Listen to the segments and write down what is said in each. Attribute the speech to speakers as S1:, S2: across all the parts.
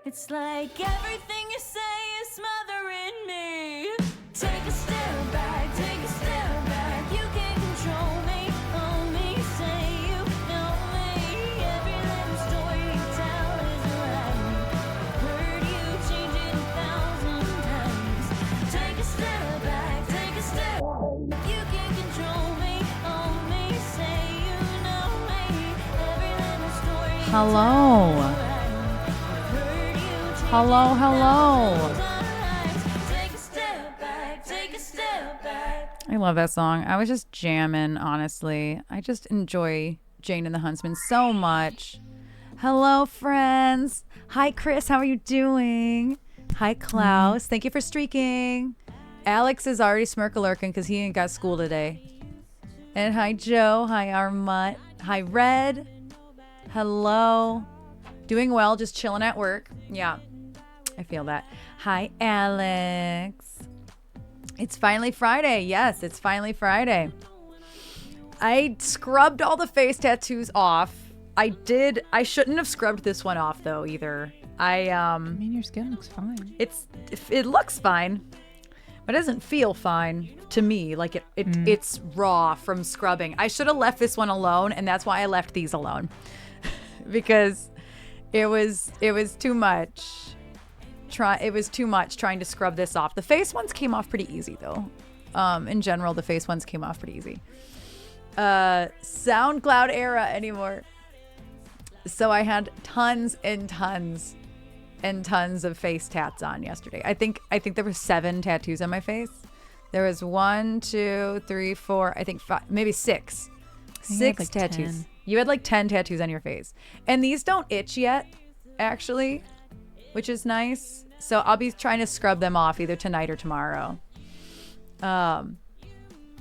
S1: It's like everything you say is smothering me. Take a step back, take a step back. You can't control me, own me, say you know me. Every little story you tell is a lie. Heard you change it 1,000 times. Take a step back, take a step back. You can't control me, own me, say you know me. Every little story you
S2: Hello.
S1: tell is a lie.
S2: Hello, hello. I love that song. I was just jamming, honestly. I just enjoy Jane and the Huntsman so much. Hello, friends. Hi, Chris. How are you doing? Hi, Klaus. Thank you for streaking. Alex is already smirk-a-lurking because he ain't got school today. And hi, Joe. Hi, Armut. Hi, Red. Hello. Doing well, just chilling at work. Yeah. I feel that. Hi, Alex. It's finally Friday. Yes, it's finally Friday. I scrubbed all the face tattoos off. I shouldn't have scrubbed this one off though either.
S3: I mean, your skin looks fine.
S2: It looks fine, but it doesn't feel fine to me. Like it's raw from scrubbing. I should have left this one alone, and that's why I left these alone. Because it was too much. It was too much trying to scrub this off. The face ones came off pretty easy though. In general, the face ones came off pretty easy. SoundCloud era anymore. So I had tons and tons and tons of face tats on yesterday. I think there were 7 tattoos on my face. There was 1, 2, 3, 4, I think 5, maybe 6. 6
S3: like
S2: tattoos.
S3: 10.
S2: You had like 10 tattoos on your face. And these don't itch yet, actually, which is nice. So I'll be trying to scrub them off either tonight or tomorrow. Hi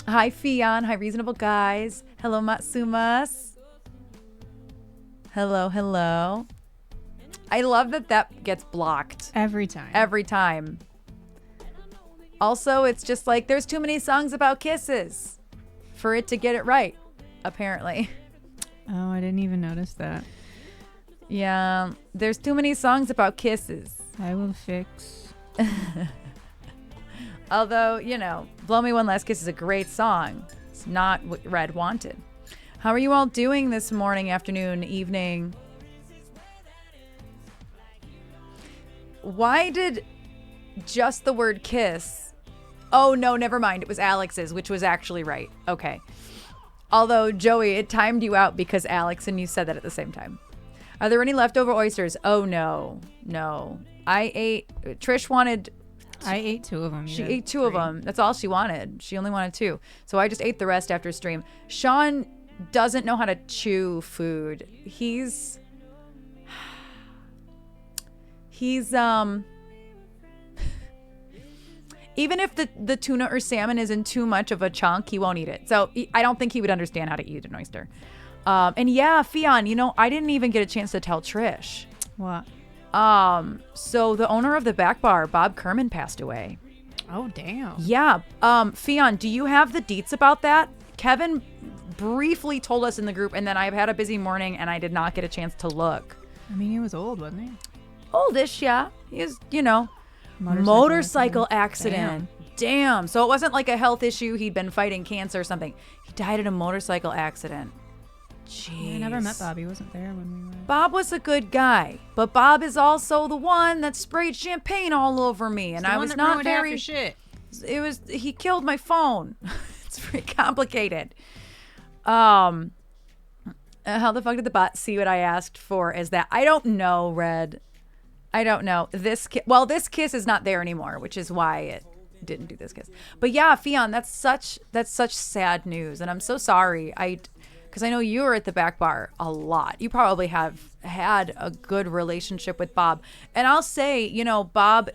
S2: Fion. Hi Reasonable Guys. Hello Matsumas. Hello. I love that gets blocked.
S3: Every time.
S2: Every time. Also, it's just like there's too many songs about kisses for it to get it right, apparently.
S3: Oh, I didn't even notice that.
S2: Yeah, there's too many songs about kisses.
S3: I will fix.
S2: Although, Blow Me One Last Kiss is a great song. It's not what Red wanted. How are you all doing this morning, afternoon, evening? Why did just the word kiss? Oh, no, never mind. It was Alex's, which was actually right. Okay. Although, Joey, it timed you out because Alex and you said that at the same time. Are there any leftover oysters? Oh, no. Trish wanted...
S3: I ate 2 of them.
S2: She ate 2 of them. That's all she wanted. She only wanted 2. So I just ate the rest after stream. Sean doesn't know how to chew food. He's even if the tuna or salmon is in too much of a chunk, he won't eat it. So I don't think he would understand how to eat an oyster. And yeah, Fion, I didn't even get a chance to tell Trish.
S3: What?
S2: So the owner of the back bar, Bob Kerman, passed away.
S3: Oh, damn.
S2: Yeah. Fion, do you have the deets about that? Kevin briefly told us in the group, and then I've had a busy morning and I did not get a chance to look.
S3: I mean, he was old, wasn't he?
S2: Oldish, yeah. He is, motorcycle accident. Damn. So it wasn't like a health issue. He'd been fighting cancer or something. He died in a motorcycle accident. Jeez.
S3: I never met Bob. He wasn't there when we were.
S2: Bob was a good guy, but Bob is also the one that sprayed champagne all over me, and I was not very.
S3: Shit.
S2: He killed my phone. It's very complicated. How the fuck did the bot see what I asked for? Is that I don't know, Red. I don't know. This kiss is not there anymore, which is why it didn't do this kiss. But yeah, Fion, that's such sad news, and I'm so sorry. Because I know you were at the back bar a lot. You probably have had a good relationship with Bob. And I'll say, Bob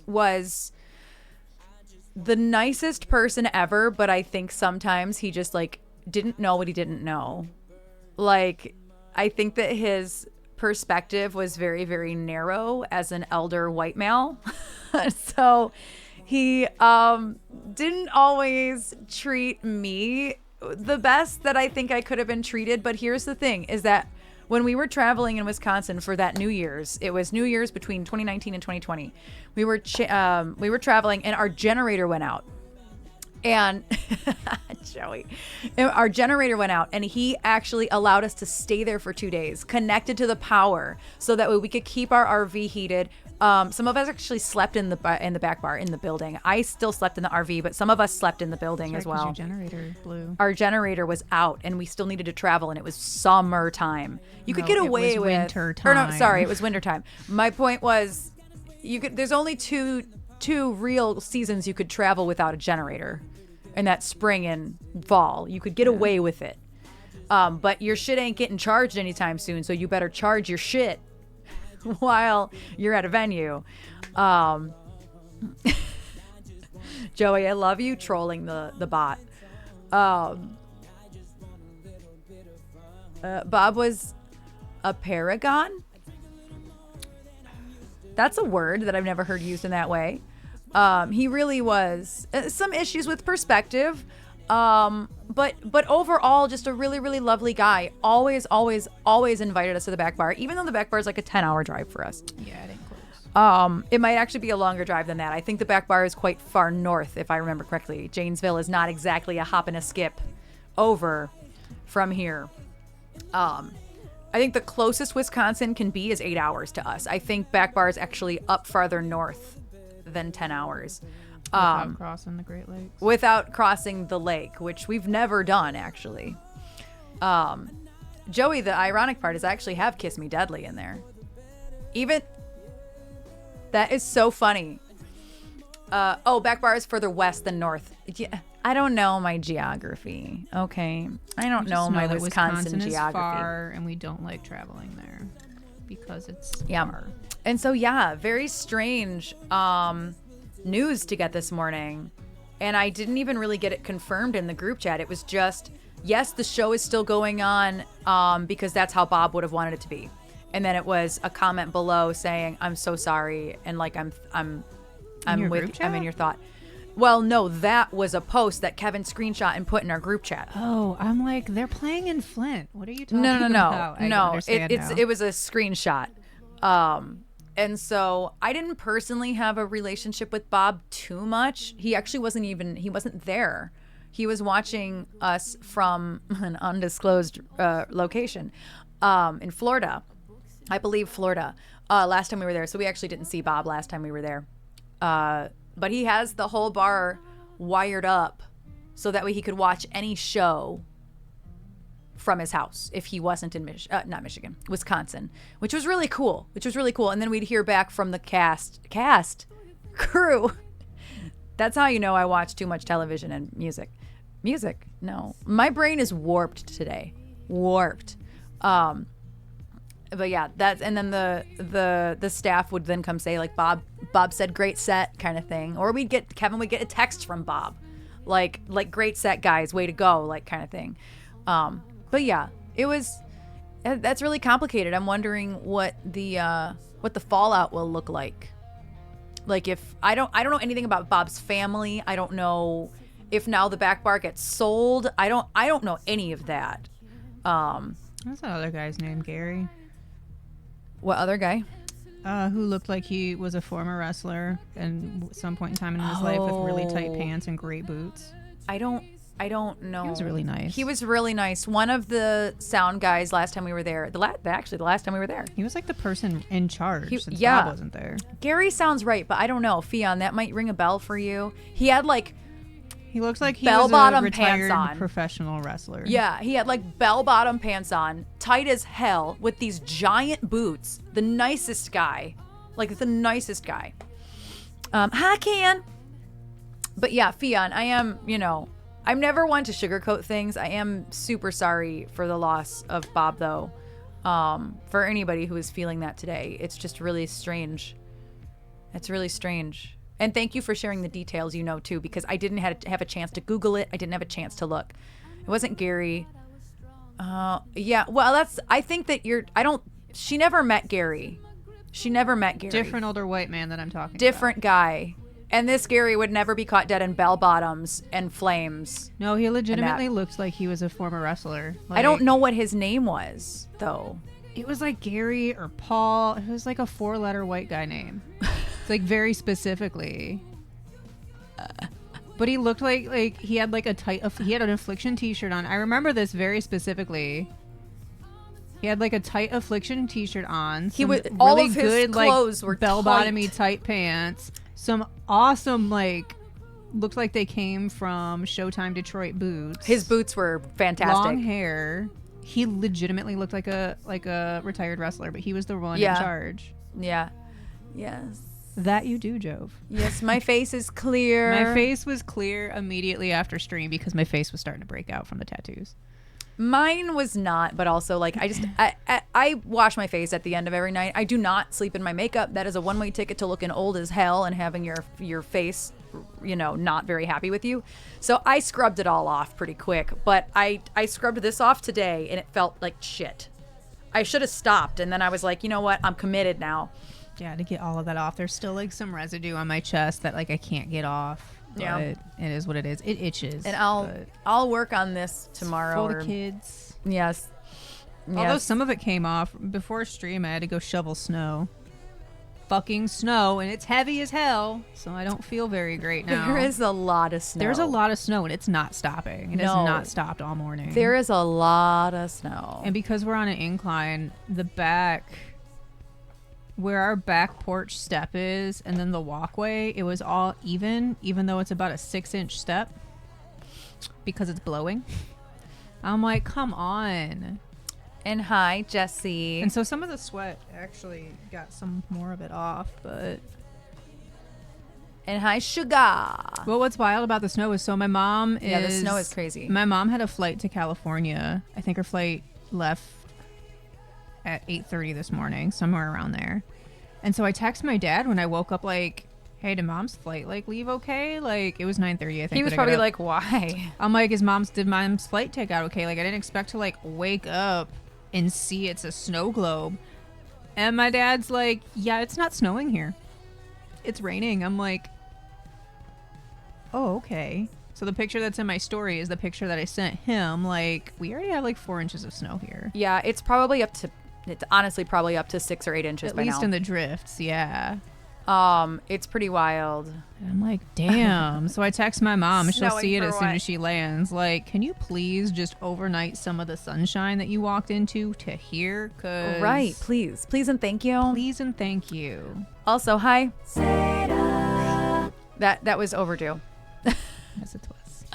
S2: was the nicest person ever, but I think sometimes he just didn't know what he didn't know. I think that his perspective was very, very narrow as an elder white male. So he didn't always treat me the best that I think I could have been treated. But here's the thing is that when we were traveling in Wisconsin for that New Year's, it was New Year's between 2019 and 2020. We were traveling and our generator went out. And Joey, our generator went out, and he actually allowed us to stay there for 2 days, connected to the power, so that way we could keep our RV heated. Some of us actually slept in the back bar in the building. I still slept in the RV, but some of us slept in the building as well.
S3: Your generator blew.
S2: Our generator was out, and we still needed to travel, and it was summertime. You could get away with
S3: winter time.
S2: Or no, sorry, it was wintertime. My point was, there's only two real seasons you could travel without a generator. And that spring and fall, you could get away with it. But your shit ain't getting charged anytime soon, so you better charge your shit while you're at a venue. Joey, I love you trolling the bot. Bob was a paragon. That's a word that I've never heard used in that way. He really was. Some issues with perspective. But overall, just a really, really lovely guy. Always invited us to the back bar, even though the back bar is like a 10-hour drive for us.
S3: Yeah, it ain't close.
S2: It might actually be a longer drive than that. I think the back bar is quite far north, if I remember correctly. Janesville is not exactly a hop and a skip over from here. I think the closest Wisconsin can be is 8 hours to us. I think back bar is actually up farther north than 10 hours.
S3: Without crossing the Great Lakes.
S2: Without crossing the lake, which we've never done, actually. Joey, the ironic part is I actually have Kiss Me Deadly in there. Even... That is so funny. Back bar is further west than north. Yeah, I don't know my geography. Okay, I don't know my Wisconsin geography.
S3: Is far, and we don't like traveling there because it's far.
S2: And so very strange news to get this morning, and I didn't even really get it confirmed in the group chat. It was just, yes, the show is still going on because that's how Bob would have wanted it to be. And then it was a comment below saying, "I'm so sorry," and like I'm in your thought. Well, no, that was a post that Kevin screenshot and put in our group chat.
S3: Oh, I'm like, they're playing in Flint. What are you talking about?
S2: No. It was a screenshot. And so I didn't personally have a relationship with Bob too much. He actually wasn't there. He was watching us from an undisclosed location in Florida. I believe Florida. Last time we were there. So we actually didn't see Bob last time we were there. But he has the whole bar wired up so that way he could watch any show from his house if he wasn't in Wisconsin, which was really cool. And then we'd hear back from the cast crew. That's how you know I watch too much television and music. No, my brain is warped today. But yeah, and then the staff would then come say like Bob said great set kind of thing, or Kevin would get a text from Bob, like great set guys, way to go, like kind of thing. But yeah, that's really complicated. I'm wondering what the fallout will look like. Like if I don't know anything about Bob's family. I don't know if now the back bar gets sold. I don't know any of that.
S3: What's that other guy's name? Gary.
S2: What other guy?
S3: Who looked like he was a former wrestler and at some point in time in his life with really tight pants and great boots.
S2: I don't know.
S3: He was really nice.
S2: He was really nice. One of the sound guys last time we were there, the last time we were there.
S3: He was like the person in charge since Bob wasn't there.
S2: Gary sounds right, but I don't know. Fionn, that might ring a bell for you. He had like...
S3: He looks like he was a retired professional wrestler. Yeah,
S2: he had like bell-bottom pants on, tight as hell, with these giant boots. The nicest guy. Hi, Can. But yeah, Fionn, I am, I'm never one to sugarcoat things. I am super sorry for the loss of Bob, though. For anybody who is feeling that today, it's just really strange. It's really strange. And thank you for sharing the details, too, because I didn't have a chance to Google it. I didn't have a chance to look. It wasn't Gary. Yeah, well, I think that she never met Gary.
S3: Different older white man that I'm talking
S2: Different guy. And this Gary would never be caught dead in bell bottoms and flames.
S3: No, he legitimately looks like he was a former wrestler.
S2: I don't know what his name was, though.
S3: It was like Gary or Paul. It was like a 4-letter white guy name. It's like very specifically. But he looked like he had like he had an Affliction t-shirt on. I remember this very specifically. He had like a tight Affliction t-shirt on.
S2: He was really all of his good clothes were
S3: bell-bottomy tight pants. Some awesome looked like they came from Showtime Detroit boots.
S2: His boots were fantastic.
S3: Long hair. He legitimately looked like a retired wrestler, but he was the one in charge.
S2: Yeah. Yes.
S3: That you do, Jove.
S2: Yes, my face is clear.
S3: My face was clear immediately after stream because my face was starting to break out from the tattoos.
S2: Mine was not, but also I wash my face at the end of every night. I do not sleep in my makeup. That is a one-way ticket to looking old as hell and having your face, not very happy with you. So I scrubbed it all off pretty quick, but I scrubbed this off today and it felt like shit. I should have stopped, and then I was like, you know what? I'm committed now.
S3: Yeah, to get all of that off. There's still like some residue on my chest that like I can't get off.
S2: Yeah.
S3: But it is what it is. It itches.
S2: And
S3: but
S2: I'll work on this tomorrow.
S3: for the kids.
S2: Yes.
S3: Although some of it came off before stream, I had to go shovel snow. Fucking snow, and it's heavy as hell, so I don't feel very great now.
S2: There is a lot of snow.
S3: There's a lot of snow, and it's not stopping. It has
S2: No.
S3: not stopped all morning.
S2: There is a lot of snow.
S3: And because we're on an incline, the back, where our back porch step is, and then the walkway, it was all even though it's about a 6-inch step, because it's blowing. I'm like, come on.
S2: And hi, Jesse.
S3: And so some of the sweat actually got some more of it off, but...
S2: And hi, Sugar.
S3: Well, what's wild about the snow is, so my mom is...
S2: Yeah, the snow is crazy.
S3: My mom had a flight to California. I think her flight left at 8:30 this morning, somewhere around there. And so I text my dad when I woke up, like, hey, did mom's flight, like, leave okay? Like, it was 9:30, I think.
S2: He was
S3: that I got
S2: probably
S3: up.
S2: like, why?
S3: I'm like, did mom's flight take out okay? Like, I didn't expect to, like, wake up and see it's a snow globe. And my dad's like, yeah, it's not snowing here. It's raining. I'm like, oh, okay. So the picture that's in my story is the picture that I sent him. Like, we already have like 4 inches of snow here.
S2: Yeah, it's honestly probably up to 6 or 8 inches
S3: At
S2: by
S3: least
S2: now.
S3: in the drifts, yeah.
S2: It's pretty wild.
S3: And I'm like, damn. So I text my mom, and she'll
S2: Snowing
S3: see it
S2: for
S3: as soon
S2: what?
S3: as she lands. Like, can you please just overnight some of the sunshine that you walked into to here? 'Cause
S2: Right, please. Please and thank you.
S3: Please and thank you.
S2: Also, hi. That was overdue.
S3: Yes, it was.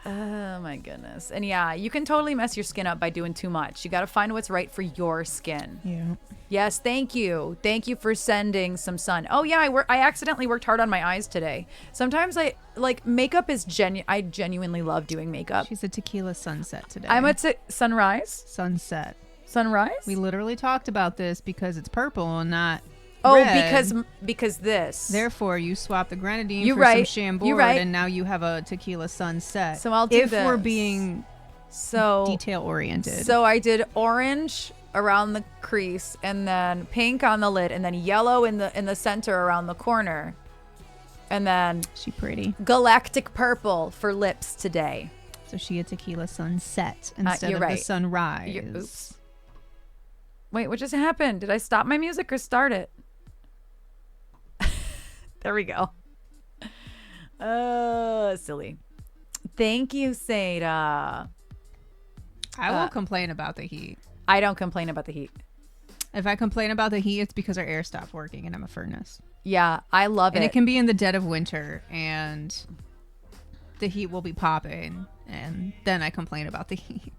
S2: Oh my goodness. And yeah, you can totally mess your skin up by doing too much. You got to find what's right for your skin.
S3: Yeah.
S2: Yes, thank you. Thank you for sending some sun. Oh yeah, I accidentally worked hard on my eyes today. Sometimes makeup is I genuinely love doing makeup.
S3: She's a tequila sunset today.
S2: I'm at sunrise.
S3: sunset.
S2: Sunrise?
S3: We literally talked about this because it's purple and not
S2: Oh,
S3: red.
S2: because this.
S3: Therefore, you swap the grenadine
S2: You're
S3: for
S2: right.
S3: some Chambord,
S2: You're right.
S3: and now you have a tequila sunset.
S2: So I'll do
S3: if we're
S2: this.
S3: being
S2: so
S3: detail oriented.
S2: So I did orange around the crease, and then pink on the lid, and then yellow in the center around the corner, and then
S3: she pretty.
S2: galactic purple for lips today.
S3: So she a tequila sunset instead
S2: you're
S3: of
S2: right.
S3: the sunrise.
S2: Oops. Wait, what just happened? Did I stop my music or start it? There we go. Oh, silly. Thank you, Seda.
S3: I won't complain about the heat.
S2: I don't complain about the heat.
S3: If I complain about the heat, it's because our air stopped working and I'm a furnace.
S2: Yeah, I love
S3: And
S2: it.
S3: it can be in the dead of winter and the heat will be popping, and then I complain about the heat.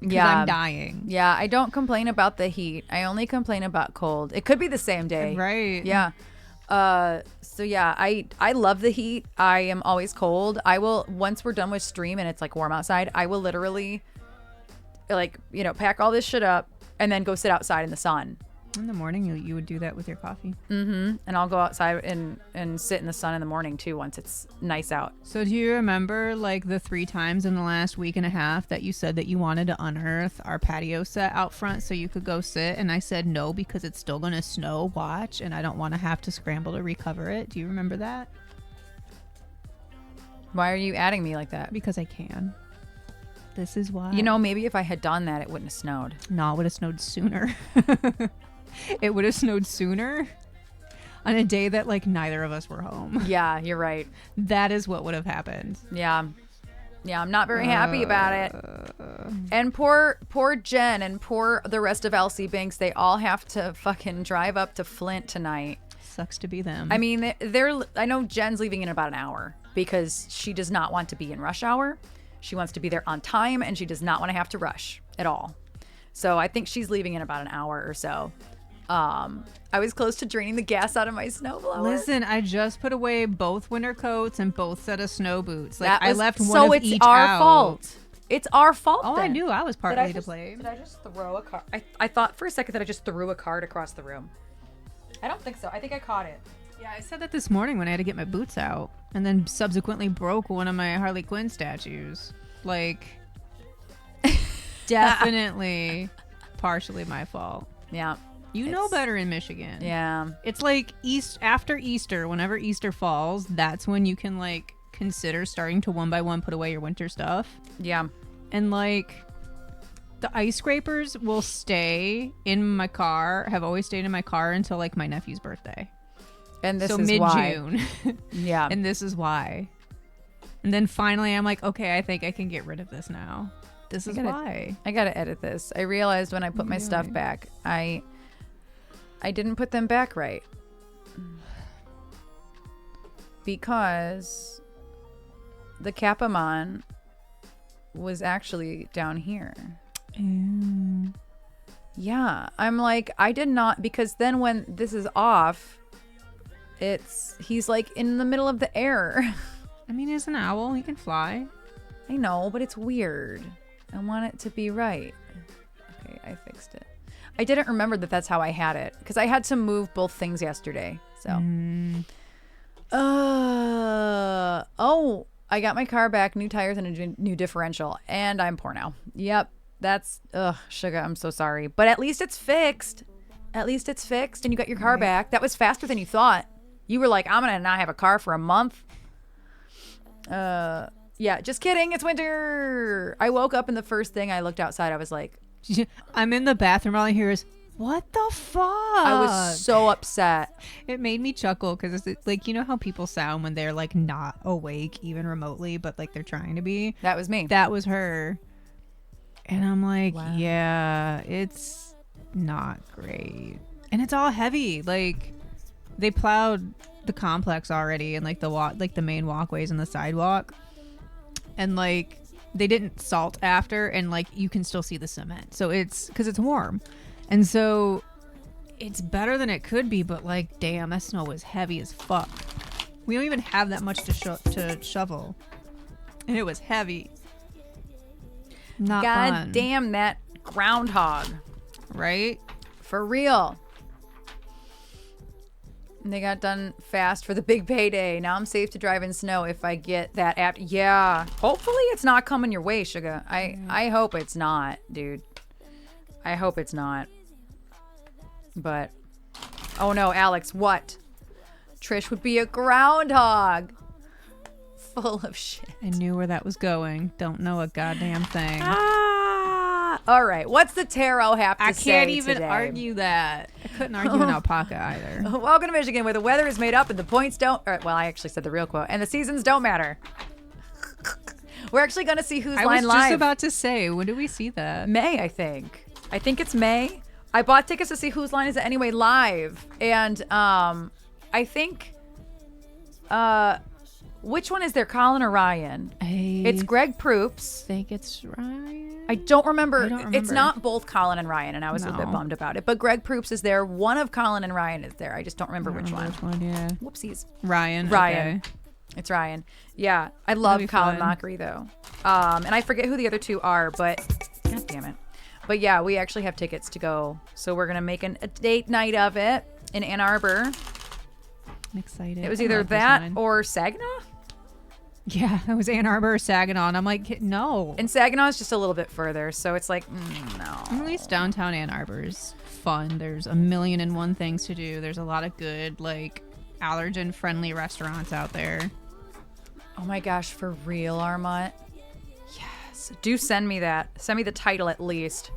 S3: Because I'm dying.
S2: Yeah, I don't complain about the heat. I only complain about cold. It could be the same day.
S3: Right.
S2: Yeah. So yeah, I love the heat. I am always cold. I will, once we're done with stream and it's like warm outside, I will literally pack all this shit up and then go sit outside in the sun.
S3: In the morning, you would do that with your coffee.
S2: Mm-hmm. And I'll go outside and sit in the sun in the morning too once it's nice out.
S3: So do you remember like the 3 times in the last week and a half that you said that you wanted to unearth our patio set out front so you could go sit? And I said no because it's still going to snow, watch, and I don't want to have to scramble to recover it. Do you remember that?
S2: Why are you adding me like that?
S3: Because I can. This is why.
S2: You know, maybe if I had done that, it wouldn't have snowed.
S3: No, it would have snowed sooner. It would have snowed sooner on a day that like neither of us were home.
S2: Yeah, you're right.
S3: That is what would have happened.
S2: Yeah, I'm not very happy about it. And poor Jen and poor the rest of LC Banks, they all have to fucking drive up to Flint tonight.
S3: Sucks to be them.
S2: I mean, I know Jen's leaving in about an hour because she does not want to be in rush hour. She wants to be there on time, and she does not want to have to rush at all. So I think she's leaving in about an hour or so. I was close to draining the gas out of my snowblower.
S3: Listen, I just put away both winter coats and both set of snow boots. Like
S2: That
S3: I
S2: was-
S3: left one
S2: so
S3: of
S2: it's
S3: each
S2: our
S3: out.
S2: fault. It's our fault.
S3: Oh, I
S2: then.
S3: knew I was
S2: Did
S3: partly
S2: I
S3: to
S2: just-
S3: blame.
S2: Did I just throw a card? I thought for a second that I just threw a card across the room. I don't think so. I think I caught it.
S3: Yeah, I said that this morning when I had to get my boots out, and then subsequently broke one of my Harley Quinn statues. Like, definitely partially my fault.
S2: Yeah.
S3: You know better in Michigan.
S2: Yeah.
S3: It's like after Easter, whenever Easter falls, that's when you can like consider starting to one by one put away your winter stuff.
S2: Yeah.
S3: And like the ice scrapers will stay in my car, have always stayed in my car until like my nephew's birthday.
S2: And this
S3: so
S2: is
S3: mid-June.
S2: Yeah.
S3: And this is why. And then finally I'm like, okay, I think I can get rid of this now. This is why.
S2: I gotta edit this. I realized when I put my stuff back, I didn't put them back right. Because the Capamon was actually down here. Yeah. I'm like, I did not, because then when this is off, he's like in the middle of the air.
S3: I mean, he's an owl. He can fly.
S2: I know, but it's weird. I want it to be right. Okay, I fixed it. I didn't remember that that's how I had it, because I had to move both things yesterday. So, oh, I got my car back, new tires and a new differential, and I'm poor now. Yep, that's sugar. I'm so sorry, but at least it's fixed. At least it's fixed, and you got your car back. That was faster than you thought. You were like, I'm gonna not have a car for a month. Yeah, just kidding. It's winter. I woke up and the first thing I looked outside, I was like,
S3: I'm in the bathroom. All I hear is, what the fuck?
S2: I was so upset.
S3: It made me chuckle because it's like, you know how people sound when they're like not awake even remotely, but like they're trying to be?
S2: That was me.
S3: That was her. And I'm like, yeah, it's not great. And it's all heavy. Like they plowed the complex already and like the main walkways and the sidewalk. And like they didn't salt after, and like you can still see the cement, so it's because it's warm, and so it's better than it could be, but like damn, that snow was heavy as fuck. We don't even have that much to shovel, and it was heavy. Not
S2: God
S3: fun.
S2: damn that groundhog.
S3: Right?
S2: For real. And they got done fast for the big payday. Now I'm safe to drive in snow if I get that app. Yeah. Hopefully it's not coming your way, sugar. I hope it's not, dude. I hope it's not. But, oh no, Alex, what? Trish would be a groundhog. Full of shit.
S3: I knew where that was going. Don't know a goddamn thing.
S2: All right. What's the tarot have to say
S3: I can't even
S2: today?
S3: argue that. I couldn't argue an alpaca either.
S2: Welcome to Michigan, where the weather is made up and the points don't. Well, I actually said the real quote. And the seasons don't matter. We're actually going to see Who's Line Live.
S3: I was just about to say, when do we see that?
S2: May, I think. I think it's May. I bought tickets to see Whose Line Is It Anyway live. And I think... which one is there, Colin or Ryan? It's Greg Proops.
S3: I think it's Ryan.
S2: I don't remember.
S3: I don't remember.
S2: It's not both Colin and Ryan, and I was a bit bummed about it. But Greg Proops is there. One of Colin and Ryan is there. I just don't remember which one.
S3: Yeah.
S2: Whoopsies.
S3: Ryan.
S2: Okay. It's Ryan. Yeah, I love Colin
S3: fun.
S2: Mockery though. And I forget who the other two are, but god damn it. But yeah, we actually have tickets to go, so we're gonna make a date night of it in Ann Arbor.
S3: I'm excited.
S2: It was either that or Saginaw.
S3: Yeah, it was Ann Arbor or Saginaw, and I'm like, no.
S2: And Saginaw is just a little bit further, so it's like, no.
S3: At least downtown Ann Arbor's fun. There's a million and one things to do. There's a lot of good, like, allergen-friendly restaurants out there.
S2: Oh my gosh, for real, Armont? Yes. Do send me that. Send me the title at least.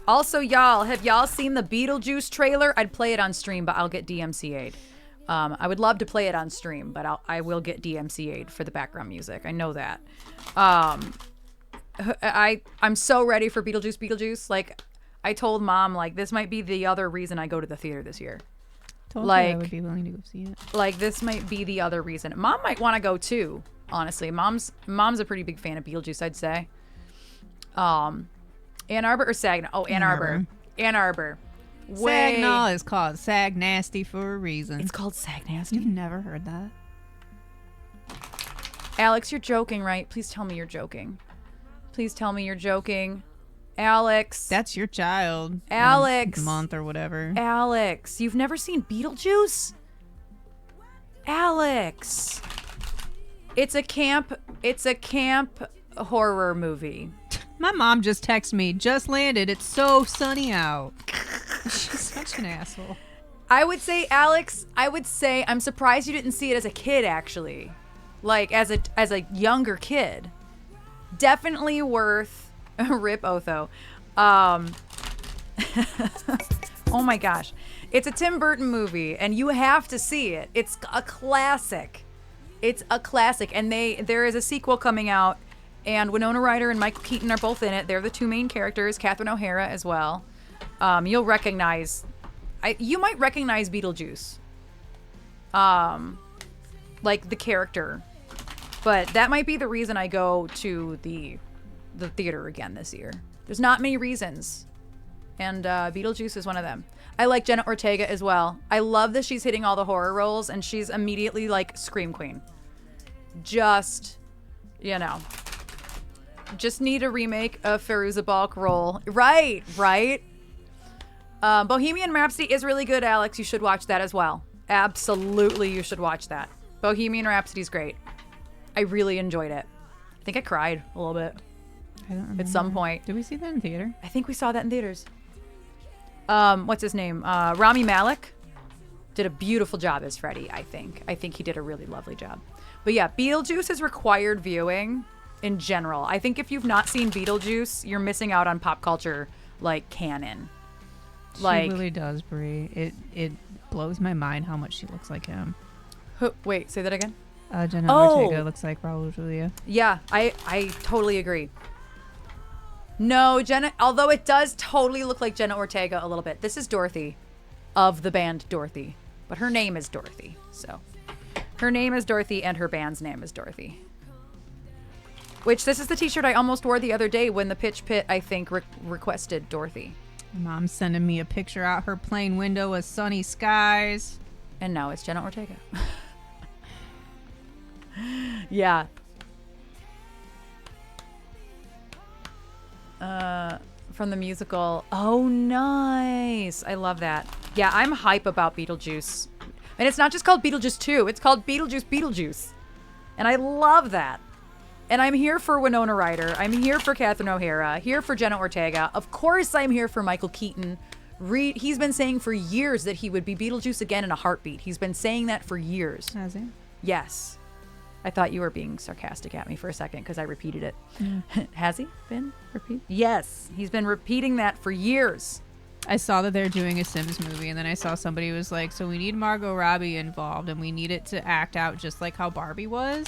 S2: Also, y'all, have y'all seen the Beetlejuice trailer? I'd play it on stream, but I'll get DMCA'd. I would love to play it on stream, but I will get DMCA'd for the background music. I know that. I'm so ready for Beetlejuice. Like, I told Mom, like, this might be the other reason I go to the theater this year.
S3: Told you I would be willing to go see it.
S2: Like, this might be the other reason. Mom might want to go too, honestly. Mom's a pretty big fan of Beetlejuice, I'd say. Ann Arbor or Saginaw? Oh, Ann Arbor. Ann Arbor.
S3: Saginaw is called Sag Nasty for a reason.
S2: It's called Sag Nasty.
S3: You've never heard that?
S2: Alex, you're joking, right? Please tell me you're joking. Please tell me you're joking. Alex.
S3: That's your child.
S2: Alex.
S3: Month or whatever.
S2: Alex, you've never seen Beetlejuice? Alex. It's a camp horror movie.
S3: My mom just texted me, just landed. It's so sunny out. She's such an asshole.
S2: I would say, Alex, I'm surprised you didn't see it as a kid, actually. Like, as a younger kid. Definitely worth Rip Otho. Oh my gosh. It's a Tim Burton movie, and you have to see it. It's a classic. And there is a sequel coming out, and Winona Ryder and Michael Keaton are both in it. They're the two main characters, Catherine O'Hara as well. You might recognize Beetlejuice. Like the character. But that might be the reason I go to the theater again this year. There's not many reasons. And Beetlejuice is one of them. I like Jenna Ortega as well. I love that she's hitting all the horror roles, and she's immediately like Scream Queen. Just need a remake of Fairuza Balk role. Right. Bohemian Rhapsody is really good, Alex. You should watch that as well. Absolutely, you should watch that. Bohemian Rhapsody's great. I really enjoyed it. I think I cried a little bit.
S3: I don't remember.
S2: At some point.
S3: Did we see that in theater?
S2: I think we saw that in theaters. What's his name? Rami Malek did a beautiful job as Freddy, I think. I think he did a really lovely job. But yeah, Beetlejuice is required viewing in general. I think if you've not seen Beetlejuice, you're missing out on pop culture, like, canon.
S3: She really does, Brie. It blows my mind how much she looks like him.
S2: Wait, say that again?
S3: Jenna Ortega looks like Raul Julia.
S2: Yeah, I totally agree. No, Jenna, although it does totally look like Jenna Ortega a little bit. This is Dorothy of the band Dorothy, but her name is Dorothy. So her name is Dorothy and her band's name is Dorothy. Which this is the t-shirt I almost wore the other day when the Pitch Pit, I think, requested Dorothy.
S3: Mom's sending me a picture out her plane window with sunny skies.
S2: And no, it's Jenna Ortega. Yeah. From the musical. Oh, nice. I love that. Yeah, I'm hype about Beetlejuice. And it's not just called Beetlejuice 2. It's called Beetlejuice. And I love that. And I'm here for Winona Ryder. I'm here for Catherine O'Hara. Here for Jenna Ortega. Of course I'm here for Michael Keaton. He's been saying for years that he would be Beetlejuice again in a heartbeat. He's been saying that for years.
S3: Has he?
S2: Yes. I thought you were being sarcastic at me for a second because I repeated it. Has he been repeated? Yes. He's been repeating that for years.
S3: I saw that they're doing a Sims movie, and then I saw somebody was like, so we need Margot Robbie involved, and we need it to act out just like how Barbie was.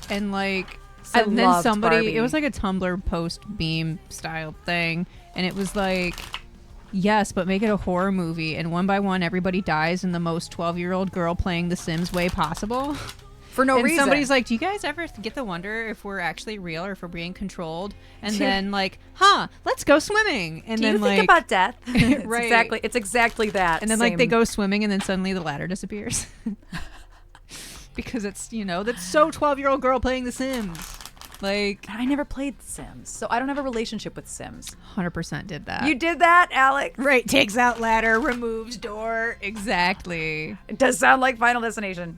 S3: And like,
S2: I
S3: and then
S2: loved
S3: somebody,
S2: Barbie.
S3: it was like a Tumblr post beam style thing, and it was like, yes, but make it a horror movie, and one by one everybody dies in the most 12-year-old girl playing The Sims way possible.
S2: For no reason.
S3: Somebody's like, do you guys ever get the wonder if we're actually real or if we're being controlled? And then like, let's go swimming. And
S2: do
S3: then
S2: you think about death?
S3: Right.
S2: It's exactly that.
S3: And then like they go swimming and then suddenly the ladder disappears. Because it's, that's so 12-year-old girl playing The Sims. Like,
S2: I never played Sims, so I don't have a relationship with Sims.
S3: 100% did that.
S2: You did that, Alex?
S3: Right. Takes out ladder, removes door. Exactly.
S2: It does sound like Final Destination.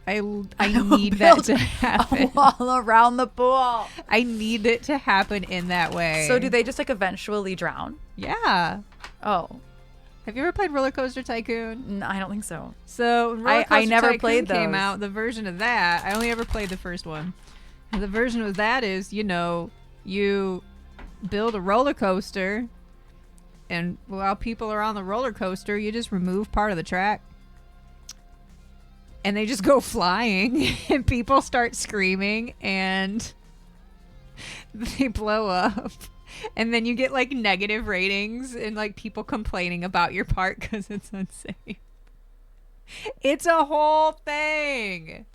S3: I need that to happen.
S2: A wall around the pool.
S3: I need it to happen in that way.
S2: So do they just like eventually drown?
S3: Yeah.
S2: Oh.
S3: Have you ever played Roller Coaster Tycoon?
S2: No, I don't think so.
S3: So Roller Coaster
S2: I never
S3: Tycoon
S2: played
S3: came
S2: those.
S3: out. The version of that, I only ever played the first one. And the version of that is, you build a roller coaster, and while people are on the roller coaster, you just remove part of the track. And they just go flying, and people start screaming, and they blow up. And then you get, like, negative ratings and, like, people complaining about your part because it's unsafe. It's a whole thing.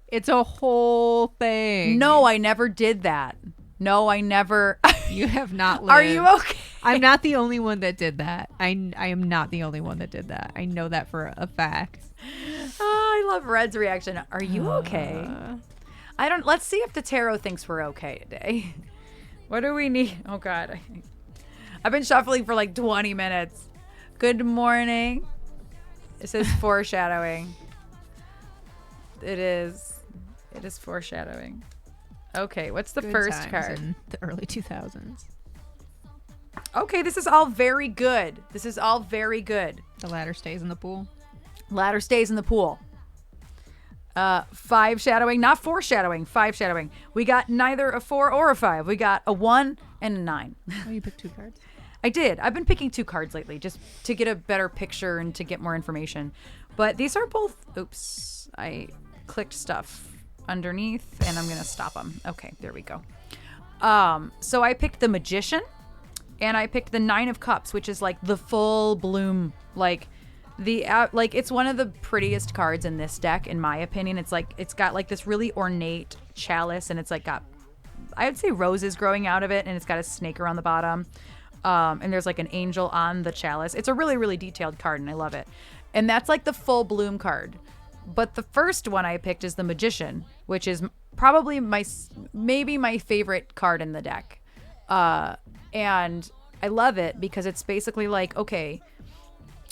S3: It's a whole thing.
S2: No, I never did that. No, I never.
S3: You have not lived.
S2: Are you okay?
S3: I'm not the only one that did that. I am not the only one that did that. I know that for a fact.
S2: Oh, I love Red's reaction. Are you okay? Let's see if the tarot thinks we're okay today. What do we need? Oh, God. I've been shuffling for like 20 minutes. Good morning. It says foreshadowing. It is foreshadowing. Okay, what's the
S3: Good
S2: first
S3: times
S2: card?
S3: in the early 2000s.
S2: Okay, this is all very good. This is all very good.
S3: The ladder stays in the pool.
S2: Ladder stays in the pool. 5 shadowing, not 4 shadowing, 5 shadowing. We got neither a 4 or a 5. We got a 1 and a 9.
S3: Oh, you picked 2 cards.
S2: I did. I've been picking 2 cards lately just to get a better picture and to get more information. But these are both... Oops. I clicked stuff underneath and I'm going to stop them. Okay, there we go. So I picked the Magician and I picked the 9 of Cups, which is like the full bloom. Like it's one of the prettiest cards in this deck, in my opinion. It's like, it's got like this really ornate chalice and it's like got, I would say roses growing out of it, and it's got a snake around the bottom. And there's like an angel on the chalice. It's a really, really detailed card, and I love it. And that's like the full bloom card. But the first one I picked is the Magician, which is probably maybe my favorite card in the deck. And I love it because it's basically like, okay,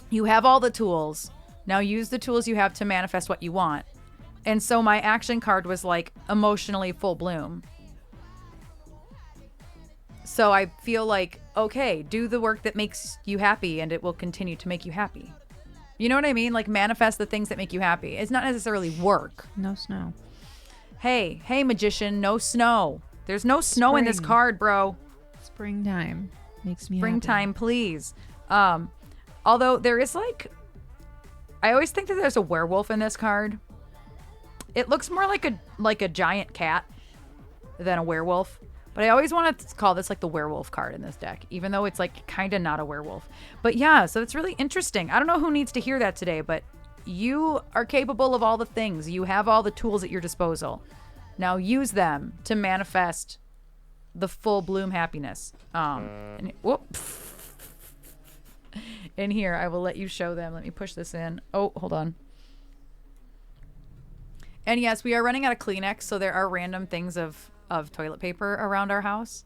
S2: you have all the tools. Now use the tools you have to manifest what you want. And so my action card was like emotionally full bloom. So I feel like, okay, do the work that makes you happy and it will continue to make you happy. You know what I mean? Like manifest the things that make you happy. It's not necessarily work.
S3: No snow.
S2: Hey, Magician, no snow. There's no snow in this card, bro.
S3: Springtime makes me
S2: Springtime, please. Although there is like, I always think that there's a werewolf in this card. It looks more like a giant cat than a werewolf. But I always want to call this like the werewolf card in this deck, even though it's like kind of not a werewolf. But yeah, so it's really interesting. I don't know who needs to hear that today, but you are capable of all the things. You have all the tools at your disposal. Now use them to manifest the full bloom happiness. In here, I will let you show them. Let me push this in. Oh, hold on. And yes, we are running out of Kleenex, so there are random things of toilet paper around our house.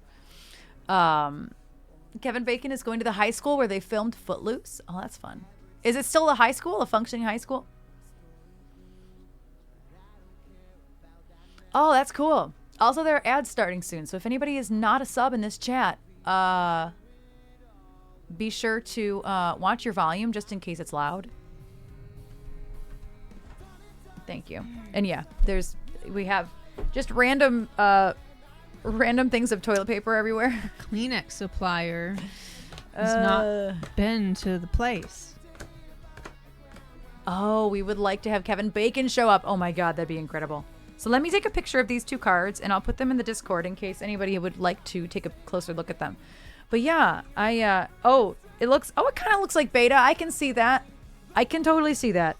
S2: Kevin Bacon is going to the high school where they filmed Footloose. Oh, that's fun. Is it still a high school, a functioning high school? Oh, that's cool. Also, there are ads starting soon, so if anybody is not a sub in this chat, be sure to watch your volume just in case it's loud. Thank you. And yeah, we have just random things of toilet paper everywhere.
S3: Kleenex supplier has not been to the place.
S2: Oh, we would like to have Kevin Bacon show up. Oh my God, that'd be incredible. So let me take a picture of these 2 cards and I'll put them in the Discord in case anybody would like to take a closer look at them. But yeah, it kind of looks like beta. I can see that. I can totally see that.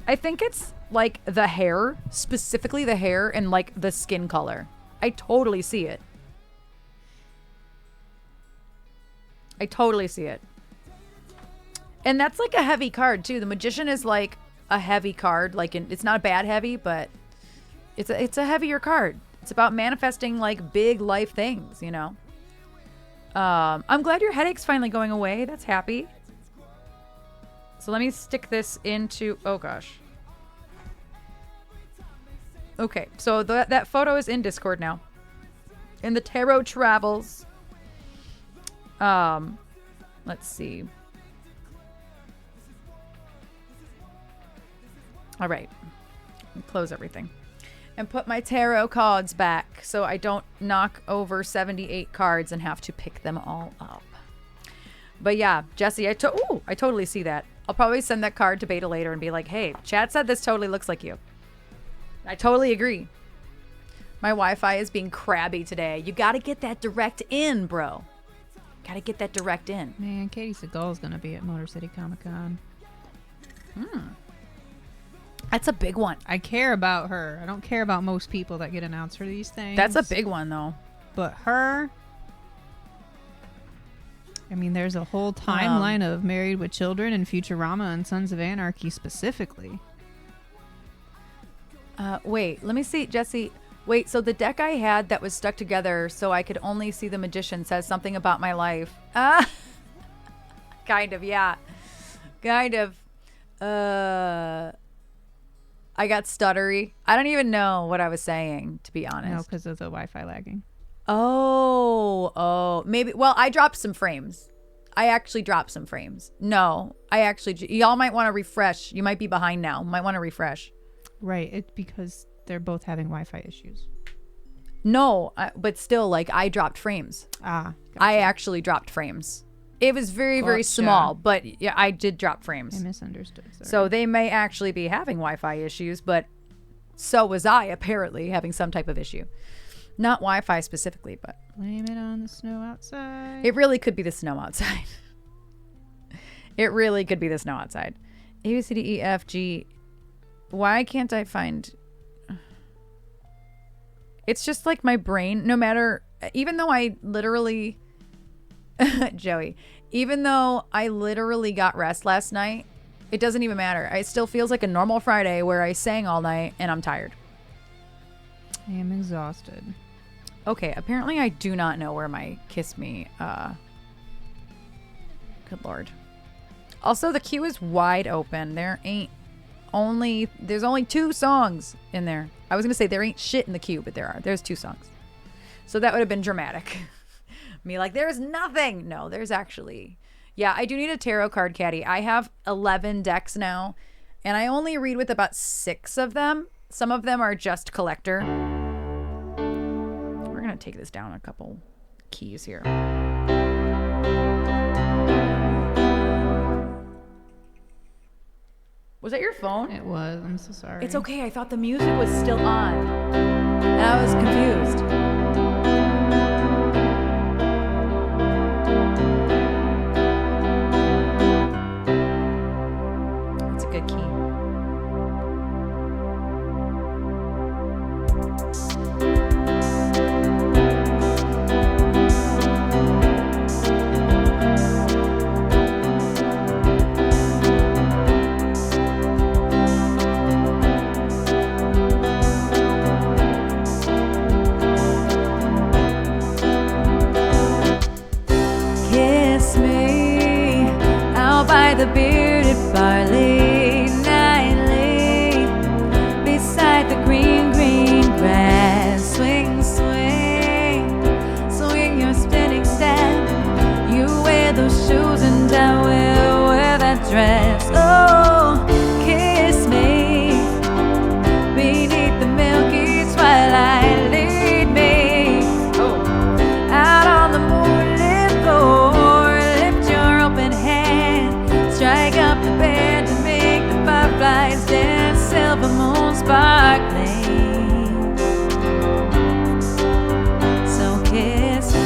S2: I think it's like the hair, specifically the hair and like the skin color. I totally see it. I totally see it. And that's like a heavy card too. The Magician is like a heavy card. Like it's not a bad heavy, but it's a heavier card. It's about manifesting like big life things, you know. I'm glad your headache's finally going away. That's happy. So let me stick this into, oh gosh. Okay, so that photo is in Discord now. In the Tarot Travels. Let's see. All right. Close everything. And put my tarot cards back so I don't knock over 78 cards and have to pick them all up. But yeah, Jesse, I totally see that. I'll probably send that card to Beta later and be like, hey, chat said this totally looks like you. I totally agree. My Wi-Fi is being crabby today. You got to get that direct in, bro. Got to get that direct in.
S3: Man, Katie Seagal's going to be at Motor City Comic Con.
S2: That's a big one.
S3: I care about her. I don't care about most people that get announced for these things.
S2: That's a big one, though.
S3: But her... I mean, there's a whole timeline of Married with Children and Futurama and Sons of Anarchy specifically.
S2: Wait, let me see, Jesse. Wait, so the deck I had that was stuck together so I could only see the Magician says something about my life. Kind of, yeah. Kind of. I got stuttery. I don't even know what I was saying, to be honest.
S3: No, because of the Wi-Fi lagging.
S2: Oh, maybe. Well, I dropped some frames. I actually dropped some frames. No, y'all might want to refresh. You might be behind now. Might want to refresh.
S3: Right. It's because they're both having Wi-Fi issues.
S2: No, but still, like, I dropped frames.
S3: Ah.
S2: I actually dropped frames. It was very, very
S3: Gotcha.
S2: small, but yeah, I did drop
S3: I
S2: frames.
S3: misunderstood. Sorry.
S2: So they may actually be having Wi-Fi issues, but so was I, apparently, having some type of issue. Not Wi-Fi specifically, but
S3: blame it on the snow outside.
S2: it really could be the snow outside. It really could be the snow outside. A, B, C, D, E, F, G. Why can't I find... It's just like my brain, no matter... Even though I literally... Joey. Even though I literally got rest last night, it doesn't even matter. It still feels like a normal Friday where I sang all night and I'm tired.
S3: I am exhausted.
S2: Okay, apparently I do not know where my Kiss Me, good lord. Also, the queue is wide open. There's only 2 songs in there. I was gonna say there ain't shit in the queue, but there's 2 songs. So that would have been dramatic. Me like, there's nothing. No, there's actually, yeah, I do need a tarot card caddy. I have 11 decks now, and I only read with about 6 of them. Some of them are just collector. We're gonna take this down a couple keys here. Was that your phone?
S3: It was. I'm so sorry.
S2: It's okay. I thought the music was still on, and I was confused. That's a good key. Kiss me out by the bearded barley nightly, beside the green, green grass. Swing, swing, swing your spinning step. You wear those shoes and I will wear that dress. Oh, kiss me beneath the milky twilight. Lead me out on the moonlit floor. Lift your open hand, strike up the band to make the fireflies dance. Silver moon sparkling. So kiss me.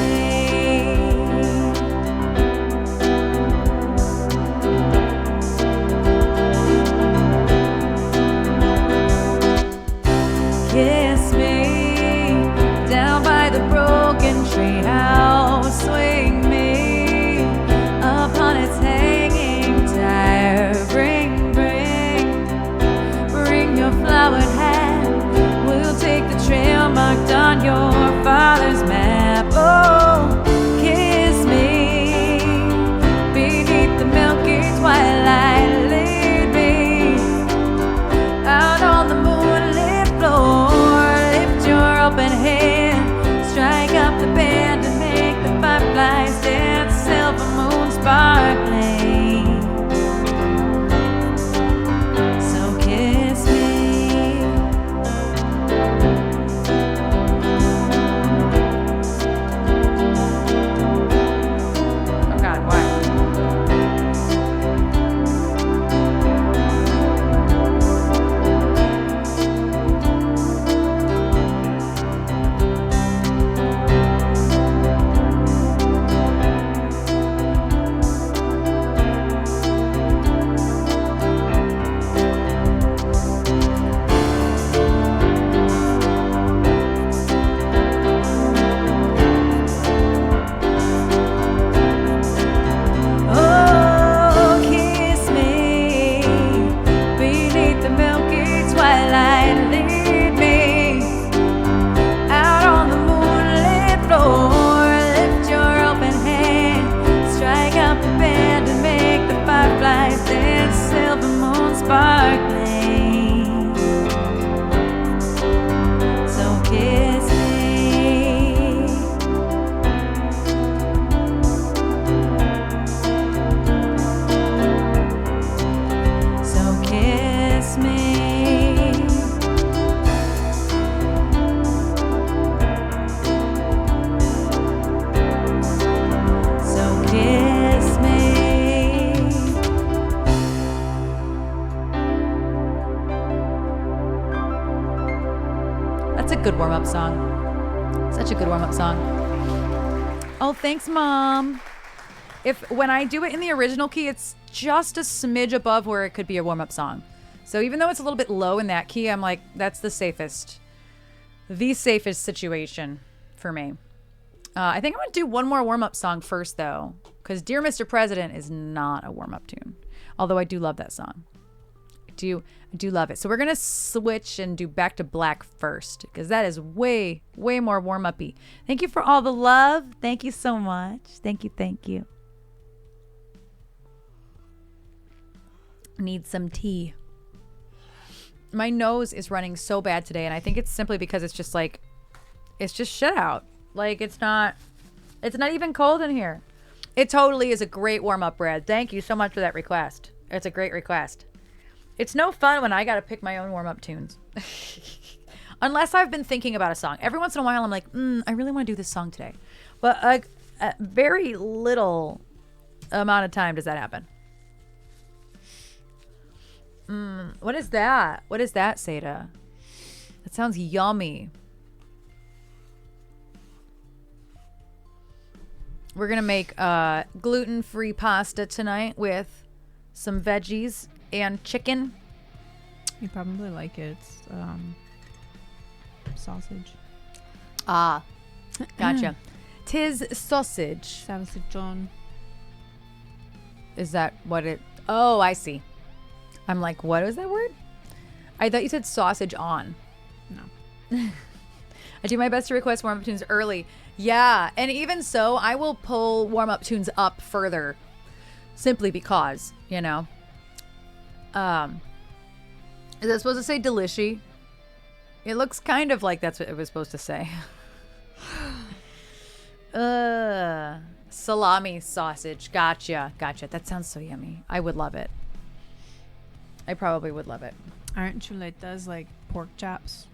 S2: good warm-up song. Such a good warm-up song. Oh, thanks, Mom. When I do it in the original key, it's just a smidge above where it could be a warm-up song. So even though it's a little bit low in that key, I'm like, that's the safest situation for me. I think I'm going to do one more warm-up song first, though, because Dear Mr. President is not a warm-up tune, although I do love that song. I do love it. So we're going to switch and do Back to Black first, because that is way, way more warm-up-y. Thank you for all the love. Thank you so much. Thank you. Need some tea. My nose is running so bad today, and I think it's simply because it's just shit out. Like, it's not even cold in here. It totally is a great warm-up, Brad. Thank you so much for that request. It's a great request. It's no fun when I got to pick my own warm-up tunes. Unless I've been thinking about a song. Every once in a while, I'm like, I really want to do this song today. But a very little amount of time does that happen. What is that? What is that, Seda? That sounds yummy. We're going to make gluten-free pasta tonight with some veggies and chicken.
S3: You probably like it. It's sausage.
S2: Ah, gotcha. Tis sausage.
S3: Sausage John.
S2: Is that what it... Oh, I see. I'm like, what was that word? I thought you said sausage on.
S3: No.
S2: I do my best to request warm-up tunes early. Yeah, and even so, I will pull warm-up tunes up further simply because, you know. Is that supposed to say delishy? It looks kind of like that's what it was supposed to say. Salami sausage. Gotcha. That sounds so yummy. I would love it. I probably would love it.
S3: Aren't chuletas like pork chops?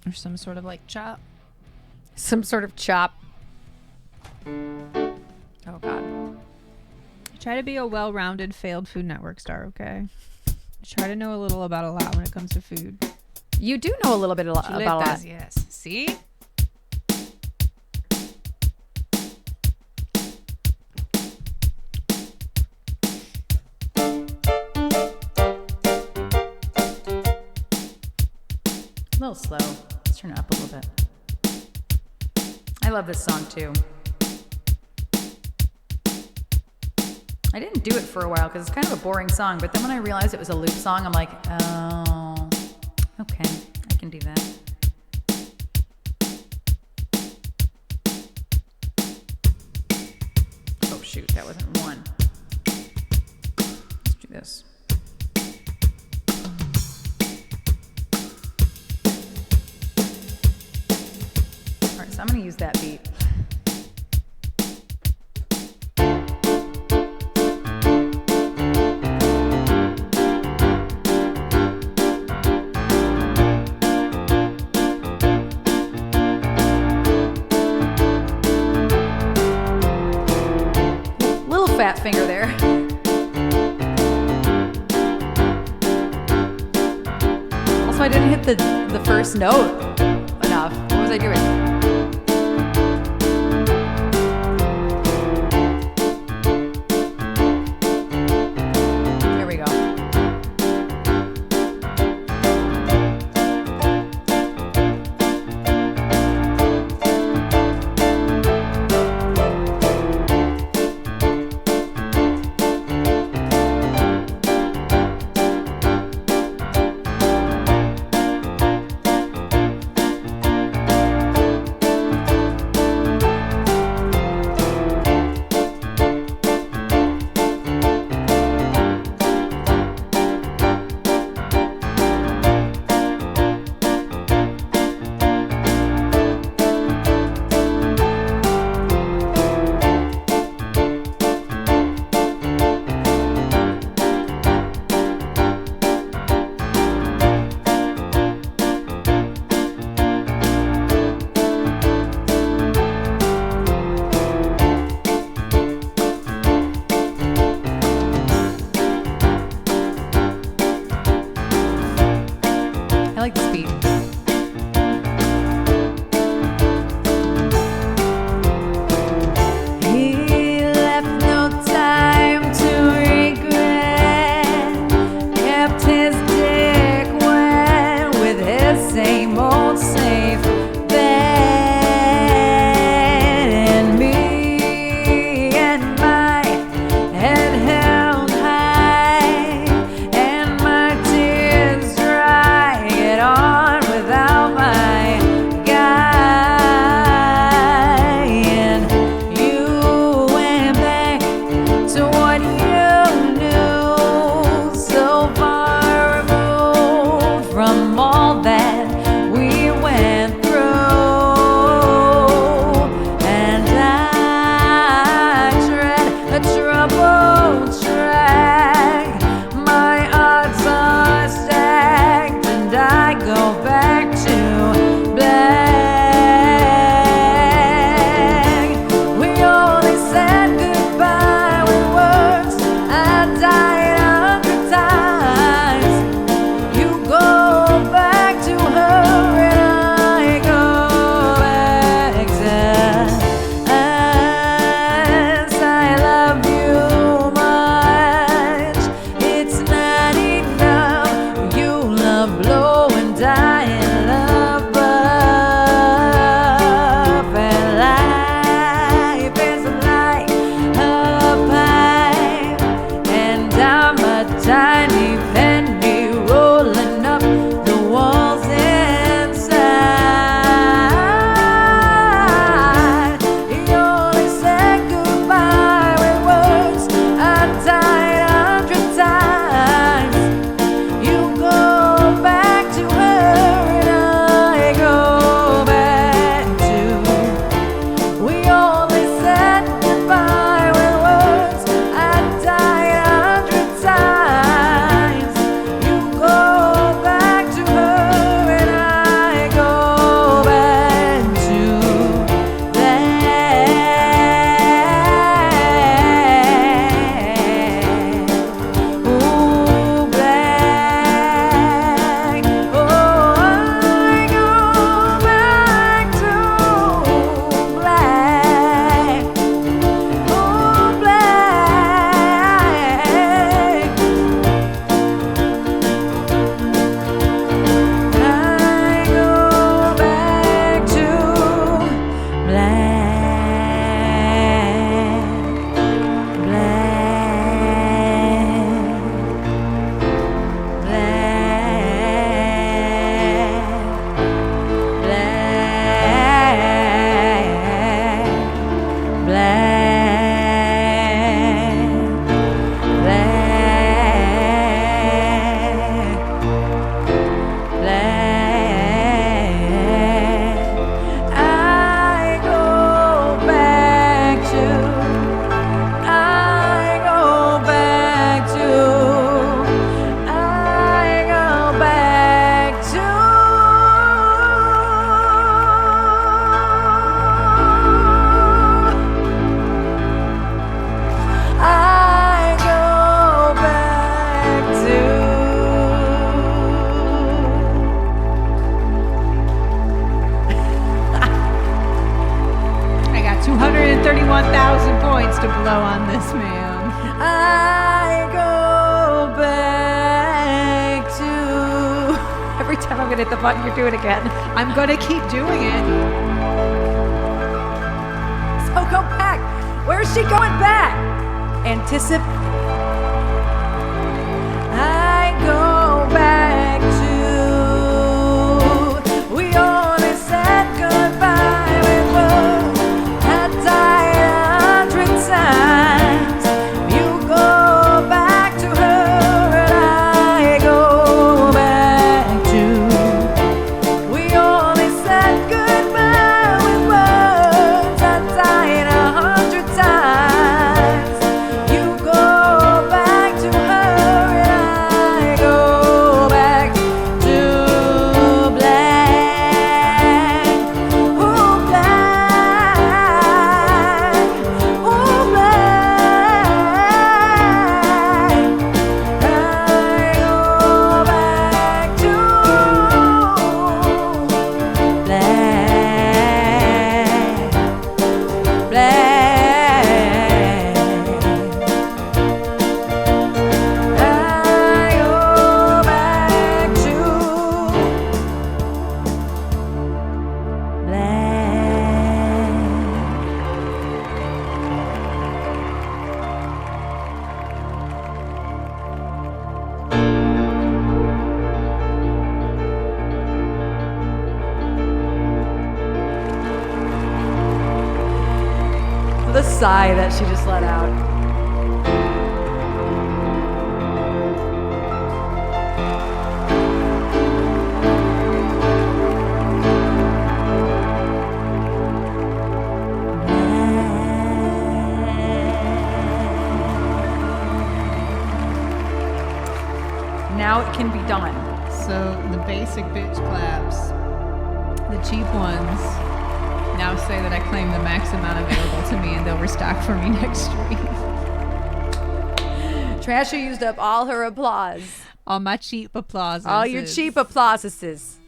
S3: Or some sort of like chop?
S2: Some sort of chop. Oh, God.
S3: Try to be a well-rounded failed Food Network star, okay? Try to know a little about a lot when it comes to food.
S2: You do know a little bit about a lot.
S3: Yes. See?
S2: A little slow. Let's turn it up a little bit. I love this song too. I didn't do it for a while because it's kind of a boring song, but then when I realized it was a loop song, I'm like, oh, okay, I can do that. Oh shoot, that wasn't one. Let's do this. All right, so I'm gonna use that beat. Fat finger there. Also, I didn't hit the first note enough. What was I doing? There we go.
S3: 231,000 points to blow on this man.
S2: I go back to. Every time I'm gonna hit the button, you're doing it again.
S3: I'm gonna keep doing it.
S2: So go back. Where is she going back? Anticipate. I go back to. We only said goodbye with words that died 100 times. You go back to her and I go back to. We only said goodbye with words that died 100 times. You go back to her and I go back to black. Oh, black. Oh, black. I go back to black. Black. I go back to black. The sigh that she just let out. Now it can be done.
S3: So the basic bitch claps, the cheap ones, now say that I claim the max amount available to me and they'll restock for me next stream.
S2: Trasher used up all her applause.
S3: All my cheap applause.
S2: All your cheap applauses.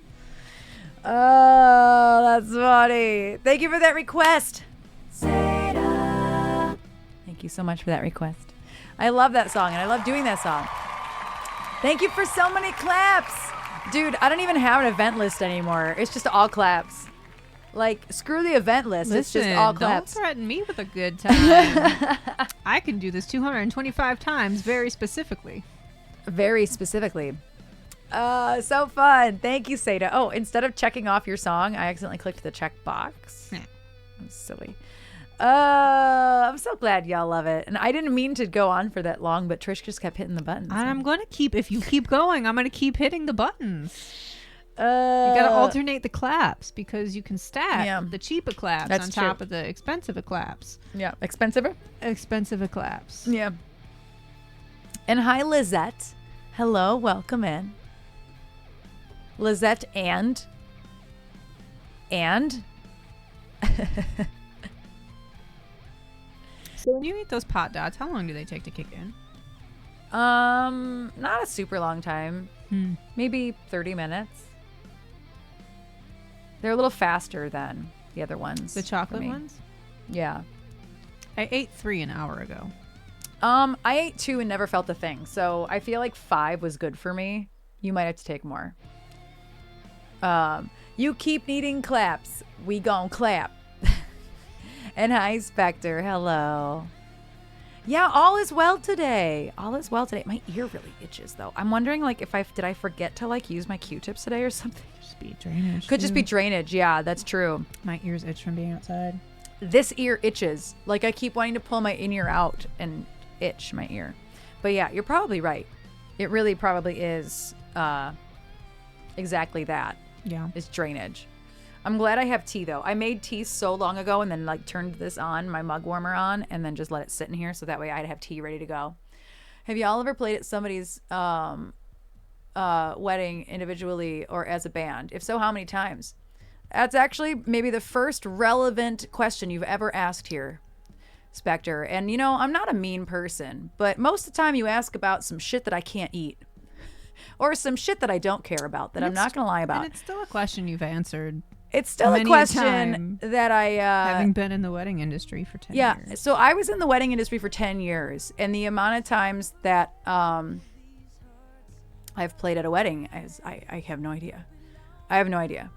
S2: Oh, that's funny. Thank you for that request. Thank you so much for that request. I love that song and I love doing that song. Thank you for so many claps. Dude, I don't even have an event list anymore. It's just all claps. Like, screw the event list.
S3: Listen,
S2: it's just all claps.
S3: Don't threaten me with a good time. I can do this 225 times very specifically.
S2: Very specifically. So fun. Thank you, Seda. Oh, instead of checking off your song, I accidentally clicked the check box.
S3: Yeah.
S2: I'm silly. I'm so glad y'all love it. And I didn't mean to go on for that long, but Trish just kept hitting the buttons.
S3: I'm going to keep, if you keep going, I'm going to keep hitting the buttons. You got to alternate the claps because you can stack the cheaper claps on top of the expensive claps.
S2: Yeah. Expensive?
S3: Expensive claps.
S2: Yeah. And hi, Lizette. Hello. Welcome in. Lizette and?
S3: So when you eat those pot dots, how long do they take to kick in?
S2: Not a super long time. Maybe 30 minutes. They're a little faster than the other ones.
S3: The chocolate ones?
S2: Yeah.
S3: I ate 3 an hour ago.
S2: I ate 2 and never felt a thing. So I feel like 5 was good for me. You might have to take more. You keep needing claps. We gon' clap. And hi, Spectre. Hello. Yeah, all is well today. All is well today. My ear really itches though. I'm wondering like if did I forget to like use my Q-tips today or something?
S3: Just be drainage.
S2: Could just be drainage. Yeah, that's true.
S3: My ears itch from being outside.
S2: This ear itches. Like I keep wanting to pull my in-ear out and itch my ear. But yeah, you're probably right. It really probably is exactly that.
S3: Yeah.
S2: It's drainage. I'm glad I have tea though. I made tea so long ago and then like turned this on, my mug warmer on, and then just let it sit in here so that way I'd have tea ready to go. Have y'all ever played at somebody's wedding individually or as a band? If so, how many times? That's actually maybe the first relevant question you've ever asked here, Spectre. And you know, I'm not a mean person, but most of the time you ask about some shit that I can't eat. Or some shit that I don't care about that I'm not going to lie about.
S3: And it's still a question you've answered.
S2: it's still
S3: Many
S2: a
S3: a
S2: question
S3: time,
S2: that I
S3: having been in the wedding industry for 10
S2: yeah.
S3: years.
S2: So I was in the wedding industry for 10 years, and the amount of times that I've played at a wedding, I have no idea. I have no idea.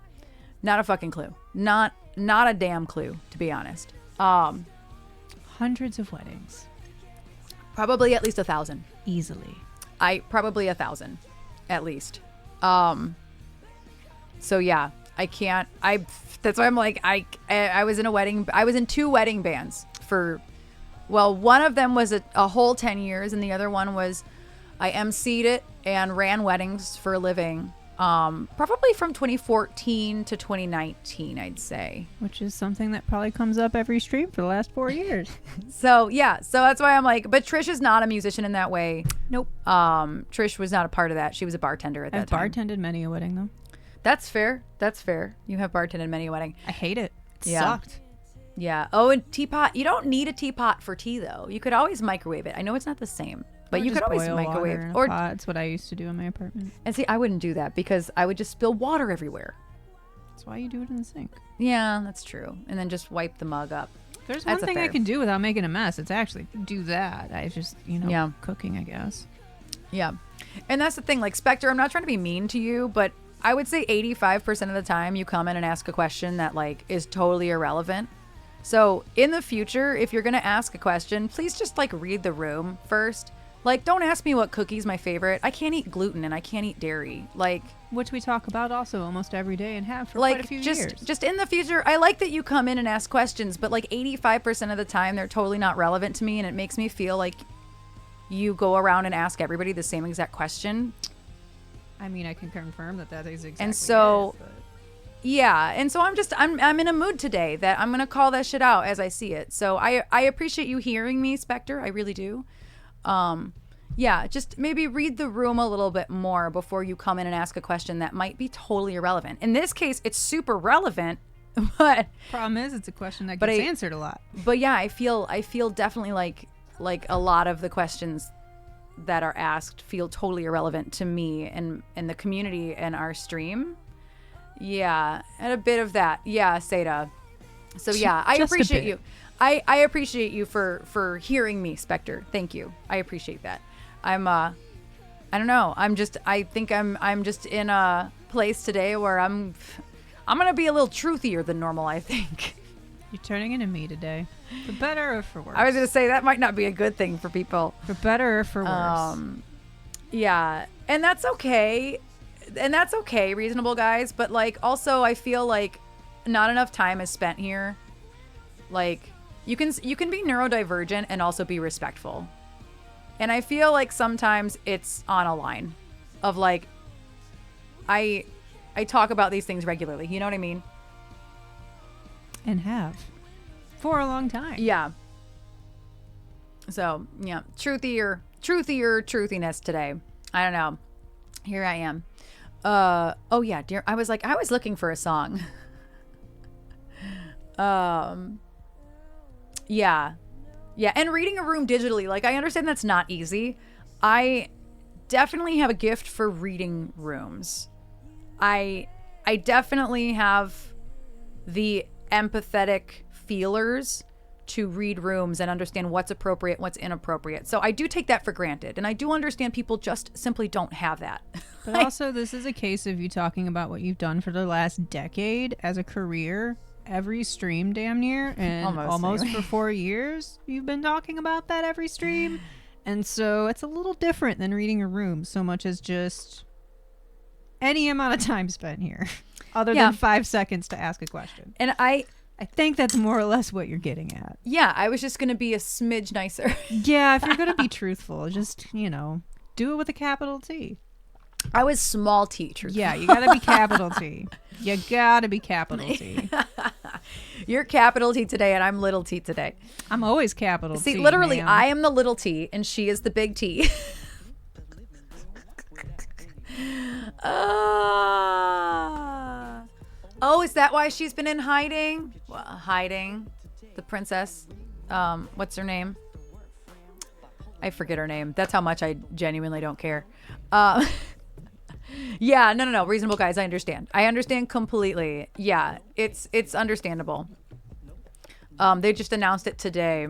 S2: Not a fucking clue. Not a damn clue, to be honest.
S3: Hundreds of weddings.
S2: Probably at least 1,000.
S3: Easily.
S2: Probably 1,000 at least. So yeah, I can't. That's why I'm like I was in a wedding. I was in 2 wedding bands for. Well, one of them was a whole 10 years, and the other one was I emceed it and ran weddings for a living. Probably from 2014 to 2019, I'd say.
S3: Which is something that probably comes up every stream for the last 4 years.
S2: So yeah, so that's why I'm like, but Trish is not a musician in that way.
S3: Nope.
S2: Trish was not a part of that. She was a bartender at that time.
S3: I've bartended many a wedding, though.
S2: That's fair. That's fair. You have bartended many a wedding.
S3: I hate it. It
S2: Yeah.
S3: sucked.
S2: Yeah. Oh, and teapot. You don't need a teapot for tea, though. You could always microwave it. I know it's not the same, but
S3: Or
S2: you could
S3: just
S2: always
S3: boil water
S2: microwave.
S3: in a
S2: Or
S3: pot. That's what I used to do in my apartment.
S2: and see, I wouldn't do that because I would just spill water everywhere.
S3: That's why you do it in the sink.
S2: Yeah, that's true. And then just wipe the mug up.
S3: There's
S2: That's
S3: one
S2: a
S3: thing I
S2: fair.
S3: can do without making a mess. It's actually do that. I just,
S2: Yeah.
S3: cooking, I guess.
S2: Yeah. And that's the thing. Like, Spectre, I'm not trying to be mean to you, but I would say 85% of the time you come in and ask a question that, like, is totally irrelevant. So in the future, if you're going to ask a question, please just, like, read the room first. Like, don't ask me what cookie's my favorite. I can't eat gluten and I can't eat dairy. Like,
S3: Which we talk about also almost every day and have for quite a few years.
S2: just in the future, I like that you come in and ask questions, but like 85% of the time they're totally not relevant to me, and it makes me feel like you go around and ask everybody the same exact question.
S3: I mean, I can confirm that is exactly
S2: And so
S3: it, but-
S2: yeah, and so I'm in a mood today that I'm going to call that shit out as I see it. So I appreciate you hearing me, Spectre. I really do. Yeah, just maybe read the room a little bit more before you come in and ask a question that might be totally irrelevant. In this case, it's super relevant, but
S3: Problem is, it's a question that
S2: But
S3: gets
S2: I-
S3: answered a lot.
S2: yeah, I feel definitely like a lot of the questions that are asked feel totally irrelevant to me and the community and our stream. Yeah, and a bit of that. Yeah, Seda. So yeah, I
S3: Just a
S2: appreciate
S3: bit.
S2: you. I appreciate you for hearing me, Spectre. Thank you. I appreciate that. I don't know. I think I'm just in a place today where I'm gonna be a little truthier than normal, I think.
S3: You're turning into me today. For better or for worse?
S2: I was gonna say that might not be a good thing for people.
S3: For better or for worse?
S2: Yeah, and that's okay. Reasonable guys, but like also I feel like not enough time is spent here. Like you can be neurodivergent and also be respectful. And I feel like sometimes it's on a line of like I talk about these things regularly. You know what I mean?
S3: And have. For a long time.
S2: Yeah. So, yeah, truthiness today. I don't know. Here I am. Oh yeah, dear. I was looking for a song. Yeah. Yeah, and reading a room digitally, like I understand that's not easy. I definitely have a gift for reading rooms. I definitely have the empathetic feelers to read rooms and understand what's appropriate, what's inappropriate. So I do take that for granted, and I do understand people just simply don't have that.
S3: But also, this is a case of you talking about what you've done for the last decade as a career. Every stream, damn near, and almost
S2: anyway.
S3: for 4 years, you've been talking about that every stream. And so it's a little different than reading a room, so much as just any amount of time spent here, other
S2: Yeah.
S3: than 5 seconds to ask a question.
S2: And I
S3: think that's more or less what you're getting at.
S2: yeah, I was just going to be a smidge nicer.
S3: Yeah, if you're going to be truthful, just, do it with a capital T.
S2: I was small T, truthful.
S3: Yeah, you got to be capital T. You got to be capital T.
S2: You're capital T today, and I'm little T today.
S3: I'm always capital T.
S2: See, literally,
S3: ma'am.
S2: I am the little T, and she is the big T. Oh, is that why she's been in hiding? Well, hiding. The princess. What's her name? I forget her name. That's how much I genuinely don't care. Yeah, no. Reasonable guys, I understand. I understand completely. Yeah, it's understandable. They just announced it today.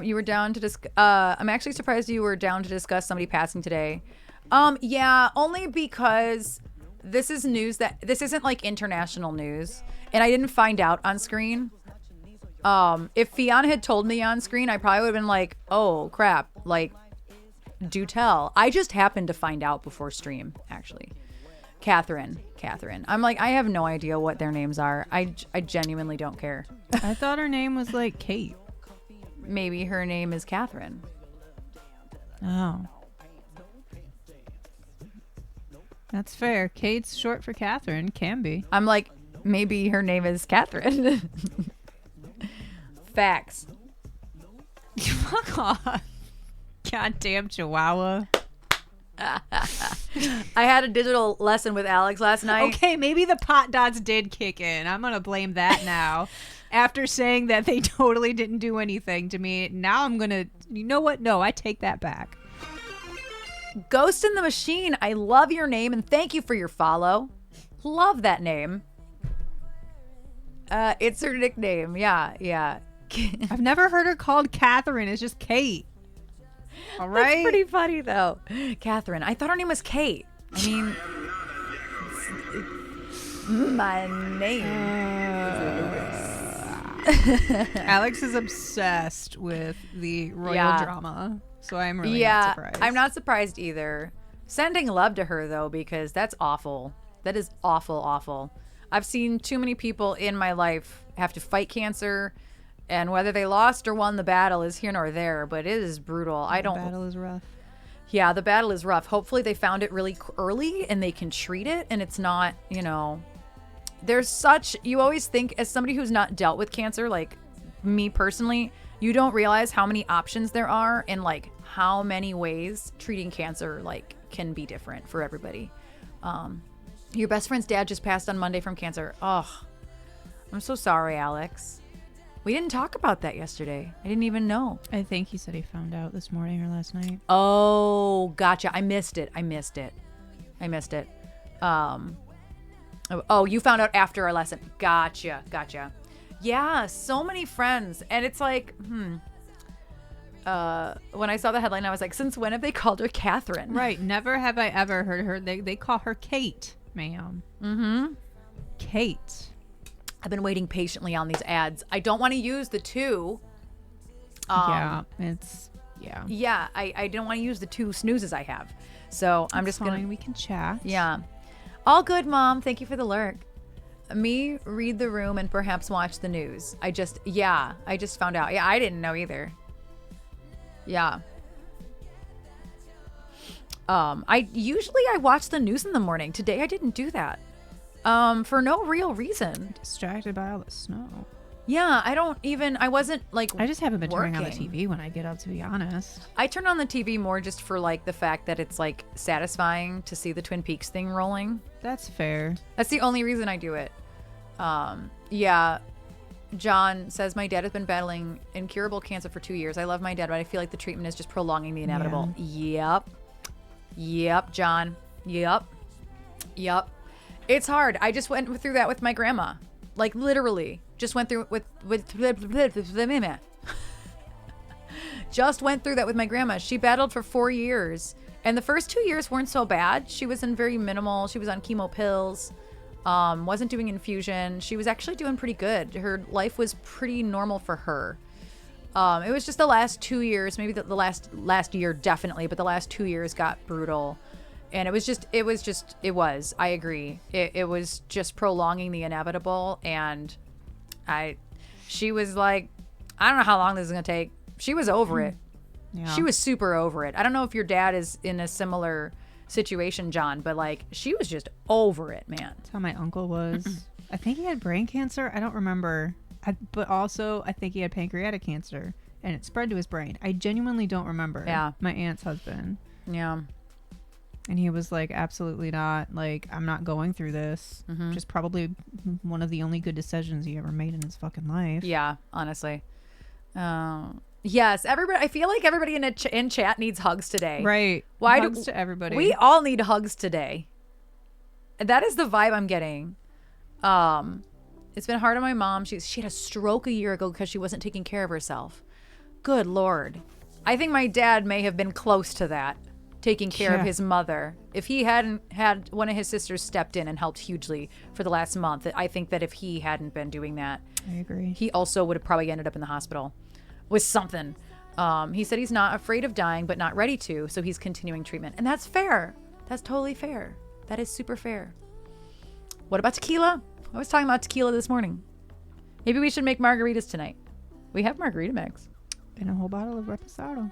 S2: You were down to discuss. I'm actually surprised you were down to discuss somebody passing today. Yeah, only because this is news this isn't like international news, and I didn't find out on screen. If Fiona had told me on screen, I probably would have been like, "Oh crap!" Like, do tell. I just happened to find out before stream, actually. Catherine. I'm like, I have no idea what their names are. I genuinely don't care.
S3: I thought her name was like Kate.
S2: Maybe her name is Catherine.
S3: Oh. That's fair. Kate's short for Catherine. Can be.
S2: I'm like, maybe her name is Catherine. Facts.
S3: Fuck off. Goddamn Chihuahua.
S2: I had a digital lesson with Alex last night.
S3: Okay, maybe the pot dots did kick in. I'm going to blame that now. After saying that they totally didn't do anything to me, now I'm going to... You know what? No, I take that back.
S2: Ghost in the Machine, I love your name and thank you for your follow. Love that name. It's her nickname. Yeah.
S3: I've never heard her called Catherine. It's just Kate. All right.
S2: That's pretty funny though. Catherine. I thought her name was Kate. I mean, my name.
S3: Alex is obsessed with the royal drama, so I'm really not surprised.
S2: I'm not surprised either. Sending love to her though, because that's awful. That is awful. I've seen too many people in my life have to fight cancer, and whether they lost or won the battle is here nor there, but it is brutal.
S3: The battle is rough.
S2: Yeah, the battle is rough. Hopefully they found it really early and they can treat it, and it's not, you always think, as somebody who's not dealt with cancer, like me personally, you don't realize how many options there are and like how many ways treating cancer like can be different for everybody. Your best friend's dad just passed on Monday from cancer. Oh, I'm so sorry, Alex. We didn't talk about that yesterday. I didn't even know.
S3: I think he said he found out this morning or last night.
S2: Oh, gotcha. I missed it. Oh, you found out after our lesson. Gotcha. Yeah, so many friends. And it's like, when I saw the headline, I was like, since when have they called her Catherine?
S3: Right. Never have I ever heard her. They call her Kate, ma'am. Mm-hmm. Kate.
S2: I've been waiting patiently on these ads. I don't want to use the two.
S3: Yeah,
S2: I don't want to use the two snoozes I have. So I'm just going to...
S3: We can chat.
S2: Yeah. All good, Mom. Thank you for the lurk. Me, read the room and perhaps watch the news. I just found out. Yeah, I didn't know either. Yeah. I watch the news in the morning. Today I didn't do that. For no real reason.
S3: Distracted by all the snow.
S2: Yeah, I wasn't like
S3: I just haven't been
S2: working.
S3: turning on the TV when I get up, to be honest.
S2: I turn on the TV more just for like the fact that it's like satisfying to see the Twin Peaks thing rolling.
S3: That's fair.
S2: That's the only reason I do it. Yeah. John says, my dad has been battling incurable cancer for 2 years. I love my dad, but I feel like the treatment is just prolonging the inevitable.
S3: Yeah.
S2: Yep, John. Yep. It's hard. I just went through that with my grandma. Like literally. Just went through it just went through that with my grandma. She battled for 4 years. And the first 2 years weren't so bad. She was in very minimal. She was on chemo pills. Wasn't doing infusion. She was actually doing pretty good. Her life was pretty normal for her. It was just the last 2 years, maybe the last year definitely, but the last 2 years got brutal. And I agree. It was just prolonging the inevitable. And she was like, I don't know how long this is going to take. She was over it.
S3: Yeah.
S2: She was super over it. I don't know if your dad is in a similar situation, John, but like she was just over it, man.
S3: That's how my uncle was. I think he had brain cancer. I don't remember. But also, I think he had pancreatic cancer and it spread to his brain. I genuinely don't remember.
S2: Yeah.
S3: My aunt's husband.
S2: Yeah.
S3: And he was like, absolutely not. Like, I'm not going through this.
S2: Mm-hmm.
S3: Just probably one of the only good decisions he ever made in his fucking life.
S2: Yeah, honestly. Yes, everybody. I feel like everybody in chat needs hugs today.
S3: Right.
S2: Why
S3: Hugs to everybody.
S2: We all need hugs today. That is the vibe I'm getting. It's been hard on my mom. She had a stroke a year ago because she wasn't taking care of herself. Good Lord. I think my dad may have been close to that, taking care of his mother. If he hadn't had one of his sisters stepped in and helped hugely for the last month, I think that if he hadn't been doing that,
S3: I agree.
S2: he also would have probably ended up in the hospital with something. He said he's not afraid of dying, but not ready to, so he's continuing treatment. And that's fair. That's totally fair. That is super fair. What about tequila? I was talking about tequila this morning. Maybe we should make margaritas tonight. We have margarita mix.
S3: And a whole bottle of reposado.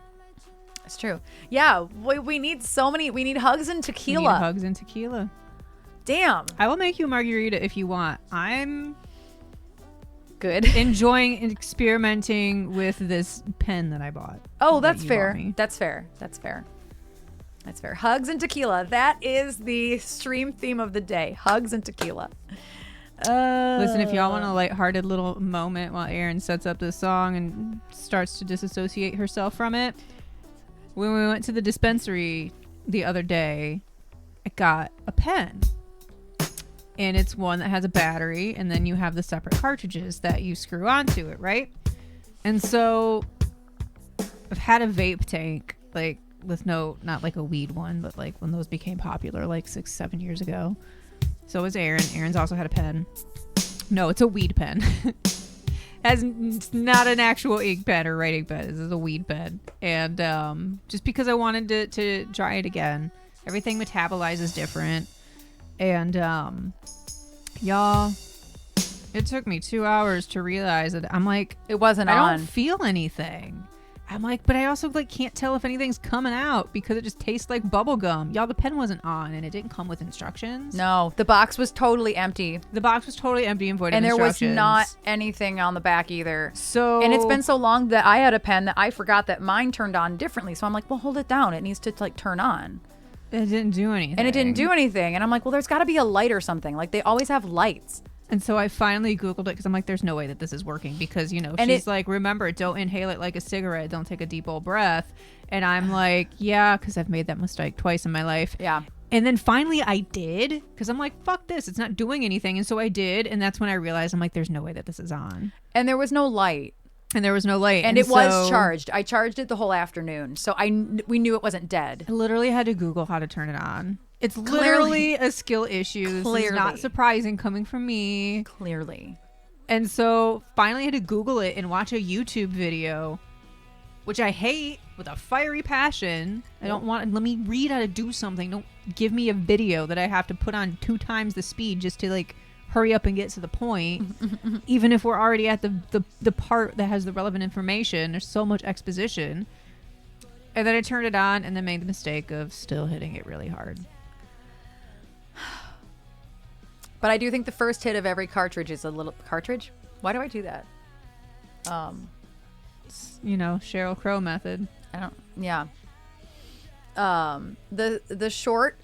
S2: It's true. Yeah, we need so many. We need hugs and tequila.
S3: We need hugs and tequila.
S2: Damn.
S3: I will make you a margarita if you want. I'm
S2: good.
S3: Enjoying and experimenting with this pen that I bought.
S2: Oh,
S3: that
S2: that's
S3: you
S2: fair.
S3: bought me.
S2: That's fair. That's fair. That's fair. Hugs and tequila. That is the stream theme of the day. Hugs and tequila.
S3: Listen, if y'all want a lighthearted little moment while Erin sets up this song and starts to disassociate herself from it, when we went to the dispensary the other day, I got a pen. And it's one that has a battery, and then you have the separate cartridges that you screw onto it, right? And so I've had a vape tank, like with not like a weed one, but like when those became popular like 6-7 years ago. So was Erin. Erin's also had a pen. No, it's a weed pen. It's not an actual ink pen or writing pen. This is a weed pen. And just because I wanted to try it again. Everything metabolizes different. And y'all, it took me 2 hours to realize that I'm like,
S2: it wasn't
S3: I
S2: on.
S3: don't feel anything. I'm like, but I also like can't tell if anything's coming out because it just tastes like bubble gum. Y'all, the pen wasn't on and it didn't come with instructions.
S2: No, the box was totally empty.
S3: The box was totally empty and void of
S2: And there was
S3: instructions.
S2: not anything on the back either.
S3: So,
S2: and it's been so long that I had a pen that I forgot that mine turned on differently. So I'm like, well, hold it down. It needs to like turn on.
S3: It didn't do anything.
S2: And it didn't do anything. And I'm like, well, there's got to be a light or something. Like they always have lights.
S3: And so I finally Googled it because I'm like, there's no way that this is working because, you know,
S2: And
S3: she's like, remember, don't inhale it like a cigarette. Don't take a deep old breath. And I'm like, yeah, because I've made that mistake twice in my life.
S2: Yeah.
S3: And then finally I did because I'm like, fuck this. It's not doing anything. And so I did. And that's when I realized I'm like, there's no way that this is on.
S2: And there was no light.
S3: And there was no light.
S2: And it was charged. I charged it the whole afternoon. So we knew it wasn't dead.
S3: I literally had to Google how to turn it on. It's literally a skill issue. This is not surprising coming from me.
S2: Clearly.
S3: And so finally I had to Google it and watch a YouTube video, which I hate with a fiery passion. I don't want, let me read how to do something. Don't give me a video that I have to put on 2 times the speed just to like hurry up and get to the point. Even if we're already at the part that has the relevant information, there's so much exposition. And then I turned it on and then made the mistake of still hitting it really hard.
S2: But I do think the first hit of every cartridge is a little cartridge. Why do I do that?
S3: You know, Sheryl Crow method.
S2: I don't. Yeah. The short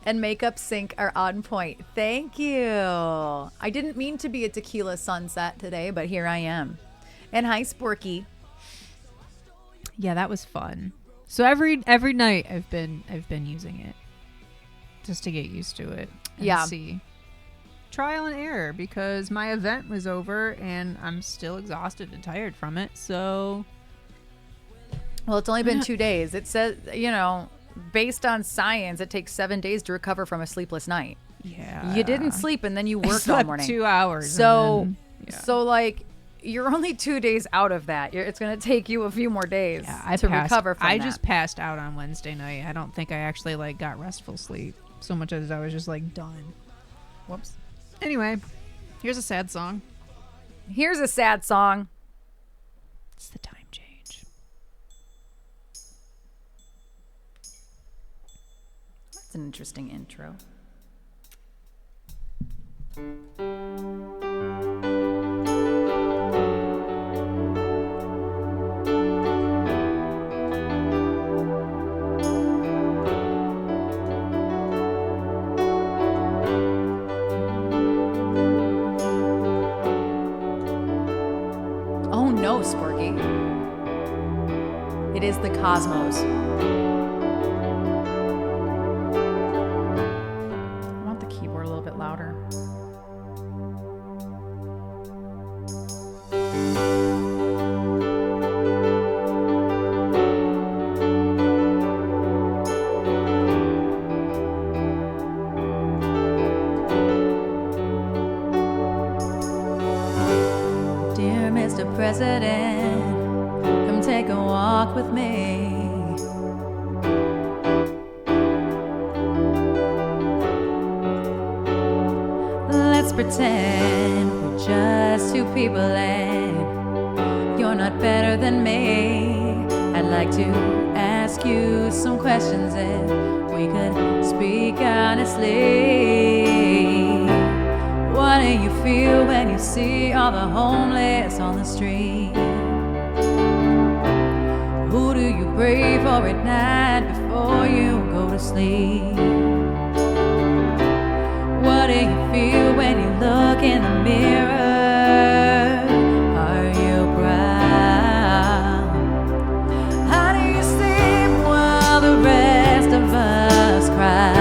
S2: and makeup sync are on point. Thank you. I didn't mean to be a tequila sunset today, but here I am. And hi, Sporky.
S3: Yeah, that was fun. So every night I've been using it just to get used to it. And see. Trial and error because my event was over and I'm still exhausted and tired from it. So,
S2: well, it's only been 2 days. It says, you know, based on science, it takes 7 days to recover from a sleepless night.
S3: Yeah.
S2: You didn't sleep and then you
S3: I
S2: worked
S3: slept
S2: all morning.
S3: 2 hours.
S2: So,
S3: then,
S2: so like you're only 2 days out of that. It's going to take you a few more days to recover from that.
S3: I just passed out on Wednesday night. I don't think I actually like got restful sleep so much as I was just like done.
S2: Whoops.
S3: Anyway, here's a sad song.
S2: Here's a sad song.
S3: It's the time change.
S2: That's an interesting intro. no, Sporky. It is the cosmos. I want the keyboard a little bit louder.
S1: Dear Mr. President, come take a walk with me. Let's pretend we're just two people and you're not better than me. I'd like to ask you some questions if we could speak honestly. What do you feel when you see all the homeless on the street? Who do you pray for at night before you go to sleep? What do you feel when you look in the mirror? Are you proud? How do you sleep while the rest of us cry?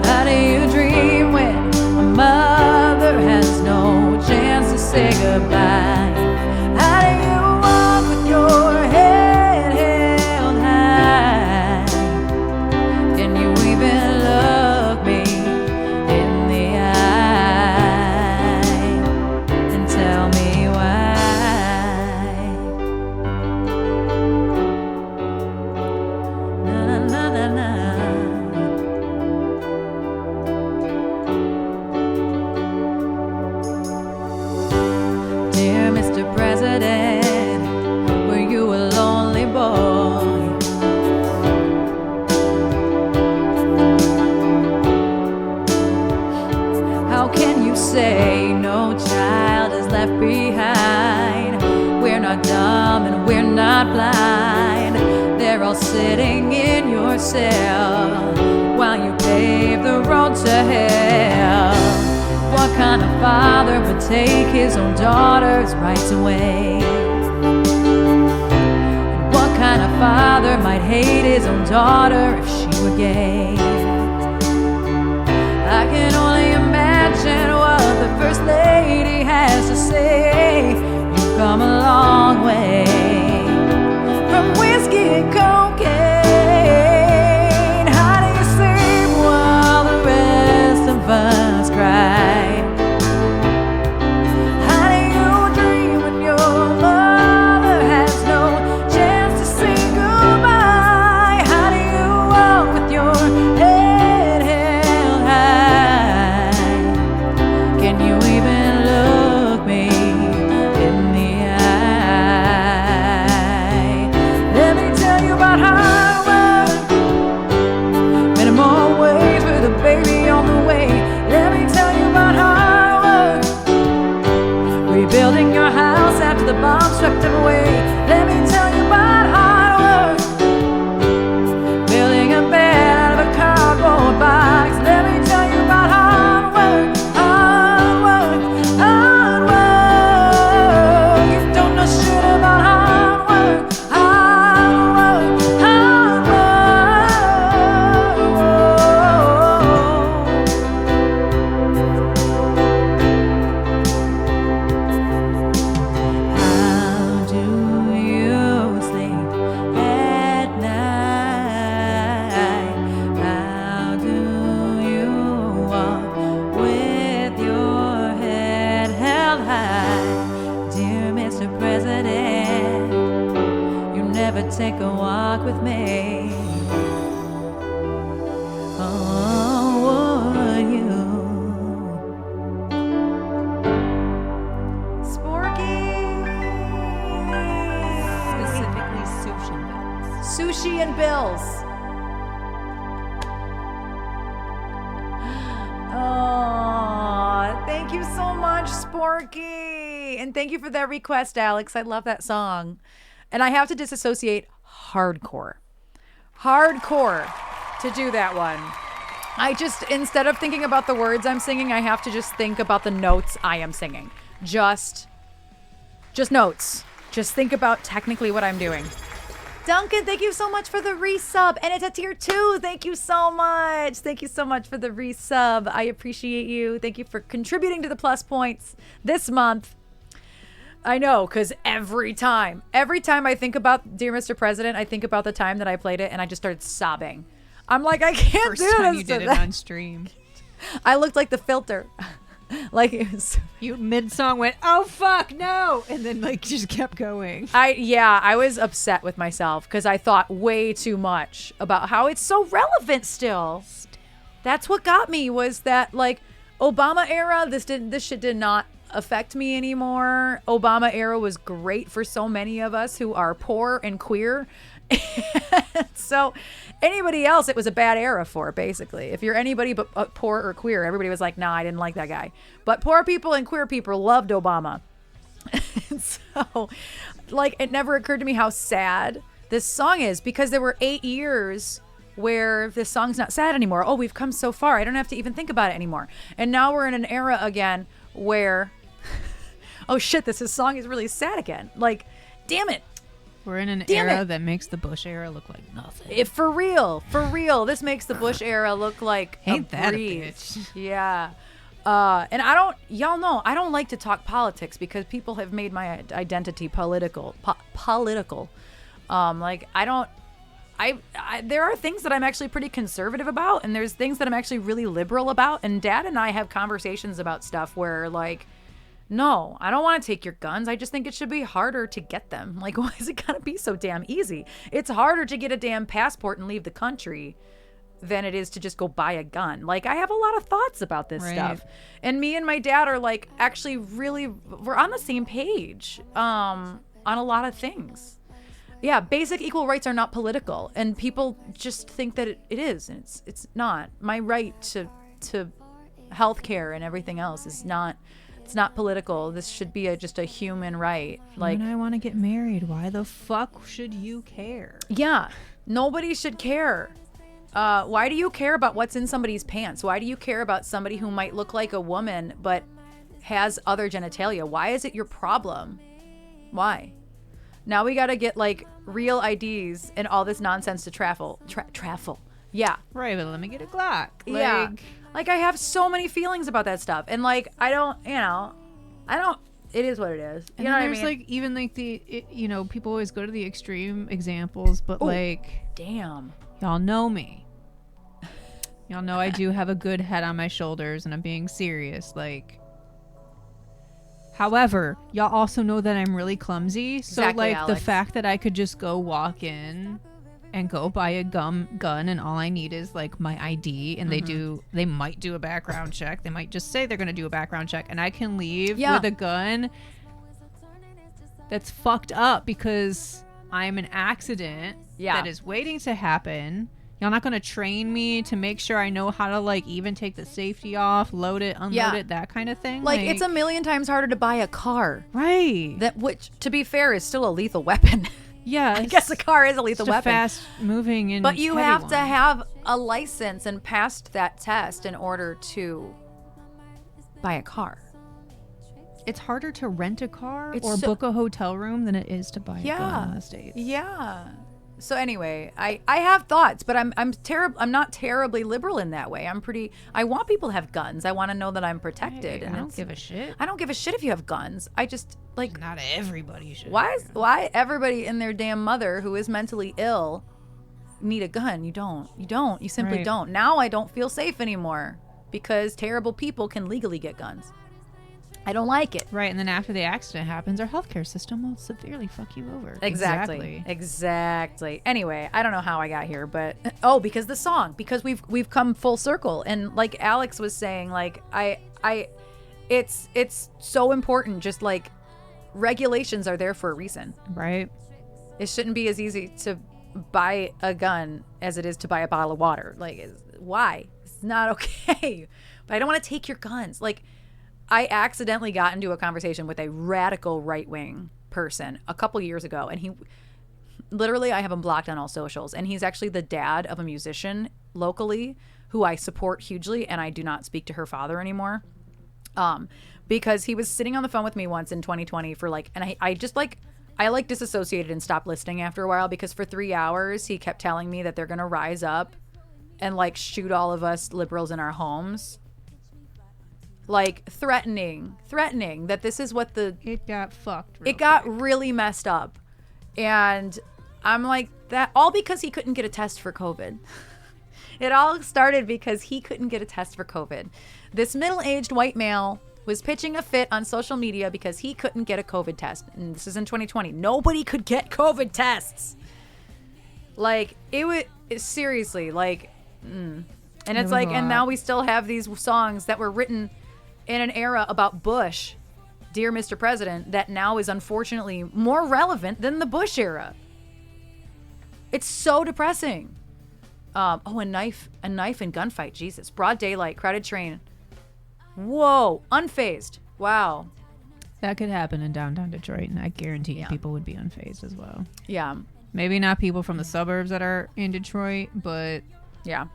S1: How do you dream when a mother has no chance to say goodbye? How do you walk with your head held high? Can you even look me in the eye and tell me why? Na na na na na. Dear Mr. President, were you a lonely boy? How can you say no child is left behind? We're not dumb and we're not blind. They're all sitting in your cell while you pave the road to hell. What kind of father would take his own daughter's rights away? And what kind of father might hate his own daughter if she were gay? I can only imagine what the First Lady has to say. You've come a long way from whiskey and cocaine. How do you sleep while the rest of us cry? How do you dream when your mother has no chance to say goodbye? How do you walk with your head held high? Can you even look me in the eye? Let me tell you about hard work, minimum wage with a baby on the way. Let me tell you about hard work, rebuilding your house after the bomb swept them away. Let me tell you about hard work, building a bed out of a cardboard box. Let me tell you about hard work, hard work, hard work. You don't know shit about hard work, hard work, hard work. How do you sleep at night? How do you walk with your head held high? Dear Mr. President, you never take a walk with me. Oh, would you? Sporky.
S3: Specifically sushi bills.
S2: Sushi and bills. Oh, thank you so much, Sporky. And thank you for that request, Alex. I love that song. And I have to disassociate hardcore. Hardcore to do that one. I just, instead of thinking about the words I'm singing, I have to just think about the notes I am singing. Just Just notes. Just think about technically what I'm doing. Duncan, thank you so much for the resub. And it's a tier 2. Thank you so much. Thank you so much for the resub. I appreciate you. Thank you for contributing to the plus points this month. I know, because every time I think about Dear Mr. President, I think about the time that I played it and I just started sobbing. I'm like, I can't
S3: First
S2: do
S3: time
S2: this
S3: you
S2: to
S3: did it
S2: them.
S3: on stream.
S2: I looked like the filter. Like it was...
S3: You mid-song went, oh, fuck, no. And then, like, just kept going.
S2: I was upset with myself because I thought way too much about how it's so relevant still. That's what got me, was that, like, Obama era, this shit did not affect me anymore. Obama era was great for so many of us who are poor and queer. So anybody else, it was a bad era for, basically. If you're anybody but poor or queer, everybody was like, nah, I didn't like that guy. But poor people and queer people loved Obama. So, like, it never occurred to me how sad this song is, because there were 8 years where this song's not sad anymore. Oh, we've come so far. I don't have to even think about it anymore. And now we're in an era again where, oh shit, this song is really sad again. Like, damn it.
S3: We're in an
S2: Damn
S3: era
S2: it.
S3: that makes the Bush era look like nothing.
S2: If for real, this makes the Bush era look like
S3: Ain't
S2: a
S3: that a
S2: breeze.
S3: bitch.
S2: Yeah. And y'all know, I don't like to talk politics because people have made my identity political. Like, there are things that I'm actually pretty conservative about, and there's things that I'm actually really liberal about. And Dad and I have conversations about stuff where, like, no, I don't want to take your guns. I just think it should be harder to get them. Like, why is it gotta be so damn easy? It's harder to get a damn passport and leave the country than it is to just go buy a gun. Like, I have a lot of thoughts about this stuff. And me and my dad are, like, actually we're on the same page on a lot of things. Yeah, basic equal rights are not political, and people just think that it is, and it's not. My right to health care and everything else is not. It's not political. This should be just a human right. Like,
S3: when I want to get married, why the fuck should you care?
S2: yeah, nobody should care. Why do you care about what's in somebody's pants? Why do you care about somebody who might look like a woman but has other genitalia? Why is it your problem? Why? Now we gotta get, like, real IDs and all this nonsense to travel. Yeah.
S3: Right, but let me get a Glock.
S2: Yeah. Like, I have so many feelings about that stuff. And, like, it is what it is. You know what I mean?
S3: There's, like, even, like, people always go to the extreme examples, but, like,
S2: damn.
S3: y'all know me. Y'all know I do have a good head on my shoulders, and I'm being serious. Like, however, y'all also know that I'm really clumsy. So,
S2: Exactly,
S3: like,
S2: Alex.
S3: the fact that I could just go walk in and go buy a gun, and all I need is, like, my ID, and they might do a background check. They might just say they're going to do a background check, and I can leave with a gun that's fucked up because I'm an accident that is waiting to happen. Y'all not going to train me to make sure I know how to, like, even take the safety off, load it, unload it, that kind of thing.
S2: Like, it's a million times harder to buy a car.
S3: Right.
S2: Which, to be fair, is still a lethal weapon.
S3: Yeah.
S2: I guess a car is a lethal
S3: weapon.
S2: Weapon.
S3: Fast moving and
S2: But you
S3: heavy
S2: have
S3: one.
S2: to have a license and passed that test in order to buy a car.
S3: It's harder to rent a car
S2: It's
S3: or
S2: so-
S3: book a hotel room than it is to buy a gun in the States.
S2: Yeah. So anyway, I have thoughts, but I'm not terribly liberal in that way. I want people to have guns. I want to know that I'm protected.
S3: Hey,
S2: and
S3: I don't give a shit.
S2: I don't give a shit if you have guns. I just, like,
S3: Not everybody should.
S2: why everybody and their damn mother who is mentally ill need a gun? You don't. You simply
S3: Right.
S2: don't. Now I don't feel safe anymore because terrible people can legally get guns. I don't like it.
S3: Right, and then after the accident happens, our healthcare system will severely fuck you over.
S2: Exactly. Anyway, I don't know how I got here, but because the song, because we've come full circle, and like Alex was saying, like it's so important. Just like regulations are there for a reason.
S3: Right.
S2: It shouldn't be as easy to buy a gun as it is to buy a bottle of water. Like, why? It's not okay. But I don't want to take your guns. Like, I accidentally got into a conversation with a radical right-wing person a couple years ago, and he literally, I have him blocked on all socials, and he's actually the dad of a musician locally who I support hugely, and I do not speak to her father anymore. because he was sitting on the phone with me once in 2020 for like, and I just like, I like disassociated and stopped listening after a while because for 3 hours he kept telling me that they're going to rise up and like shoot all of us liberals in our homes. Like threatening that this is what
S3: It got fucked.
S2: it got really messed up. And I'm like, that all because he couldn't get a test for COVID. It all started because he couldn't get a test for COVID. This middle-aged white male was pitching a fit on social media because he couldn't get a COVID test. And this is in 2020. Nobody could get COVID tests. Like, seriously, like, And it's like, and now we still have these songs that were written in an era about Bush, Dear Mr. President, that now is unfortunately more relevant than the Bush era. It's so depressing. A knife and gunfight. Jesus. Broad daylight, crowded train. Whoa. Unfazed. Wow.
S3: That could happen in downtown Detroit, and I guarantee people would be unfazed as well.
S2: Yeah.
S3: Maybe not people from the suburbs that are in Detroit, but...
S2: Yeah.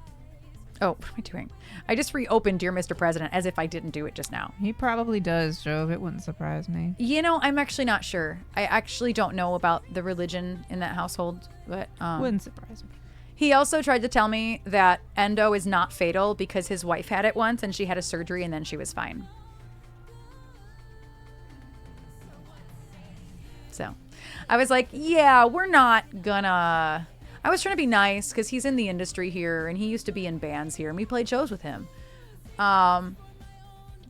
S2: Oh, what am I doing? I just reopened Dear Mr. President as if I didn't do it just now.
S3: He probably does, Jove. It wouldn't surprise me.
S2: You know, I'm actually not sure. I actually don't know about the religion in that household, but...
S3: Wouldn't surprise me.
S2: He also tried to tell me that endo is not fatal because his wife had it once and she had a surgery and then she was fine. So I was like, yeah, we're not gonna... I was trying to be nice because he's in the industry here and he used to be in bands here and we played shows with him.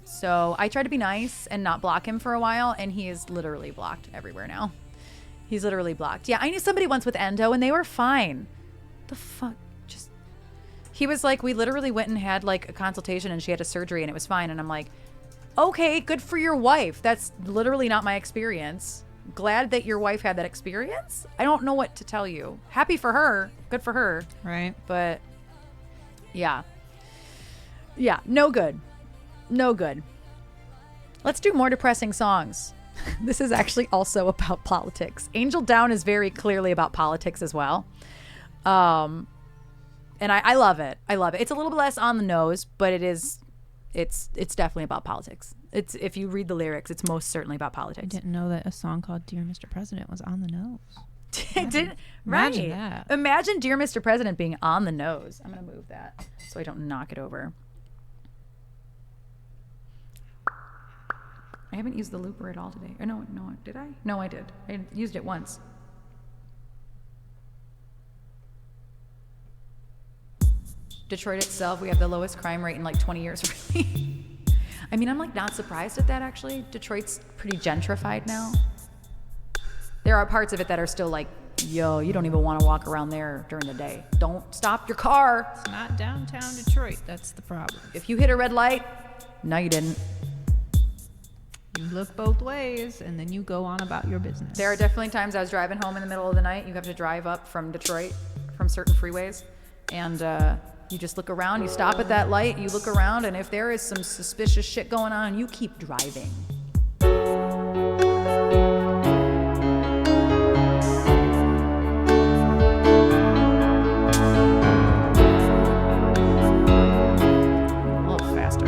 S2: So I tried to be nice and not block him for a while, and he is literally blocked everywhere now. He's literally blocked. Yeah, I knew somebody once with endo and they were fine. The fuck? Just... He was like, we literally went and had like a consultation and she had a surgery and it was fine. And I'm like, okay, good for your wife. That's literally not my experience. Glad that your wife had that experience. I don't know what to tell you. Happy for her. Good for her.
S3: Right.
S2: But yeah. Yeah, no good. No good. Let's do more depressing songs. This is actually also about politics. Angel Down is very clearly about politics as well. And I love it. I love it. It's a little bit less on the nose, but it's definitely about politics. It's, if you read the lyrics, it's most certainly about politics.
S3: I didn't know that a song called Dear Mr. President was on the nose.
S2: Imagine
S3: Imagine that.
S2: Imagine Dear Mr. President being on the nose. I'm going to move that so I don't knock it over. I haven't used the looper at all today. Or no, did I? No, I did. I used it once. Detroit itself, we have the lowest crime rate in like 20 years, really. I mean, I'm like not surprised at that, actually. Detroit's pretty gentrified now. There are parts of it that are still like, yo, you don't even want to walk around there during the day. Don't stop your car.
S3: It's not downtown Detroit. That's the problem.
S2: If you hit a red light, no, you didn't.
S3: You look both ways, and then you go on about your business.
S2: There are definitely times I was driving home in the middle of the night. You have to drive up from Detroit from certain freeways, and you just look around. You stop at that light. You look around, and if there is some suspicious shit going on, you keep driving. A little faster.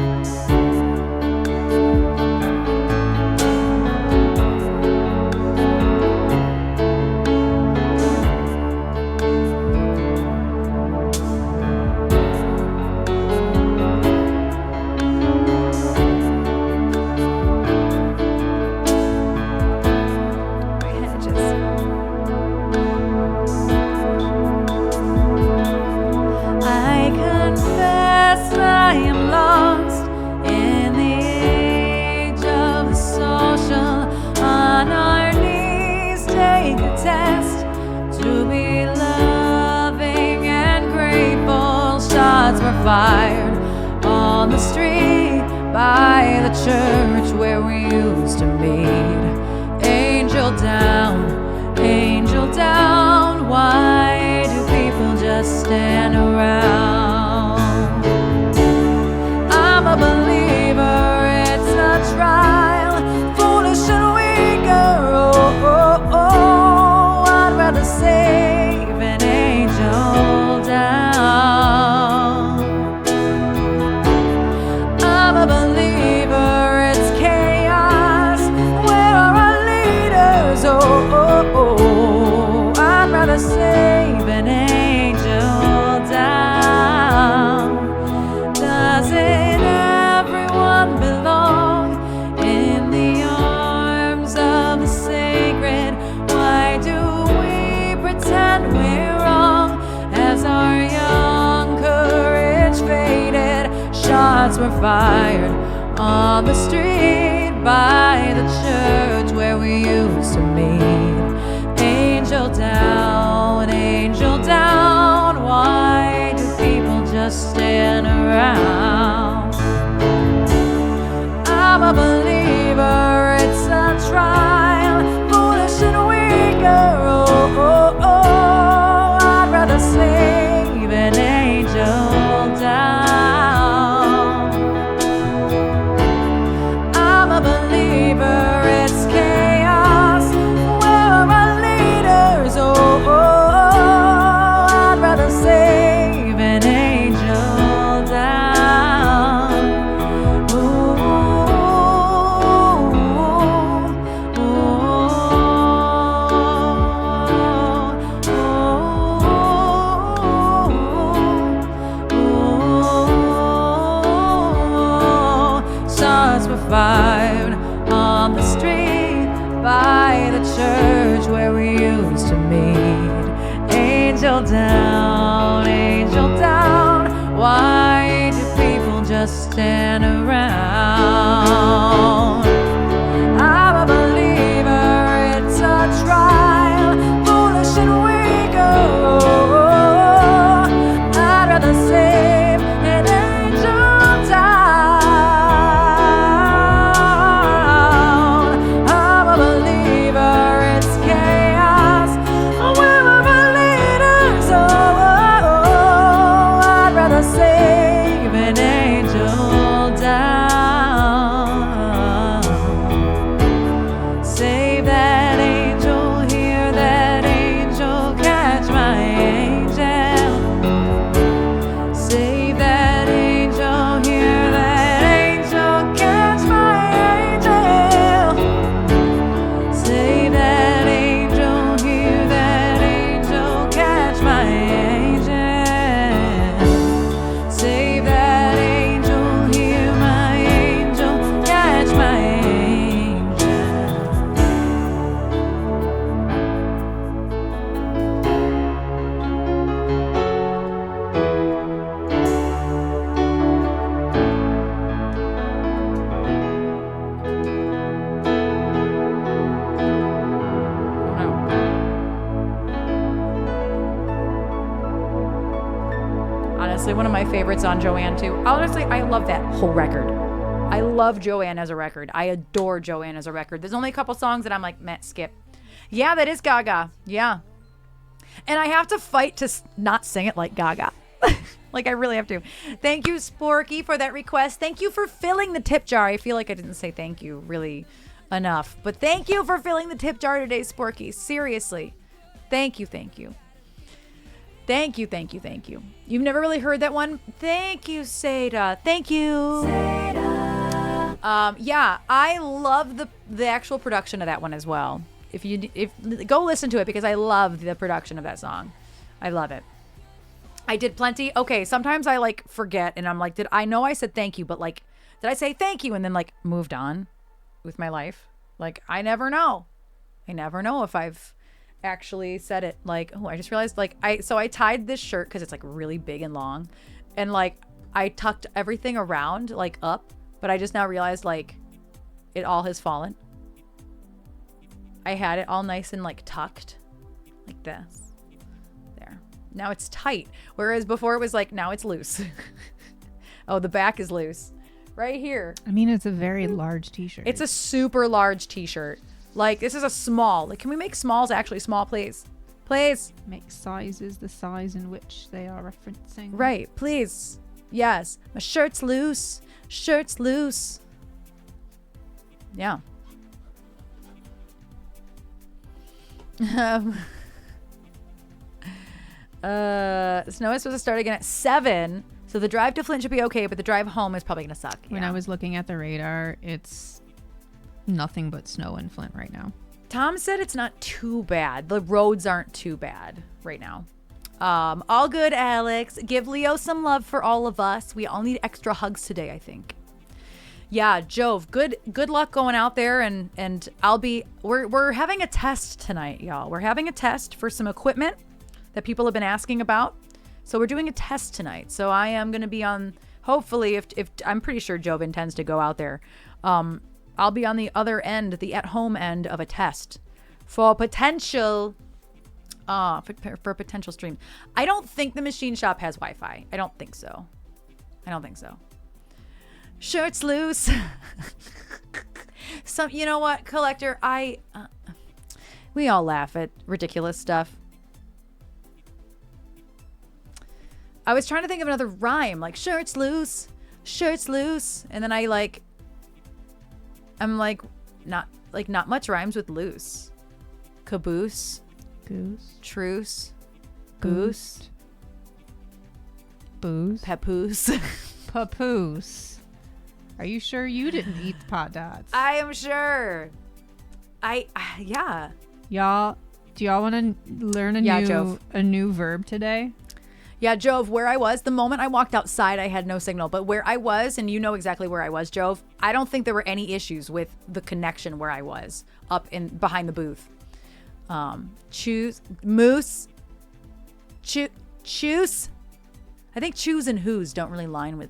S2: I confess I am lost in the age of the social. On our knees, take a test to be loving and grateful. Shots were fired on the street by the church where we used to meet. Angel down, why do people just stand around? I'm a believer, it's a trial, foolish and weak, I'd rather save an angel down. I'm a believer, it's chaos. fired on the street by the church where we used to meet. Angel down, why do people just stand around? I'm a believer, it's a trial, foolish and weak, I'd rather save an angel down. I'm a believer, it's chaos, where are my leaders, I'd rather save an angel down. Shots were fired on the street by the church where we used to meet. Angel down, why do people just stand around? I'm a believer, it's a trial, foolish and weak, I'd rather save an angel down. I'm a believer, it's chaos, where are my leaders, I'd rather save an angel down. Save that angel, hear that angel, catch my angel. Save that angel, hear that angel, catch my angel. Save that angel, hear that angel, catch my angel. Save that angel, hear my angel, catch my angel. Honestly, one of my favorites on Joanne too. Honestly, I love that whole record. I love Joanne as a record. I adore Joanne as a record. There's only a couple songs that I'm like, meh, skip. Yeah, that is Gaga. Yeah. And I have to fight to not sing it like Gaga. Like I really have to. Thank you, Sporky, for that request. Thank you for filling the tip jar. I feel like I didn't say thank you really enough. But thank you for filling the tip jar today, Sporky. Seriously. Thank you, thank you. Thank you, thank you, thank you. You've never really heard that one? Thank you, Seda. Thank you. Yeah, I love the actual production of that one as well. If go listen to it because I love the production of that song. I love it. I did plenty. Okay, sometimes I like forget and I'm like, I know I said thank you, but like, did I say thank you and then like moved on with my life? Like, I never know. I never know if I've actually said it. Like, oh, I just realized like I tied this shirt because it's like really big and long, and like I tucked everything around like up, but I just now realized like it all has fallen. I had it all nice and like tucked like this. There. Now it's tight. Whereas before it was like, now it's loose. Oh, the back is loose. Right here.
S3: I mean, it's a very large t-shirt.
S2: It's a super large t-shirt. Like, this is a small. Like, can we make smalls actually small, please? Please.
S3: Make sizes the size in which they are referencing.
S2: Right, please. Yes. My shirt's loose. Shirt's loose. Yeah. Snow is supposed to start again at 7. So the drive to Flint should be okay, but the drive home is probably going to suck.
S3: When I was looking at the radar, it's nothing but snow in Flint right now.
S2: Tom said it's not too bad. The roads aren't too bad right now. All good, Alex. Give Leo some love for all of us. We all need extra hugs today, I think. Yeah, Jove, good luck going out there, and we're having a test tonight, y'all. We're having a test for some equipment that people have been asking about. So we're doing a test tonight. So I am going to be on hopefully, if I'm pretty sure Jove intends to go out there, I'll be on the other end, the at-home end of a test for potential for potential stream. I don't think the machine shop has Wi-Fi. I don't think so. Shirts loose. You know what, Collector? We all laugh at ridiculous stuff. I was trying to think of another rhyme, like shirts loose, and then I'm like, not much rhymes with loose. Caboose.
S3: Goose.
S2: Truce. Goose.
S3: Booze.
S2: Papoose.
S3: Papoose. Are you sure you didn't eat the pot dots?
S2: I am sure. Yeah.
S3: Y'all, do y'all want to learn a new verb today?
S2: Yeah, Jove, where I was, the moment I walked outside, I had no signal. But where I was, and you know exactly where I was, Jove, I don't think there were any issues with the connection where I was up in behind the booth. Choose, moose, choose. I think choose and who's don't really line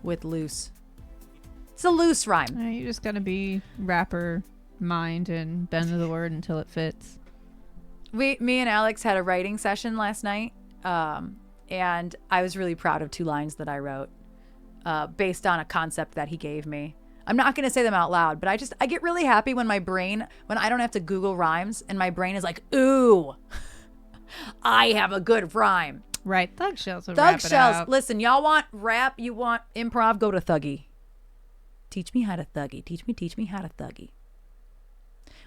S2: with loose. It's a loose rhyme.
S3: You just gotta be rapper mind and bend to the word until it fits.
S2: Me and Alex had a writing session last night, and I was really proud of 2 lines that I wrote based on a concept that he gave me. I'm not going to say them out loud, but I get really happy when when I don't have to Google rhymes and my brain is like, ooh, I have a good rhyme.
S3: Right. Thug Shells would
S2: Thug
S3: rap it
S2: Shells.
S3: out.
S2: Listen, y'all want rap, you want improv, go to Thuggy. Teach me how to Thuggy. Teach me how to Thuggy.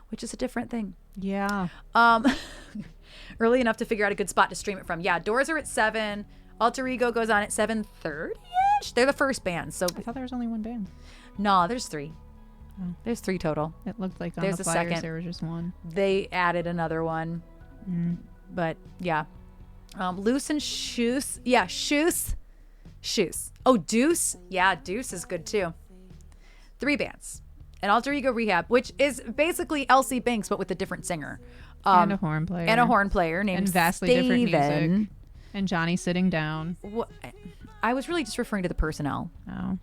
S2: Which is a different thing.
S3: Yeah.
S2: Early enough to figure out a good spot to stream it from. Yeah, doors are at 7. Alter Ego goes on at 7:30-ish. They're the first band. So
S3: I thought there was only one band.
S2: No, there's 3.
S3: Oh.
S2: There's 3 total.
S3: It looked like on
S2: There's
S3: the
S2: a
S3: flyers
S2: second.
S3: there was just one.
S2: They added another one. But yeah. Loose and shoes. Yeah, shoes. Oh, Deuce. Yeah, Deuce is good too. 3 bands. And Alter Ego Rehab, which is basically Elsie Banks, but with a different singer.
S3: And a horn player.
S2: Named
S3: and vastly
S2: Steven.
S3: different music. And Johnny sitting down.
S2: I was really just referring to the personnel.
S3: Oh.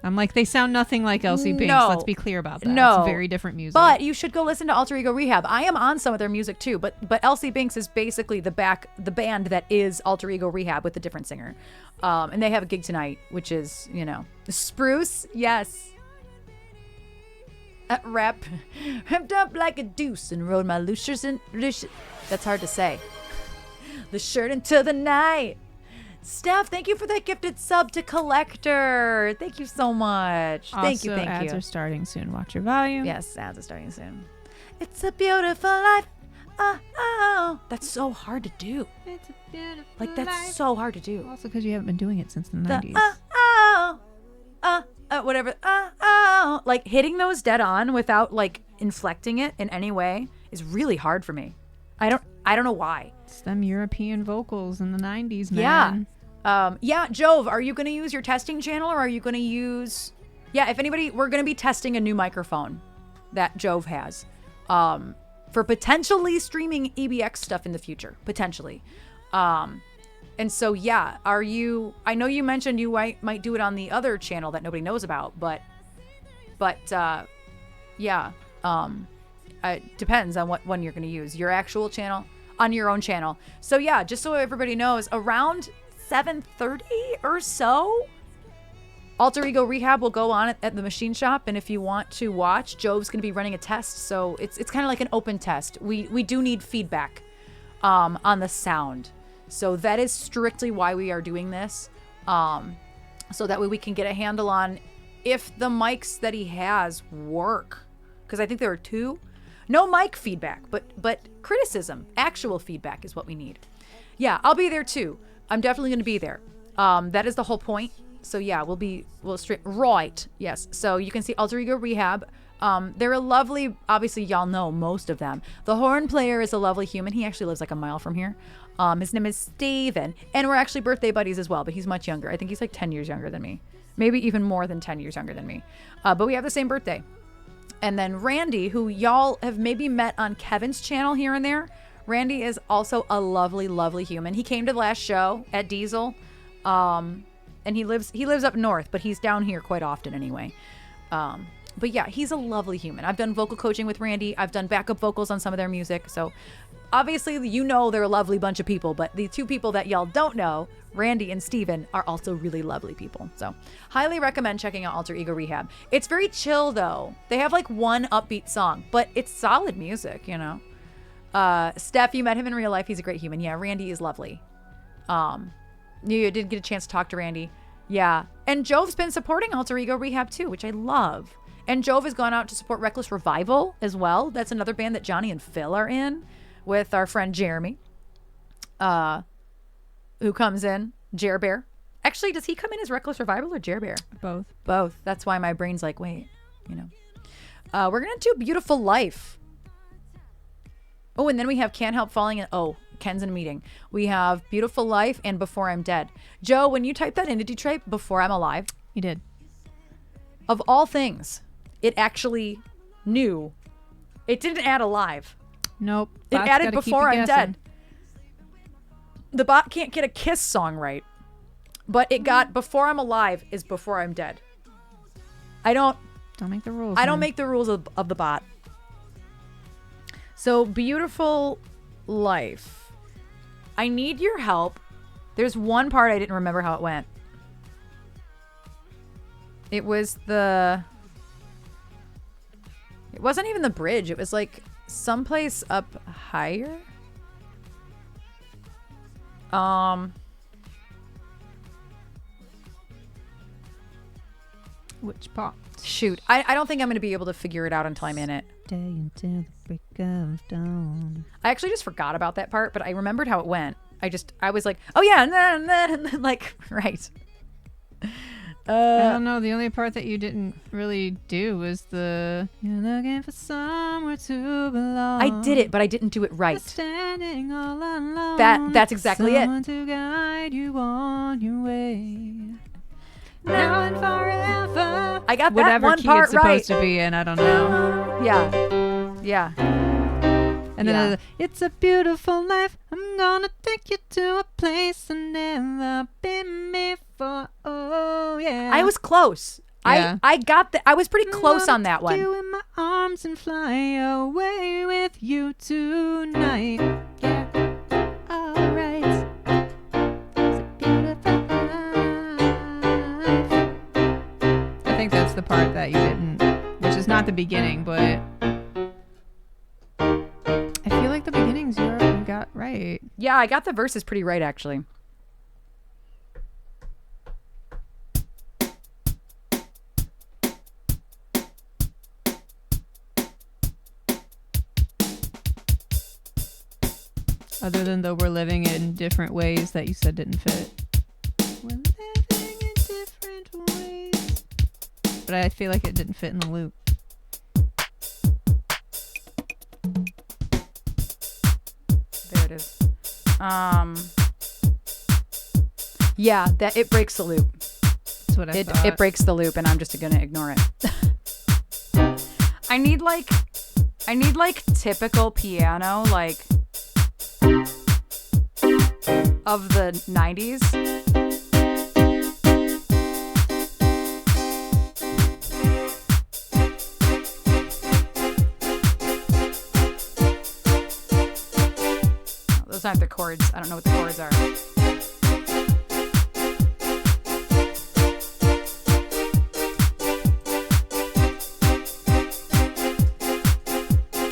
S3: I'm like, they sound nothing like Elsie Banks.
S2: No.
S3: Let's be clear about that.
S2: No.
S3: It's very different music.
S2: But you should go listen to Alter Ego Rehab. I am on some of their music too, but Elsie Banks is basically the band that is Alter Ego Rehab with a different singer. And they have a gig tonight, which is, Spruce. Yes. Wrapped up like a deuce and rode my Lucius. That's hard to say. The shirt into the night. Steph, thank you for that gifted sub to Collector. Thank you so much.
S3: Also,
S2: Thank you.
S3: ads are starting soon. Watch your volume.
S2: Yes, ads are starting soon. It's a beautiful life. Oh, that's so hard to do.
S3: It's a beautiful
S2: That's
S3: life.
S2: so hard to do.
S3: Also because you haven't been doing it since the
S2: The
S3: 90s.
S2: whatever. Like hitting those dead on without like inflecting it in any way is really hard for me. I don't know why.
S3: It's them European vocals in the 90s, man.
S2: Yeah, Jove, are you going to use your testing channel or are you going to use... Yeah, if anybody... We're going to be testing a new microphone that Jove has for potentially streaming EBX stuff in the future. Potentially. And so, yeah, are you... I know you mentioned you might do it on the other channel that nobody knows about, but yeah. It depends on what one you're going to use. Your actual channel, on your own channel. So yeah, just so everybody knows, around 7:30 or so, Alter Ego Rehab will go on at the machine shop. And if you want to watch, Jove's going to be running a test. So it's kind of like an open test. We do need feedback on the sound. So that is strictly why we are doing this. So that way we can get a handle on if the mics that he has work. Because I think there are 2. No mic feedback, but criticism, actual feedback is what we need. Yeah, I'll be there too. I'm definitely going to be there. That is the whole point. So yeah, we'll stream. Right. Yes. So you can see Alter Ego Rehab. They're a lovely, obviously y'all know most of them. The horn player is a lovely human. He actually lives like a mile from here. His name is Steven. And we're actually birthday buddies as well, but he's much younger. I think he's like 10 years younger than me. Maybe even more than 10 years younger than me. But we have the same birthday. And then Randy, who y'all have maybe met on Kevin's channel here and there. Randy is also a lovely, lovely human. He came to the last show at Diesel. and he lives up north, but he's down here quite often anyway. But yeah, he's a lovely human. I've done vocal coaching with Randy. I've done backup vocals on some of their music. So obviously, they're a lovely bunch of people, but the two people that y'all don't know, Randy and Steven, are also really lovely people. So highly recommend checking out Alter Ego Rehab. It's very chill though. They have like one upbeat song, but it's solid music, you know. Steph, you met him in real life. He's a great human. Yeah, Randy is lovely. You did get a chance to talk to Randy. Yeah. And Jove's been supporting Alter Ego Rehab too, which I love. And Jove has gone out to support Reckless Revival as well. That's another band that Johnny and Phil are in with our friend Jeremy, who comes in, Jer Bear. Actually, does he come in as Reckless Revival or Jer Bear? Both. That's why my brain's like, wait, you know. We're going to do Beautiful Life. Oh, and then we have Can't Help Falling in... Oh, Ken's in a meeting. We have Beautiful Life and Before I'm Dead. Joe, when you typed that in, did you type Before I'm Alive?
S3: You did.
S2: Of all things, it actually knew. It didn't add Alive.
S3: Nope.
S2: It added Before I'm Dead. The bot can't get a Kiss song right. But it got Before I'm Alive is Before I'm Dead. Don't
S3: make the rules.
S2: I don't make the rules of the bot. So, Beautiful Life. I need your help. There's one part I didn't remember how it went. It was it wasn't even the bridge. It was like someplace up higher.
S3: Which part?
S2: Shoot. I don't think I'm going to be able to figure it out until I'm in it.
S3: Stay until the break of dawn.
S2: I actually just forgot about that part, but I remembered how it went. I was like, oh yeah, and then like, right.
S3: I don't know. The only part that you didn't really do was the "You're looking for somewhere to belong."
S2: I did it, but I didn't do it right.
S3: Standing all alone.
S2: That's exactly
S3: Someone
S2: it.
S3: to guide you on your way. Now and forever.
S2: I got that
S3: Whatever
S2: one
S3: key
S2: part
S3: it's supposed
S2: right.
S3: to be in, I don't know.
S2: Yeah.
S3: And then it's a beautiful life. I'm gonna take you to a place I've never been before. Oh yeah.
S2: I was close.
S3: Yeah.
S2: I got that. I was pretty close on that
S3: Take
S2: one.
S3: you in my arms and fly away with you tonight. Yeah. All right. It's a beautiful life. I think that's the part that you didn't, which is not the beginning, but I feel like the beginnings you got right.
S2: Yeah, I got the verses pretty right actually.
S3: Other than though we're living in different ways that you said didn't fit. We're living in different ways. But I feel like it didn't fit in the loop.
S2: There it is. Yeah, that it breaks the loop.
S3: That's what I thought.
S2: It breaks the loop, and I'm just gonna ignore it. I need like typical piano, like of the 90s. Oh, those aren't the chords. I don't know what the chords are.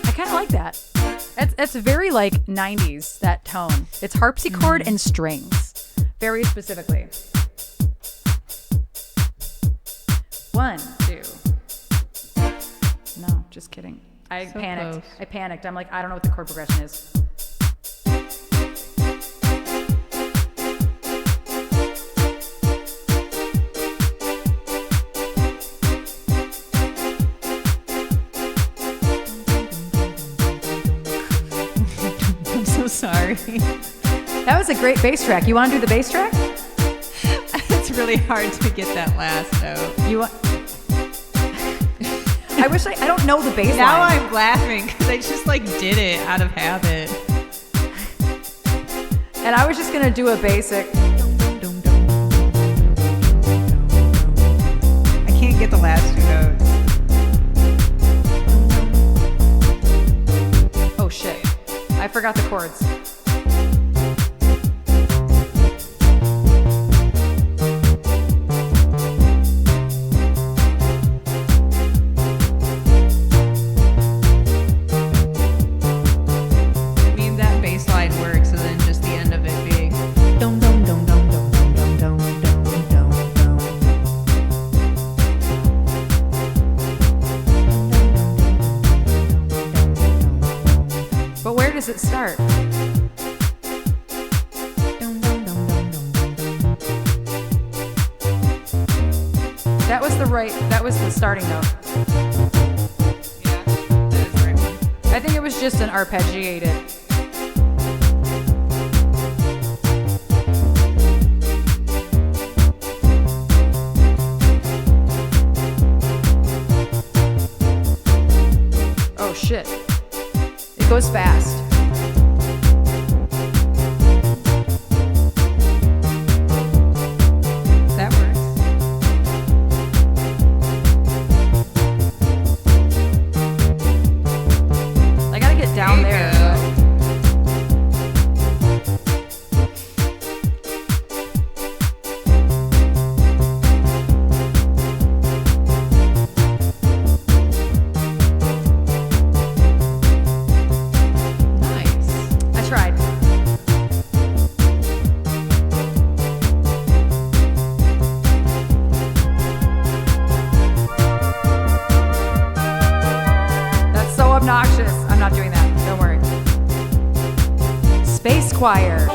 S2: I kind of like that. It's very like 90s, that tone. It's harpsichord and strings, very specifically. 1, 2. No, just kidding. I
S3: So
S2: panicked.
S3: close.
S2: I panicked. I'm like, I don't know what the chord progression is.
S3: I'm so sorry.
S2: That was a great bass track. You want to do the bass track?
S3: It's really hard to get that last note.
S2: You want? I wish I don't know the bass
S3: Now
S2: line.
S3: I'm laughing because I just like did it out of habit.
S2: And I was just gonna do a basic.
S3: get the last two notes.
S2: Oh shit. I forgot the chords.
S3: I mean, that bass line works, and then just the end of it being dum dum dum dum dum dum dum dum dum dum.
S2: But where does it start? That was the starting note.
S3: Yeah, that is the right one.
S2: I think it was just an arpeggiated. Oh shit. It goes fast.
S3: That works.
S2: I gotta get down
S3: There
S2: there.
S3: you go. Nice.
S2: I tried. That's so obnoxious. I'm not doing that. Don't worry. Space choir.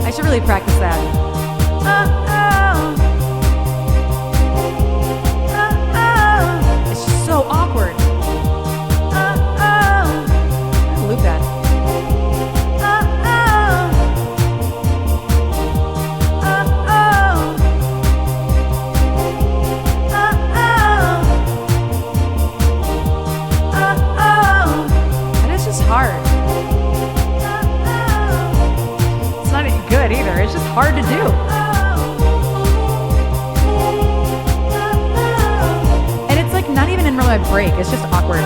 S2: I should really practice that. It's just so awkward. I'll loop that. And it's just hard. It's not any good either. It's just hard to do. And it's like not even in really my break. It's just awkward.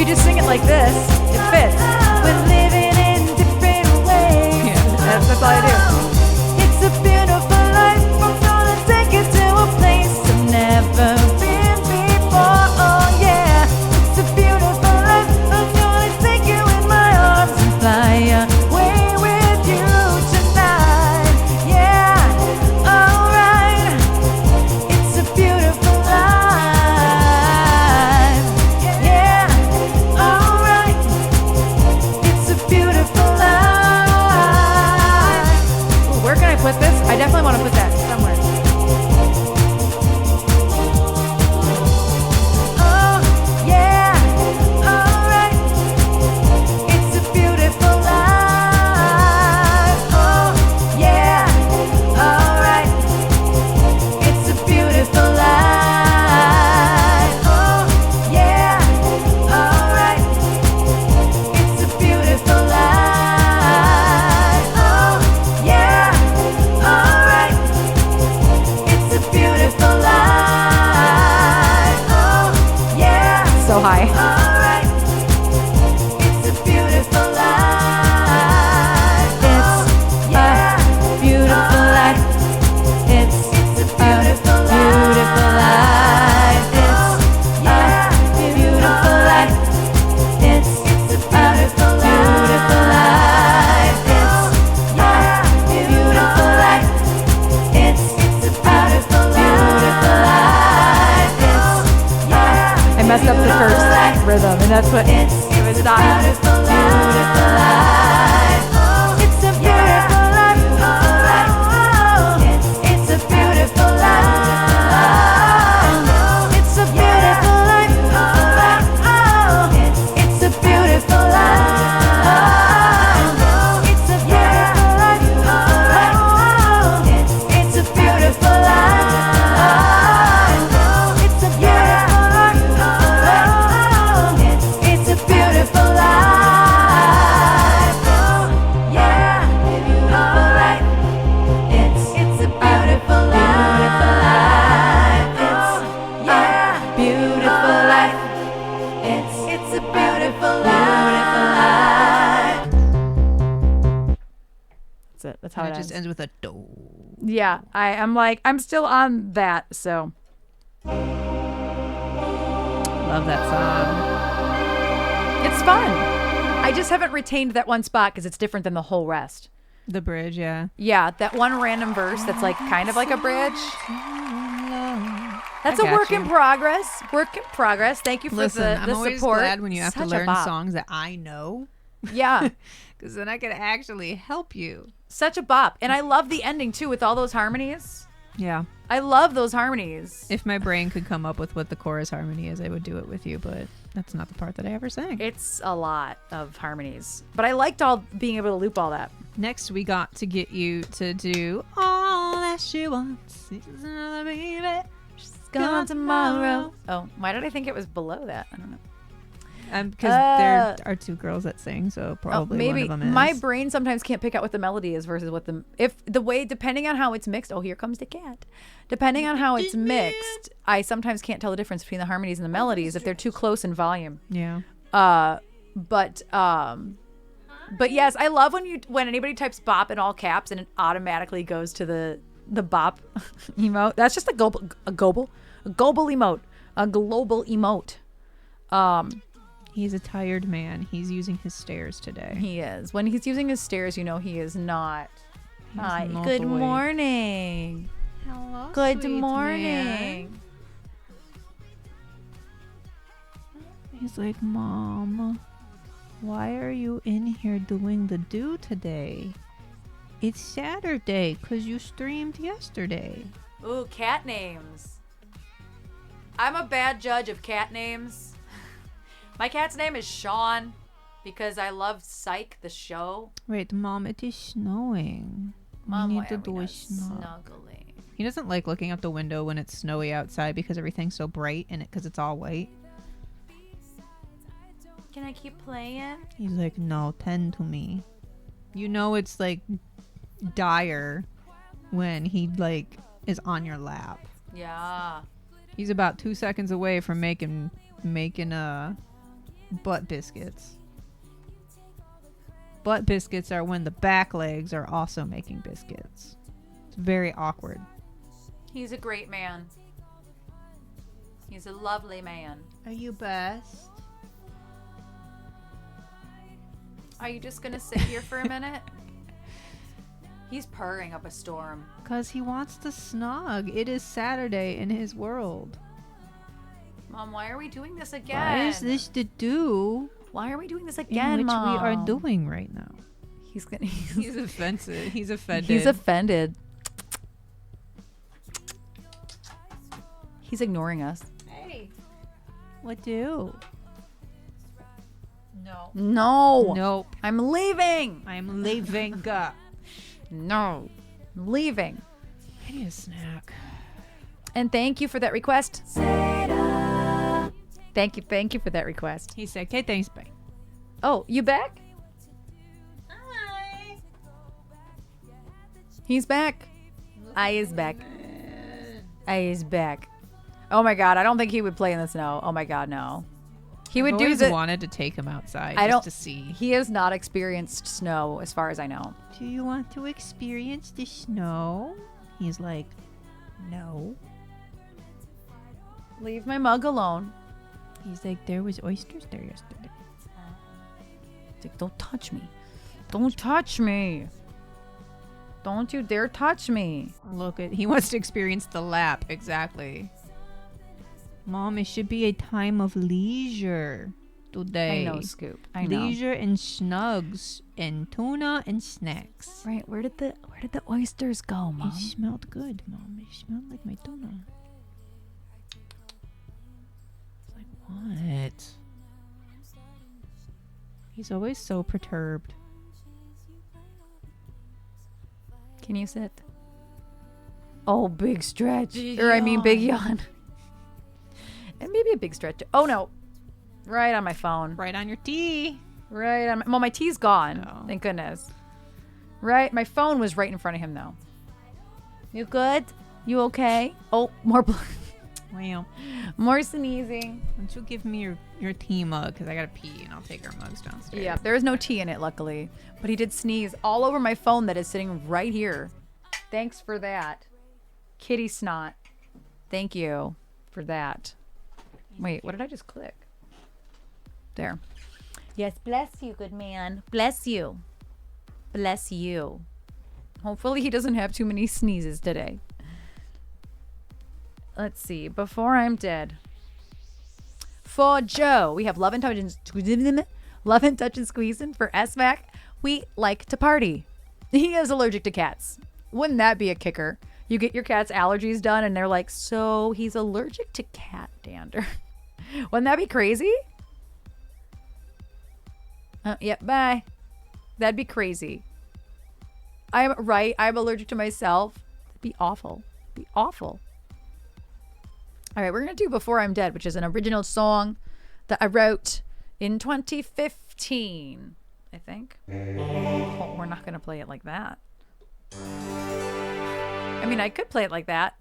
S2: you just sing it like this, it fits. We're living in different ways. Yeah, that's all I do. It's a beautiful life. I'm gonna take you to a place I've never been before. Oh yeah, it's a beautiful life. I'm gonna take you in my arms and fly away with you tonight. Yeah, alright. It's a beautiful life. Yeah, alright. It's a beautiful life. Ooh, where can I put this? I definitely want to put that somewhere. Oh, yeah, alright. It's a beautiful life. Oh, yeah, alright. It's a beautiful life. Oh, yeah, alright. It's a beautiful life. Oh, yeah, alright. It's a beautiful life. Oh, yeah. So high. Alright. It's a beautiful life. It's a beautiful life. It's a beautiful life. It's a beautiful life. It's a beautiful life. It's a beautiful life. It's a beautiful life. I messed up the first rhythm, and that's what it was not. Beautiful life. It's a beautiful life. It's a beautiful life. It's a beautiful life. It's a beautiful life. It's a beautiful life. It's a beautiful life. It's a beautiful life. It's a beautiful life. Yeah, alright. It's a beautiful life. It's beautiful life. It's a beautiful life. That's it. That's how
S3: And
S2: it
S3: it just
S2: ends.
S3: ends with a do.
S2: Yeah, I'm still on that, so
S3: Love that song.
S2: it's fun. I just haven't retained that one spot because it's different than the whole rest.
S3: The bridge, yeah.
S2: Yeah, that one random verse that's like kind of like a bridge. That's a
S3: got
S2: work
S3: you.
S2: in progress. Work in progress. Thank you for
S3: Listen,
S2: the
S3: I'm always
S2: support.
S3: glad when you have
S2: Such
S3: to
S2: a
S3: learn
S2: bop.
S3: songs that I know,
S2: Yeah,
S3: because then I can actually help you.
S2: such a bop. And I love the ending too with all those harmonies.
S3: Yeah.
S2: I love those harmonies.
S3: If my brain could come up with what the chorus harmony is, I would do it with you, but that's not the part that I ever sang.
S2: It's a lot of harmonies. But I liked all being able to loop all that.
S3: Next, we got to get you to do all that she wants is another baby. She's
S2: Gone tomorrow. Oh, why did I think it was below that? I don't know.
S3: Because there are two girls that sing, so probably
S2: maybe
S3: one of them is.
S2: my brain sometimes can't pick out what the melody is versus what depending on how it's mixed. Oh, here comes the cat. Depending on how it's mixed, I sometimes can't tell the difference between the harmonies and the melodies if they're too close in volume.
S3: Yeah.
S2: But yes, I love when anybody types bop in all caps and it automatically goes to the bop emote. That's just a global emote.
S3: He's a tired man. He's using his stairs today.
S2: He is. When he's using his stairs, he is not. Hi.
S3: not
S2: Good
S3: awake.
S2: morning.
S3: Hello,
S2: Good
S3: sweet
S2: morning.
S3: man. He's like, Mom, why are you in here doing the do today? It's Saturday because you streamed yesterday.
S2: Ooh, cat names. I'm a bad judge of cat names. My cat's name is Sean because I love Psych, the show.
S3: Wait, Mom, it is snowing.
S2: Mom,
S3: we
S2: why
S3: need to
S2: are we
S3: do a
S2: not
S3: snow.
S2: snuggling?
S3: He doesn't like looking out the window when it's snowy outside because everything's so bright and because it's all white.
S2: Can I keep playing?
S3: He's like, no, tend to me. You know it's like dire when he like is on your lap.
S2: Yeah.
S3: He's about 2 seconds away from making butt biscuits. Butt biscuits are when the back legs are also making biscuits. It's very awkward.
S2: He's a great man. He's a lovely man.
S3: Are you best?
S2: Are you just gonna sit here for a minute? He's purring up a storm.
S3: Because he wants to snug. It is Saturday in his world.
S2: Mom, why are we doing this again?
S3: Why is this to do?
S2: Why are we doing this again,
S3: which
S2: Mom?
S3: we are doing right now.
S2: He's gonna.
S3: He's offensive. He's offended.
S2: He's offended. He's ignoring us.
S3: Hey. What do? No.
S2: No.
S3: Nope.
S2: I'm leaving.
S3: I'm leaving.
S2: No. I'm leaving.
S3: I need a snack.
S2: And thank you for that request. Thank you for that request.
S3: He said, okay, thanks, bye.
S2: Oh, you back?
S3: Hi.
S2: He's back. I is back. I is back. Oh my god, I don't think he would play in the snow. Oh my god, no. He would do the
S3: wanted to take him outside
S2: I
S3: just
S2: don't
S3: to see.
S2: He has not experienced snow as far as I know.
S3: Do you want to experience the snow? He's like, no.
S2: Leave my mug alone.
S3: He's like, there was oysters there yesterday.
S2: He's like, don't touch me. Don't touch me. Don't you dare touch me.
S3: Look at, he wants to experience the lap. Exactly. Mom, it should be a time of leisure today.
S2: I know, Scoop. I know.
S3: Leisure and snugs and tuna and snacks.
S2: Right, where did the oysters go, Mom?
S3: It smelled good, Mom. It smelled like my tuna. It's like, what? He's always so perturbed.
S2: Can you sit? Oh, big stretch. Or I mean big yawn. And maybe a big stretch. Oh no. Right on my phone.
S3: Right on your tea.
S2: Right on well, my tea's gone.
S3: Oh.
S2: Thank goodness. Right? My phone was right in front of him though. You good? You okay? Oh, more
S3: Well,
S2: more sneezing.
S3: why don't you give me your tea mug, because I gotta pee and I'll take our mugs downstairs.
S2: Yeah, there is no tea in it, luckily. But he did sneeze all over my phone that is sitting right here. Thanks for that. Kitty snot. Thank you for that. Wait, what did I just click? There. Yes, bless you, good man. Bless you. Bless you. Hopefully he doesn't have too many sneezes today. Let's see. Before I'm dead. For Joe, we have Love and Touch and Squeezing for SVAC. We like to party. He is allergic to cats. Wouldn't that be a kicker? You get your cat's allergies done and they're like, so he's allergic to cat dander. Wouldn't that be crazy? Yep, bye. That'd be crazy. I'm right. I'm allergic to myself. It'd be awful. It'd be awful. All right, we're going to do Before I'm Dead, which is an original song that I wrote in 2015, I think. Oh, we're not going to play it like that. I mean, I could play it like that.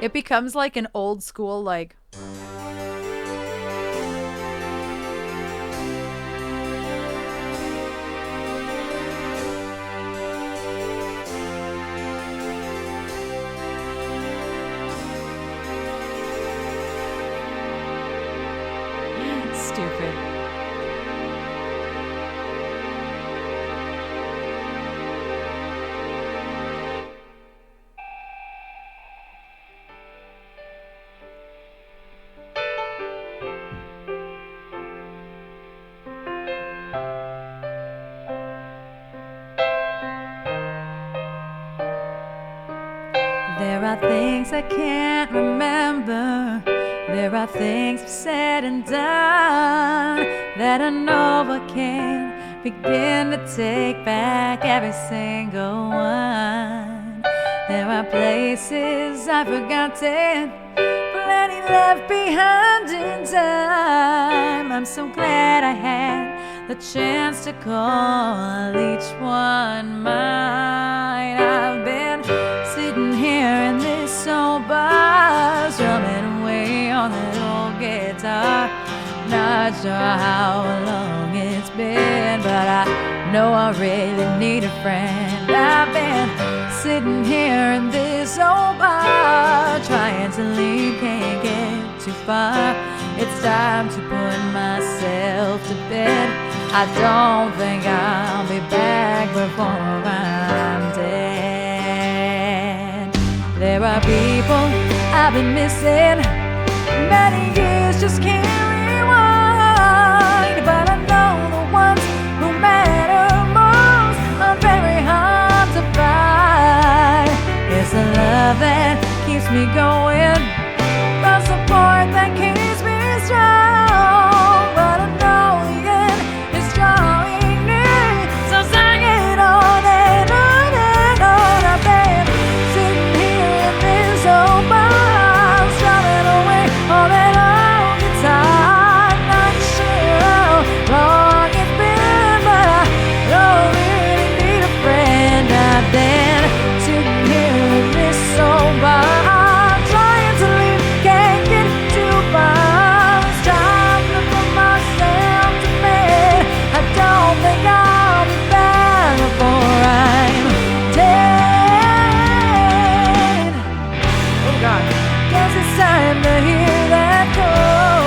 S2: It becomes like an old school, like... Stupid. There are things I can't remember. There are things I've said and done that I know I can't begin to take back every single one. There are places I've forgotten, plenty left behind in time. I'm so glad I had the chance to call each one mine. I sure how long it's been, but I know I really need a friend. I've been sitting here in this old bar, trying to leave, can't get too far. It's time to put myself to bed. I don't think I'll be back before I'm dead. There are people I've been missing, many years just can't rewind. But I know the ones who matter most are very hard to find. It's the love that keeps me going, the support that keeps me strong. But I know the end is drawing near, so sing it on and on and on. I've been sitting here in this old bar, strumming away all that old guitar. Not sure how long it's been, but I don't really need a friend. I've been sitting here in this old bar, trying to leave, can't get too far. It's time to put myself to bed. I don't think I'll be back before I'm dead. Oh God, guess it's time to hear that call.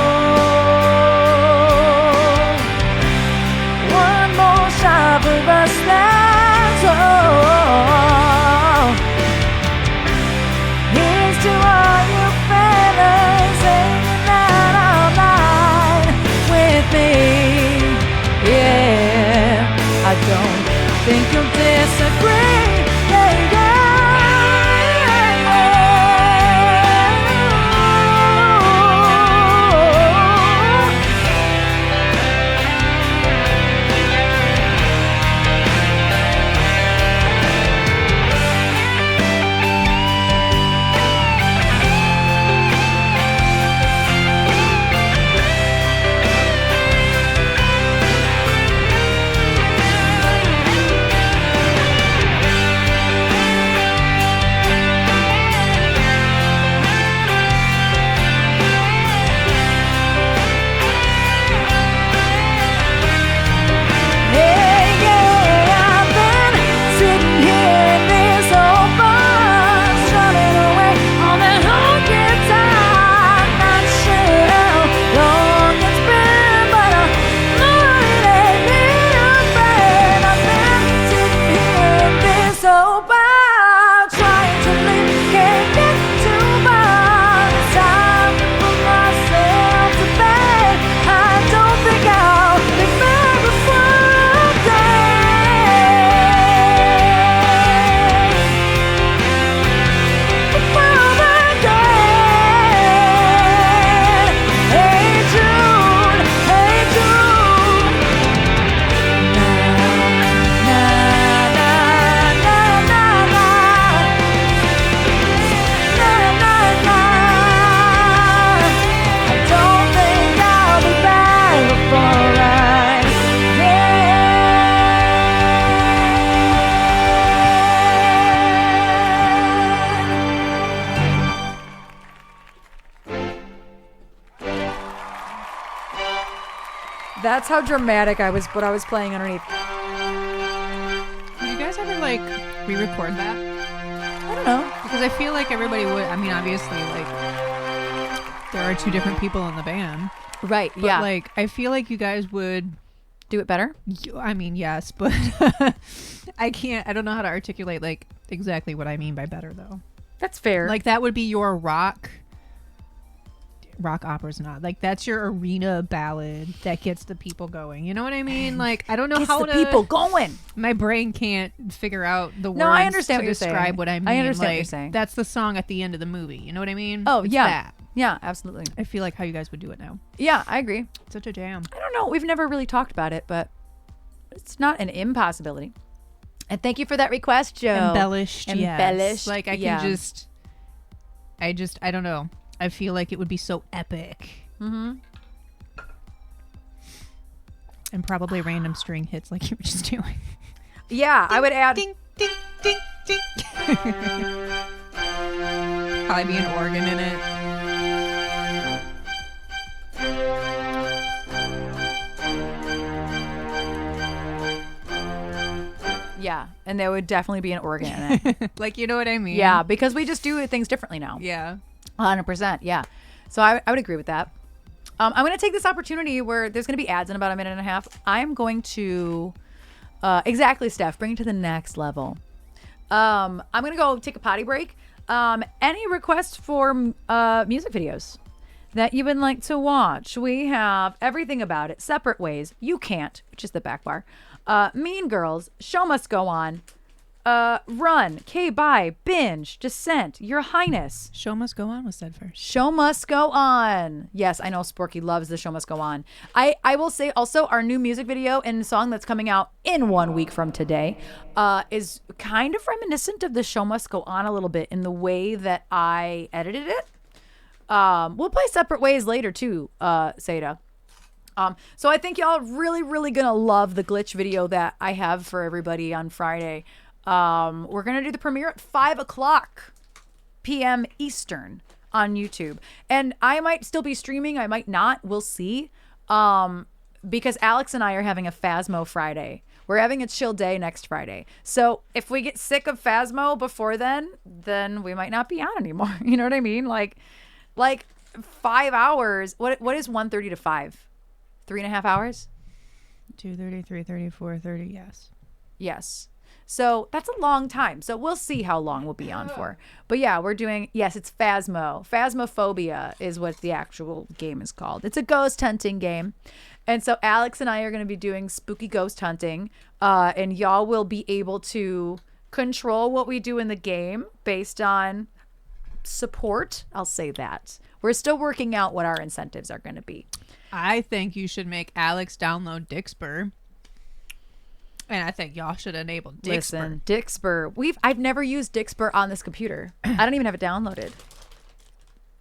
S2: One more shot for us, that's all. Here's to all you fellas singing out all night with me. Yeah, I don't think you'll disagree. Yeah, yeah. That's how dramatic I was, what I was playing underneath.
S3: Did you guys ever like re-record that?
S2: I don't know.
S3: Because I feel like everybody would. I mean, obviously, like there are two different people in the band,
S2: Right,
S3: but
S2: yeah.
S3: like I feel like you guys would.
S2: Do it better?
S3: I mean, yes, but I can't. I don't know how to articulate like exactly what I mean by better though.
S2: That's fair.
S3: Like that would be your rock opera's not. Like that's your arena ballad that gets the people going. You know what I mean? Like I don't know
S2: gets
S3: how
S2: the people going.
S3: My brain can't figure out the words
S2: No, I understand
S3: to
S2: what you're
S3: describe
S2: saying.
S3: what I mean.
S2: I understand what
S3: Like,
S2: you're saying.
S3: That's the song at the end of the movie. You know what I mean?
S2: Oh,
S3: It's
S2: yeah.
S3: that.
S2: Yeah, absolutely.
S3: I feel like how you guys would do it now.
S2: Yeah, I agree.
S3: Such a jam.
S2: I don't know. We've never really talked about it, but it's not an impossibility. And thank you for that request, Joe.
S3: Embellished.
S2: Embellished.
S3: Like I can just I don't know. I feel like it would be so epic.
S2: Mm-hmm.
S3: And probably random string hits like you were just doing.
S2: Yeah, I would add.
S3: Ding, ding, ding, ding. Probably be an organ in it.
S2: Yeah, and there would definitely be an organ in it.
S3: Like, you know what I mean?
S2: Yeah, because we just do things differently now.
S3: Yeah.
S2: 100%. Yeah. So I would agree with that. I'm going to take this opportunity where there's going to be ads in about a minute and a half. I'm going to, exactly, Steph, bring it to the next level. I'm going to go take a potty break. Any requests for music videos that you would like to watch? We have Everything About It, Separate Ways, You Can't, which is the back bar, Mean Girls, Show Must Go On, Run, K-Bye, Binge, Descent, Your Highness.
S3: Show must go on was said first.
S2: Show Must Go On. Yes, I know Sporky loves the Show Must Go On. I will say also our new music video and song that's coming out in 1 week from today is kind of reminiscent of the Show Must Go On a little bit in the way that I edited it. We'll play Separate Ways later too, Seda. So I think y'all are really, really gonna love the glitch video that I have for everybody on Friday. We're gonna do the premiere at 5:00 p.m. Eastern on YouTube, and I might still be streaming. I might not. We'll see. Because Alex and I are having a Phasmo Friday. We're having a chill day next Friday. So if we get sick of Phasmo before then we might not be on anymore. You know what I mean? Like 5 hours. What is 1:30 to 5? 3.5 hours?
S3: 2:30, 3:30, 4:30. Yes.
S2: Yes. So that's a long time. So we'll see how long we'll be on for. But yeah, we're doing, yes, it's Phasmo. Phasmophobia is what the actual game is called. It's a ghost hunting game. And so Alex and I are going to be doing spooky ghost hunting. And y'all will be able to control what we do in the game based on support. I'll say that. We're still working out what our incentives are going to be.
S3: I think you should make Alex download Dixper. And I think y'all should enable Dixper.
S2: Listen, Dixper. I've never used Dixper on this computer. I don't even have it downloaded.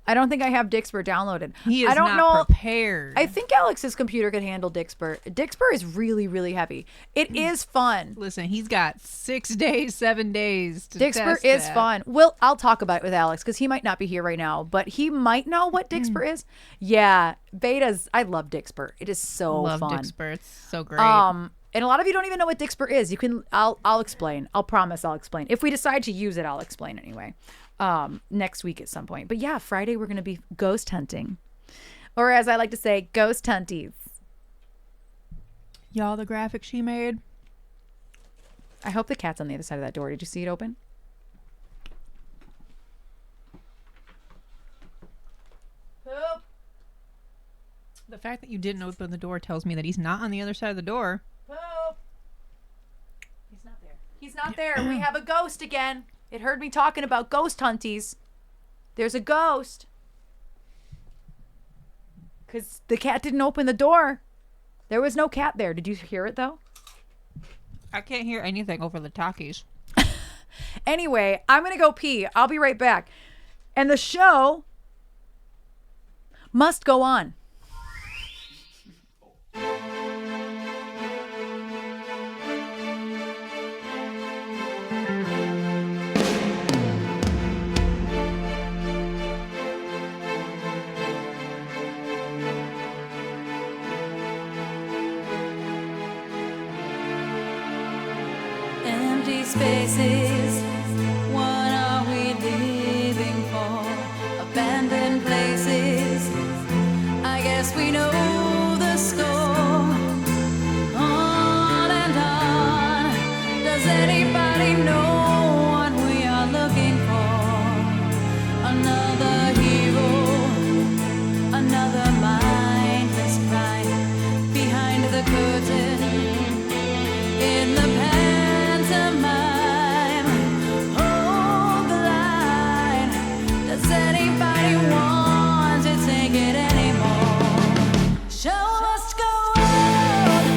S2: I don't think I have Dixper downloaded.
S3: He is
S2: I don't
S3: not
S2: know.
S3: prepared.
S2: I think Alex's computer could handle Dixper. Dixper is really, really heavy. It is fun.
S3: Listen, he's got 6 days, 7 days to
S2: Dixper
S3: test
S2: is
S3: that.
S2: fun. Well, I'll talk about it with Alex because he might not be here right now, but he might know what Dixper is. Yeah, betas. I love Dixper. It is so
S3: Love
S2: fun.
S3: Dixper. It's so great.
S2: And a lot of you don't even know what Dixper is. I'll explain. I'll promise I'll explain. If we decide to use it, I'll explain anyway. Next week at some point. But yeah, Friday we're going to be ghost hunting. Or as I like to say, ghost hunties.
S3: Y'all, the graphic she made.
S2: I hope the cat's on the other side of that door. Did you see it open? Poop.
S3: The fact that you didn't open the door tells me that he's not on the other side of the door.
S2: Poop. He's not there. He's not there. We have a ghost again. It heard me talking about ghost hunties. There's a ghost. Because the cat didn't open the door. There was no cat there. Did you hear it, though?
S3: I can't hear anything over the talkies.
S2: Anyway, I'm going to go pee. I'll be right back. And the show must go on.
S1: Empty spaces, what are we living for? Abandoned places, I guess we know the score. On and on, does anybody know what we are looking for? Another hero, another mindless crime behind the curtain. In the pantomime, hold the line. Does anybody want to take it anymore? Show must go on.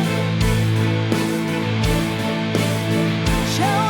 S1: Show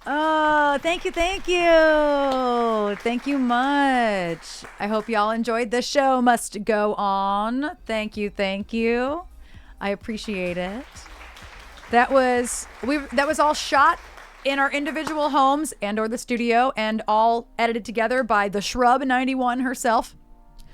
S2: Oh, thank you, thank you. Thank you much. I hope y'all enjoyed the show. Must go on. Thank you, thank you. I appreciate it. That was all shot in our individual homes and or the studio and all edited together by the Shrub 91 herself.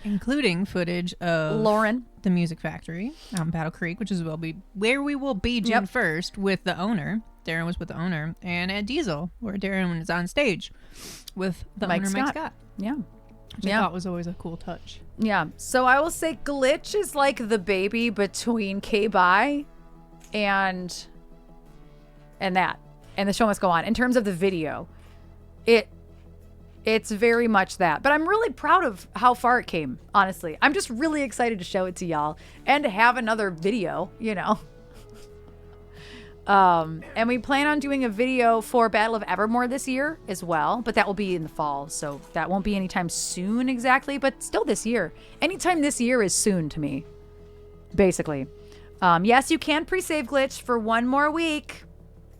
S3: Including footage of
S2: Lauren.
S3: The Music Factory out in Battle Creek, which is where we will be June 1st with the owner. Darren was with the owner. And at Diesel, where Darren was on stage with the owner, Mike Scott.
S2: Yeah.
S3: Which I thought was always a cool touch.
S2: Yeah. So I will say Glitch is like the baby between K-Bye and that. And the show must go on. In terms of the video, it's very much that. But I'm really proud of how far it came, honestly. I'm just really excited to show it to y'all and to have another video, you know. And we plan on doing a video for Battle of Evermore this year as well, but that will be in the fall, so that won't be anytime soon exactly, but still this year. Anytime this year is soon to me, basically. Yes, you can pre-save Glitch for one more week.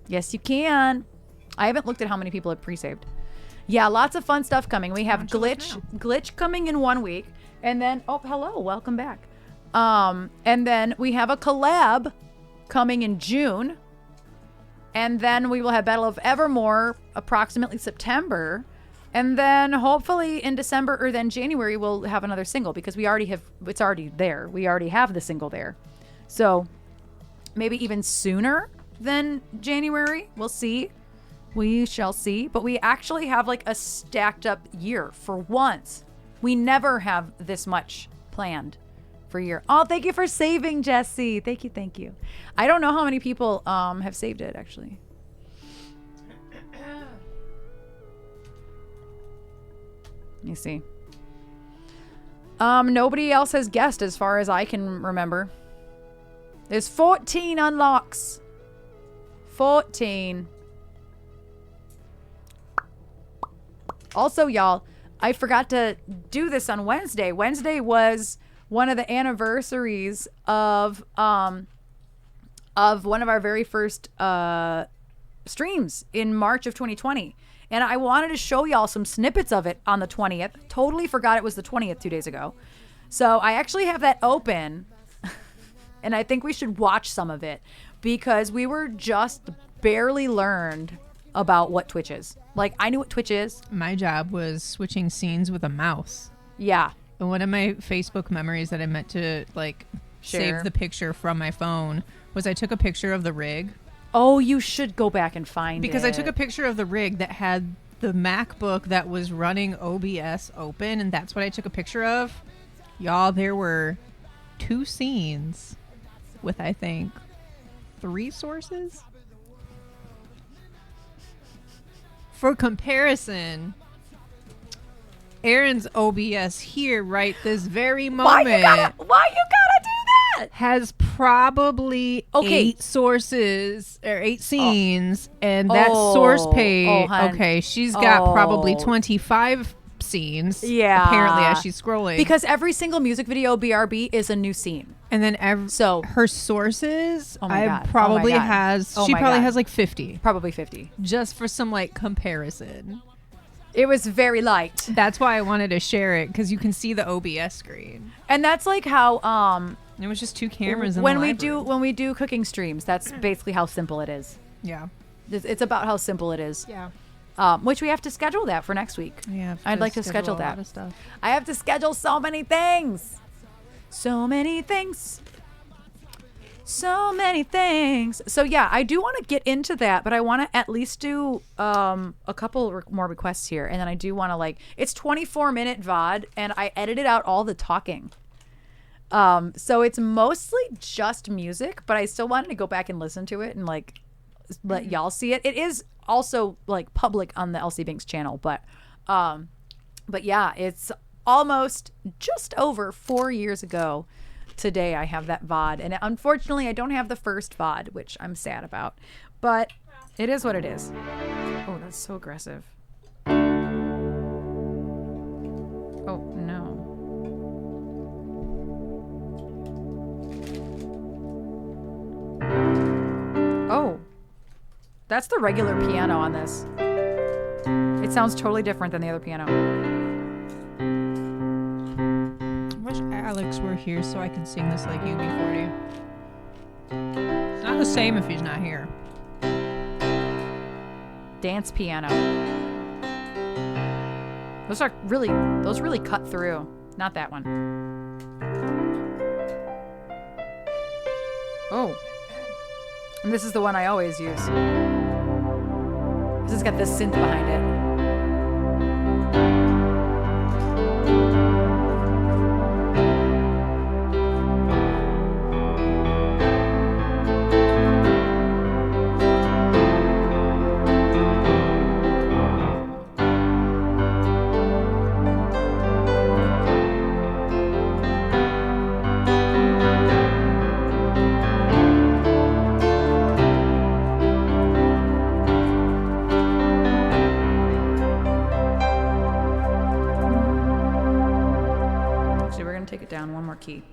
S2: Yes, you can. I haven't looked at how many people have pre-saved. Yeah, lots of fun stuff coming. We have Glitch coming in 1 week, and then, oh, hello, welcome back. And then we have a collab coming in June. And then we will have Battle of Evermore approximately September. And then hopefully in December or then January, we'll have another single because it's already there. We already have the single there. So maybe even sooner than January. We'll see. We shall see. But we actually have like a stacked up year for once. We never have this much planned for a year. Oh, thank you for saving, Jesse. Thank you, thank you. I don't know how many people have saved it, actually. Let me see. Nobody else has guessed as far as I can remember. There's 14 unlocks. 14. Also, y'all, I forgot to do this on Wednesday. Wednesday was one of the anniversaries of one of our very first streams in March of 2020. And I wanted to show y'all some snippets of it on the 20th. Totally forgot it was the 20th 2 days ago. So I actually have that open. And I think we should watch some of it because we were just barely learned about what Twitch is. Like, I knew what Twitch is.
S3: My job was switching scenes with a mouse.
S2: Yeah.
S3: And one of my Facebook memories that I meant to like save the picture from my phone was I took a picture of the rig.
S2: Oh, you should go back and find it.
S3: Because I took a picture of the rig that had the MacBook that was running OBS open, and that's what I took a picture of. Y'all, there were 2 scenes with, I think, 3 sources. For comparison, Erin's OBS here right this very moment
S2: why you gotta do that?
S3: has probably 8 sources or 8 scenes, and that source page, she's got probably 25 scenes.
S2: Yeah,
S3: apparently as she's scrolling,
S2: because every single music video BRB is a new scene.
S3: And then her sources, probably has like 50.
S2: Probably 50.
S3: Just for some like comparison.
S2: It was very light.
S3: That's why I wanted to share it, because you can see the OBS screen.
S2: And that's like how
S3: it was just 2 cameras in
S2: when we do cooking streams. That's basically how simple it is.
S3: Yeah.
S2: It's about how simple it is.
S3: Yeah.
S2: Which we have to schedule that for next week.
S3: Yeah.
S2: I'd like to schedule that.
S3: A lot of stuff.
S2: I have to schedule so many things. So many things. So many things. So yeah, I do want to get into that, but I want to at least do a couple more requests here, and then I do want to it's 24-minute VOD, and I edited out all the talking. So it's mostly just music, but I still wanted to go back and listen to it and let y'all see it. It is also public on the LC Binks channel, but yeah, it's almost just over 4 years ago today I have that VOD, and unfortunately I don't have the first VOD, which I'm sad about, but it is what it is. Oh, that's so aggressive. Oh no. Oh, That's the regular piano on this. It sounds totally different than the other piano.
S3: I wish Alex were here so I could sing this like UB40. It's not the same if he's not here.
S2: Dance piano. Those really cut through. Not that one. Oh. And this is the one I always use. This has got this synth behind it. Take it down one more key.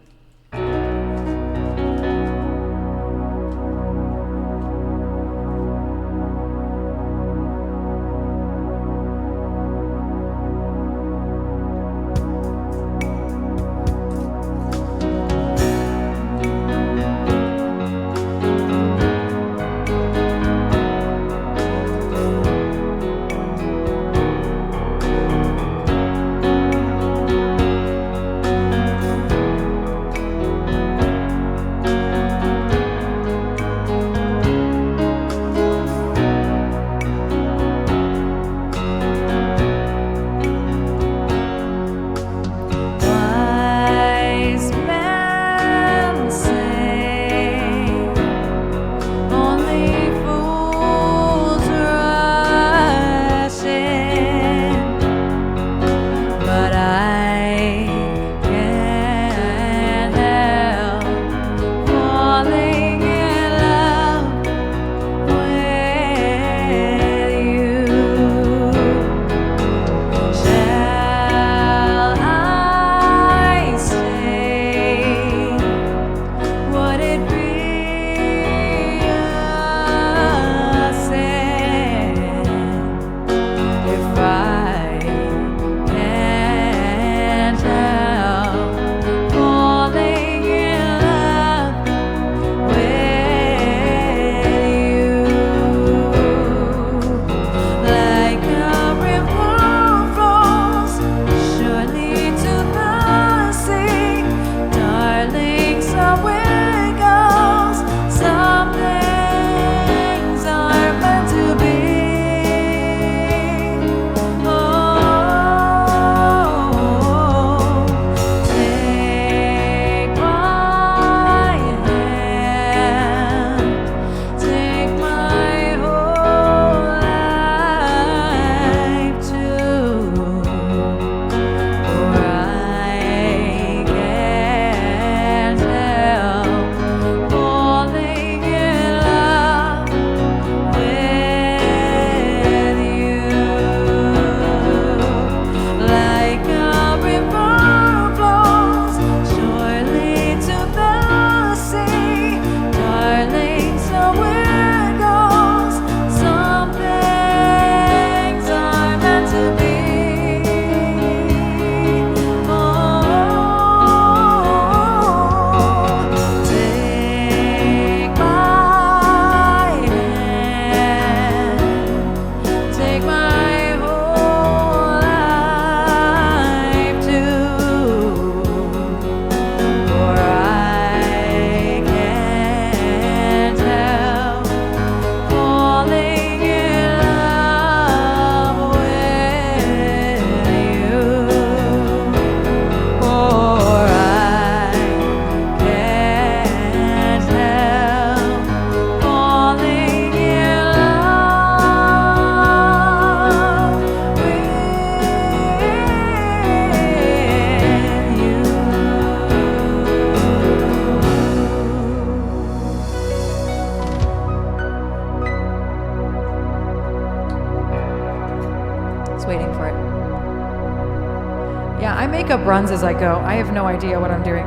S2: I make up runs as I go. I have no idea what I'm doing.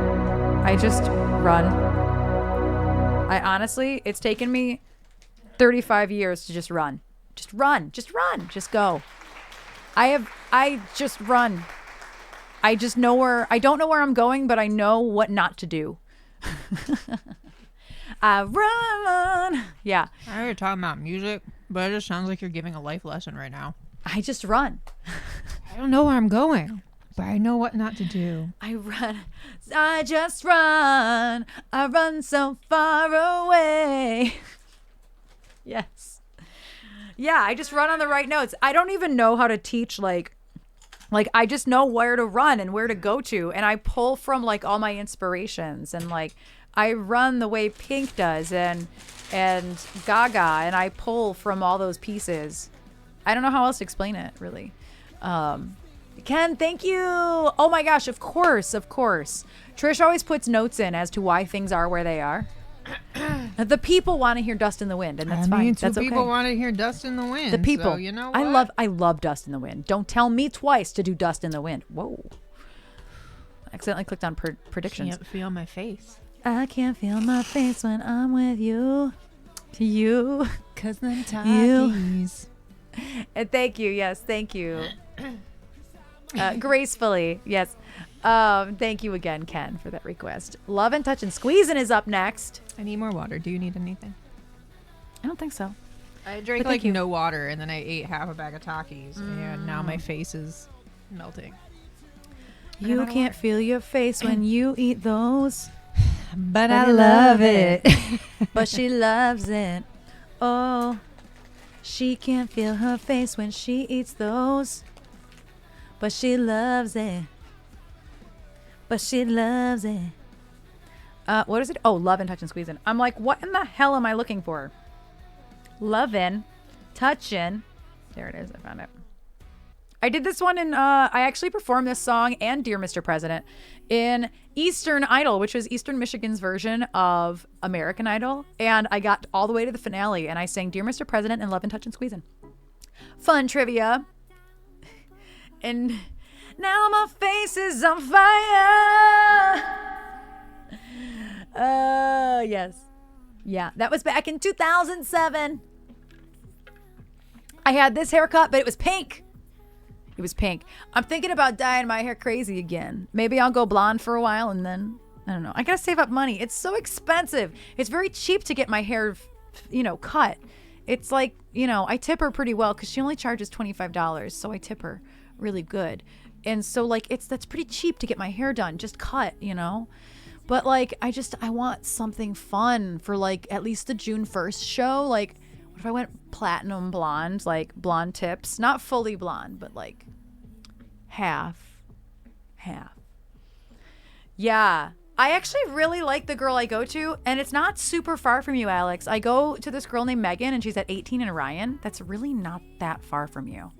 S2: I just run. I honestly, it's taken me 35 years to just run. Just run. Just run. Just go. I just run. I just know I don't know where I'm going, but I know what not to do. I run. Yeah.
S3: I heard you talking about music, but it just sounds like you're giving a life lesson right now.
S2: I just run.
S3: I don't know where I'm going, but I know what not to do.
S2: I run. I just run. I run so far away. Yes. Yeah, I just run on the right notes. I don't even know how to teach like I just know where to run and where to go to, and I pull from like all my inspirations, and like I run the way Pink does and Gaga, and I pull from all those pieces. I don't know how else to explain it, really. Ken, thank you. Oh my gosh, of course. Trish always puts notes in as to why things are where they are. The people want to hear Dust in the Wind, and that's fine. That's okay.
S3: People want to hear Dust in the Wind.
S2: The people.
S3: So, you know what?
S2: I love Dust in the Wind. Don't tell me twice to do Dust in the Wind. Whoa. I accidentally clicked on predictions.
S3: Can't feel my face.
S2: I can't feel my face when I'm with you. You.
S3: Cause them talkies.
S2: And thank you. Yes, thank you. Gracefully. Yes. Thank you again, Ken, for that request. Love and Touch and Squeezing is up next.
S3: I need more water. Do you need anything?
S2: I don't think so.
S3: I drank like no water, and then I ate half a bag of Takis, and now my face is melting.
S2: You can't feel your face when you eat those.
S3: But I love it.
S2: But she loves it. Oh, she can't feel her face when she eats those. But she loves it. But she loves it. What is it? Oh, Love and Touch and Squeezing. I'm like, what in the hell am I looking for? Lovin', touchin'. There it is. I found it. I did this one in, I actually performed this song and Dear Mr. President in Eastern Idol, which was Eastern Michigan's version of American Idol. And I got all the way to the finale and I sang Dear Mr. President and Love and Touch and Squeezing. Fun trivia. And now my face is on fire. Yes. Yeah, that was back in 2007. I had this haircut, but it was pink. It was pink. I'm thinking about dyeing my hair crazy again. Maybe I'll go blonde for a while and then, I don't know. I gotta save up money. It's so expensive. It's very cheap to get my hair, cut. It's like, I tip her pretty well because she only charges $25. So I tip her really good. And so like, that's pretty cheap to get my hair done. Just cut, But like, I want something fun for like at least the June 1st show. Like, what if I went platinum blonde, like blonde tips, not fully blonde, but like half. Yeah. I actually really like the girl I go to, and it's not super far from you, Alex. I go to this girl named Megan, and she's at 18 in Orion. That's really not that far from you.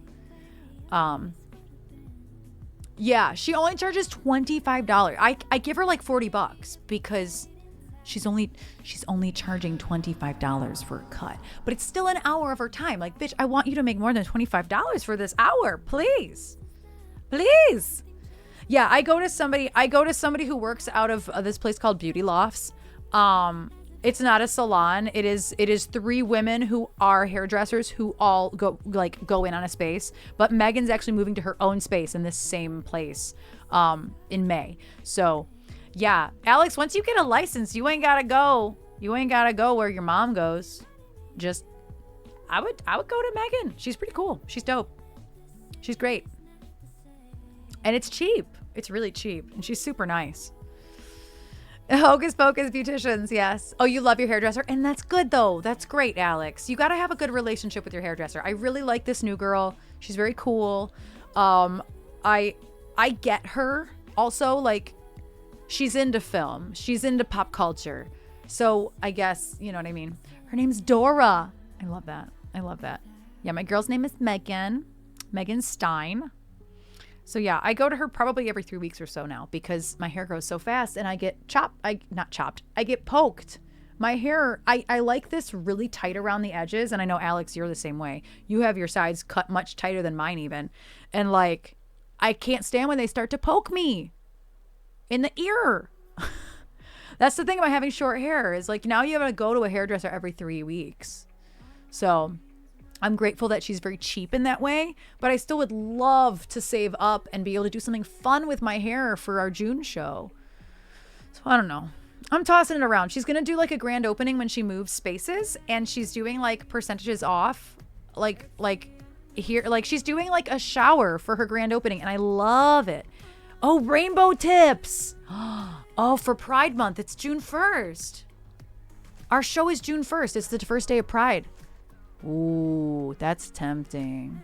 S2: Yeah, she only charges $25. I give her like $40 because she's only charging $25 for a cut. But it's still an hour of her time. Like, bitch, I want you to make more than $25 for this hour, please. Please. Yeah, I go to somebody who works out of this place called Beauty Lofts. It's not a salon. It is 3 women who are hairdressers who all go in on a space. But Megan's actually moving to her own space in this same place in May. So, yeah, Alex, once you get a license, you ain't gotta go where your mom goes. Just, I would go to Megan. She's pretty cool. She's dope. She's great. And it's cheap. It's really cheap. And she's super nice. Hocus Pocus beauticians, yes. Oh, you love your hairdresser? And that's good, though. That's great, Alex. You got to have a good relationship with your hairdresser. I really like this new girl. She's very cool. I get her. Also, like, she's into film. She's into pop culture. So I guess, you know what I mean? Her name's Dora. I love that. Yeah, my girl's name is Megan Stein. So yeah, I go to her probably every 3 weeks or so now because my hair grows so fast and I get I get poked. My hair, I like this really tight around the edges. And I know, Alex, you're the same way. You have your sides cut much tighter than mine even. And like, I can't stand when they start to poke me in the ear. That's the thing about having short hair is like now you have to go to a hairdresser every 3 weeks. So I'm grateful that she's very cheap in that way, but I still would love to save up and be able to do something fun with my hair for our June show. So I don't know. I'm tossing it around. She's going to do like a grand opening when she moves spaces, and she's doing like percentages off. Like here, like she's doing like a shower for her grand opening, and I love it. Oh, rainbow tips. Oh, for Pride Month. It's June 1st. Our show is June 1st. It's the first day of Pride. Ooh, that's tempting.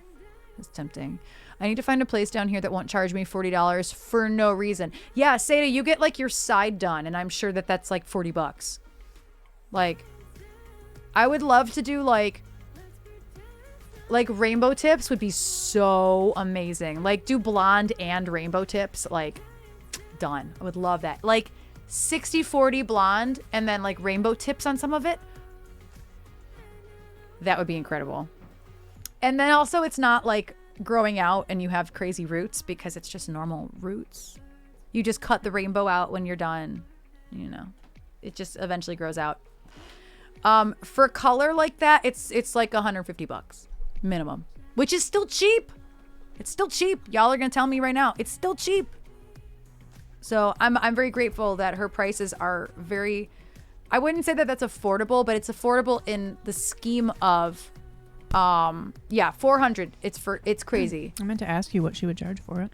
S2: That's tempting. I need to find a place down here that won't charge me $40 for no reason. Yeah, Seda, you get like your side done, and I'm sure that that's like $40. Like, I would love to do like rainbow tips would be so amazing. Like, do blonde and rainbow tips, like, done. I would love that. Like 60-40 blonde and then like rainbow tips on some of it. That would be incredible. And then also it's not like growing out and you have crazy roots, because it's just normal roots. You just cut the rainbow out when you're done, you know. It just eventually grows out. For color like that, it's like $150 minimum, which is still cheap. It's still cheap. Y'all are gonna tell me right now, it's still cheap. So I'm very grateful that her prices are very, I wouldn't say that that's affordable, but it's affordable in the scheme of, yeah, $400. It's crazy.
S3: I meant to ask you what she would charge for it.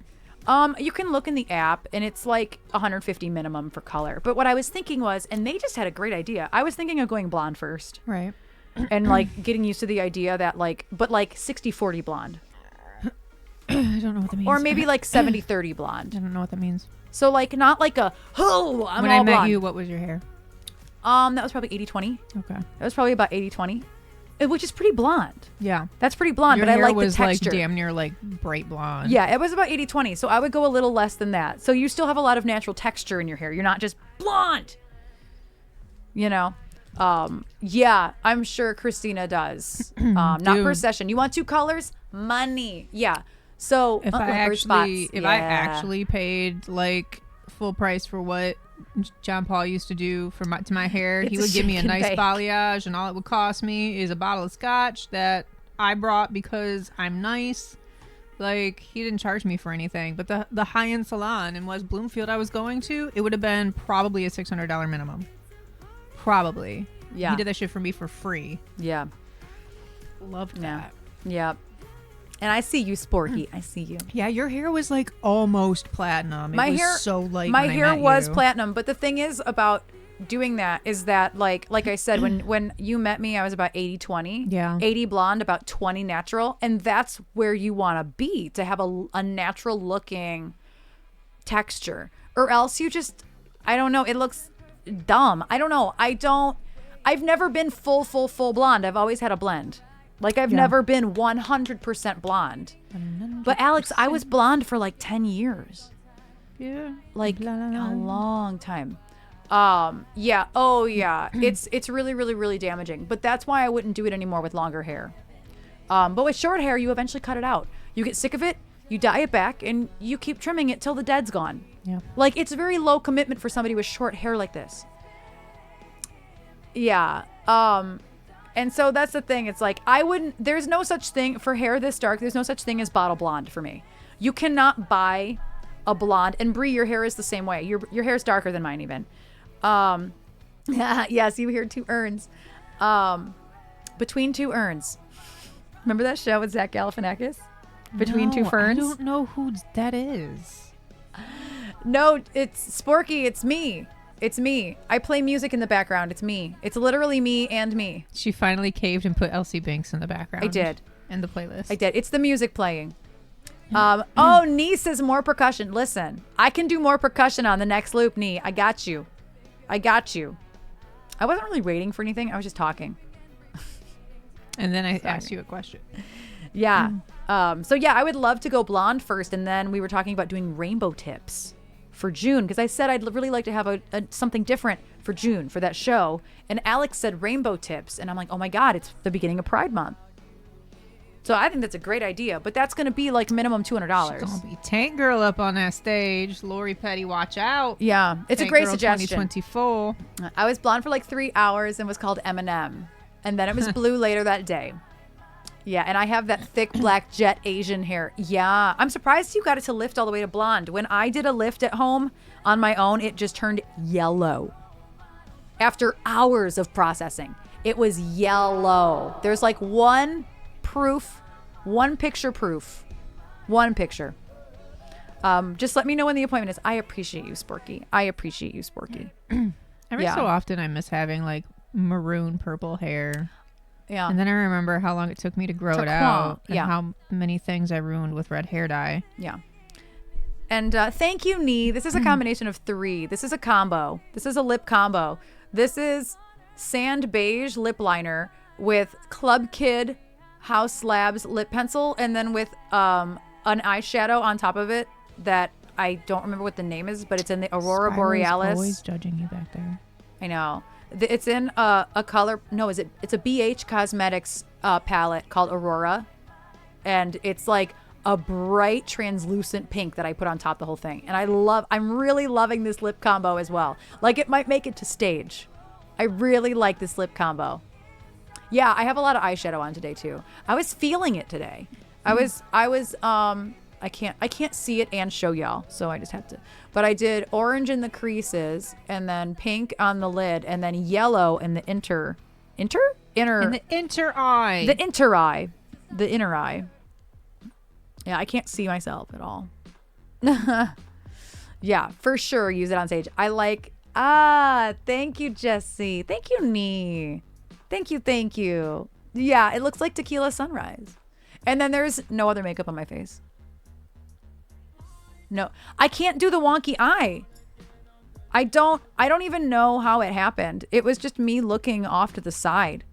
S2: You can look in the app, and it's like $150 minimum for color. But what I was thinking was, and they just had a great idea. I was thinking of going blonde first.
S3: Right.
S2: And like getting used to the idea that like, but like 60-40 blonde.
S3: I don't know what that means.
S2: Or maybe like 70-30 blonde.
S3: I don't know what that means.
S2: So like not like a, oh, I'm
S3: when
S2: all
S3: I met
S2: blonde.
S3: you, what was your hair?
S2: That was probably 80-20.
S3: Okay.
S2: That was probably about 80-20. Which is pretty blonde.
S3: Yeah.
S2: That's pretty blonde,
S3: Your
S2: but I
S3: hair
S2: like the
S3: was
S2: texture.
S3: like damn near like bright blonde.
S2: Yeah, it was about 80-20. So I would go a little less than that. So you still have a lot of natural texture in your hair. You're not just blonde. You know? Yeah, I'm sure Christina does. Not
S3: Dude.
S2: per session. You want 2 colors? Money. Yeah. So
S3: If I
S2: leopard
S3: actually,
S2: spots.
S3: if I actually paid like full price for what John Paul used to do for my hair, he
S2: It's a
S3: would give me a
S2: shake and
S3: nice
S2: bake.
S3: balayage, and all it would cost me is a bottle of scotch that I brought because I'm nice. Like, he didn't charge me for anything. But the high-end salon in West Bloomfield I was going to, it would have been probably a $600 minimum. Probably.
S2: Yeah.
S3: He did that shit for me for free.
S2: Yeah.
S3: Loved
S2: Yeah.
S3: that.
S2: Yeah. And I see you, Sporky. I see you.
S3: Yeah, your hair was like almost platinum. It
S2: My
S3: was
S2: hair
S3: so light.
S2: My
S3: when I
S2: hair
S3: met
S2: was
S3: you.
S2: platinum, but the thing is about doing that is that like I said, when you met me, I was about 80-20.
S3: Yeah.
S2: 80 blonde, about 20 natural, and that's where you want to be, to have a natural looking texture, or else you just, I don't know, it looks dumb. I don't know. I've never been full blonde. I've always had a blend. Like, I've never been 100% blonde. 100%. But Alex, I was blonde for like 10 years.
S3: Yeah.
S2: Like
S3: La, la, la.
S2: a long time. Yeah. Oh yeah. It's really, really, really damaging. But that's why I wouldn't do it anymore with longer hair. But with short hair, you eventually cut it out. You get sick of it, you dye it back, and you keep trimming it till the dead's gone.
S3: Yeah.
S2: Like, it's very low commitment for somebody with short hair like this. Yeah. And so that's the thing. It's like, there's no such thing for hair this dark. There's no such thing as bottle blonde for me. You cannot buy a blonde. And Brie, your hair is the same way. Your hair's darker than mine even. Yes, you hear 2 urns. Between 2 urns. Remember that show with Zach Galifianakis? Between 2 ferns?
S3: I don't know who that is.
S2: No, it's Sporky. It's me. It's me. I play music in the background. It's me. It's literally me and me.
S3: She finally caved and put Elsie Banks in the background.
S2: I did.
S3: And the playlist.
S2: I did. It's the music playing. Oh, Nee says more percussion. Listen, I can do more percussion on the next loop, Nee. I got you. I wasn't really waiting for anything. I was just talking.
S3: And then I asked you a question.
S2: Yeah. So yeah, I would love to go blonde first, and then we were talking about doing rainbow tips for June, because I said I'd really like to have something different for June for that show, and Alex said rainbow tips, and I'm like, oh my god, it's the beginning of Pride Month. So I think that's a great idea, but that's going to be like minimum $200.
S3: She's gonna be Tank Girl up on that stage. Lori Petty, watch out.
S2: Yeah, it's
S3: Tank
S2: a great
S3: Girl
S2: suggestion.
S3: 2024.
S2: I was blonde for like 3 hours and was called Eminem. And then it was blue later that day. Yeah, and I have that thick black jet Asian hair. Yeah, I'm surprised you got it to lift all the way to blonde. When I did a lift at home on my own, it just turned yellow. After hours of processing, it was yellow. There's like one picture proof. One picture. Just let me know when the appointment is. I appreciate you, Sporky.
S3: Every
S2: Yeah.
S3: so often I miss having like maroon purple hair.
S2: Yeah.
S3: And then I remember how long it took me to grow it out and how many things I ruined with red hair dye.
S2: Yeah. And thank you, Nee. This is a combination of 3. This is a combo. This is a lip combo. This is sand beige lip liner with Club Kid House Labs lip pencil, and then with an eyeshadow on top of it that I don't remember what the name is, but it's in the Aurora
S3: Spiral's
S2: Borealis.
S3: Always judging you back there.
S2: I know. It's in a color. No, it's a BH Cosmetics palette called Aurora, and it's like a bright translucent pink that I put on top of the whole thing. And I'm really loving this lip combo as well. Like, it might make it to stage. I really like this lip combo. Yeah, I have a lot of eyeshadow on today too. I was feeling it today. I can't see it and show y'all, so I just have to. But I did orange in the creases, and then pink on the lid, and then yellow in the inner
S3: In the inner eye.
S2: the inner eye. Yeah, I can't see myself at all. Yeah, for sure, use it on stage. I like. Thank you, Jesse. Thank you, Nee. Thank you. Yeah, it looks like Tequila Sunrise. And then there's no other makeup on my face. No, I can't do the wonky eye. I don't even know how it happened. It was just me looking off to the side.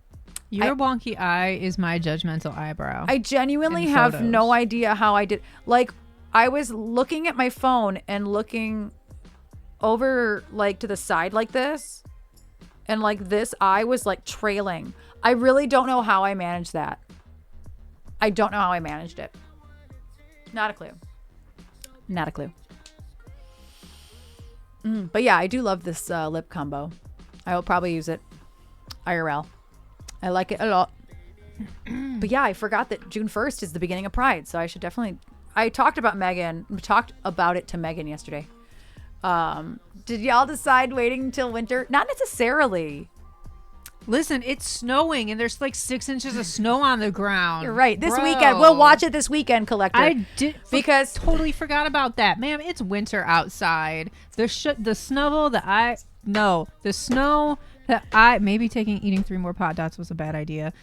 S3: Your wonky eye is my judgmental eyebrow.
S2: I genuinely
S3: in
S2: have
S3: photos.
S2: no idea how I did. Like, I was looking at my phone and looking over like to the side like this, and like this eye was like trailing. I really don't know how I managed that. I don't know how I managed it. Not a clue. But yeah, I do love this lip combo. I will probably use it IRL. I like it a lot. But yeah, I forgot that June 1st is the beginning of Pride, so I should definitely. I talked about it to Megan yesterday. Did y'all decide waiting until winter? Not necessarily.
S3: Listen, it's snowing and there's like 6 inches of snow on the ground.
S2: You're right. This
S3: Bro.
S2: weekend. We'll watch it this weekend, Collector.
S3: I did
S2: because
S3: totally forgot about that. Ma'am, it's winter outside. The snow that eating 3 more pot dots was a bad idea.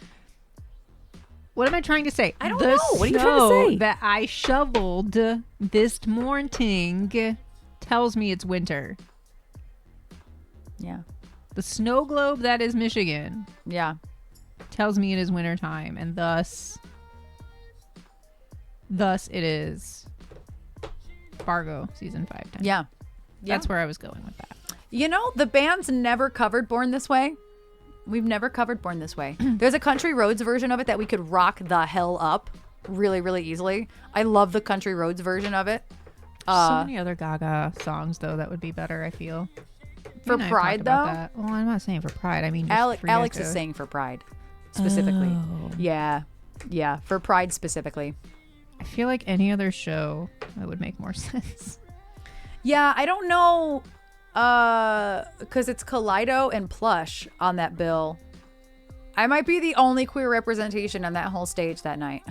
S3: What am I trying to say?
S2: I don't know. What are you trying to say?
S3: That I shoveled this morning tells me it's winter.
S2: Yeah.
S3: The snow globe that is Michigan
S2: Yeah.
S3: tells me it is winter time, and thus it is Fargo season 5 time.
S2: Yeah.
S3: That's where I was going with that.
S2: You know, the band's never covered Born This Way. We've never covered Born This Way. There's a Country Roads version of it that we could rock the hell up really, really easily. I love the Country Roads version of it.
S3: So many other Gaga songs, though, that would be better, I feel.
S2: For
S3: You and I
S2: Pride,
S3: talked about
S2: though?
S3: that. Well, I'm not saying for Pride. I mean, just for you
S2: Alex
S3: to-
S2: is saying for Pride, specifically.
S3: Oh.
S2: Yeah. For Pride specifically.
S3: I feel like any other show that would make more sense.
S2: Yeah, I don't know, because it's Kaleido and Plush on that bill. I might be the only queer representation on that whole stage that night.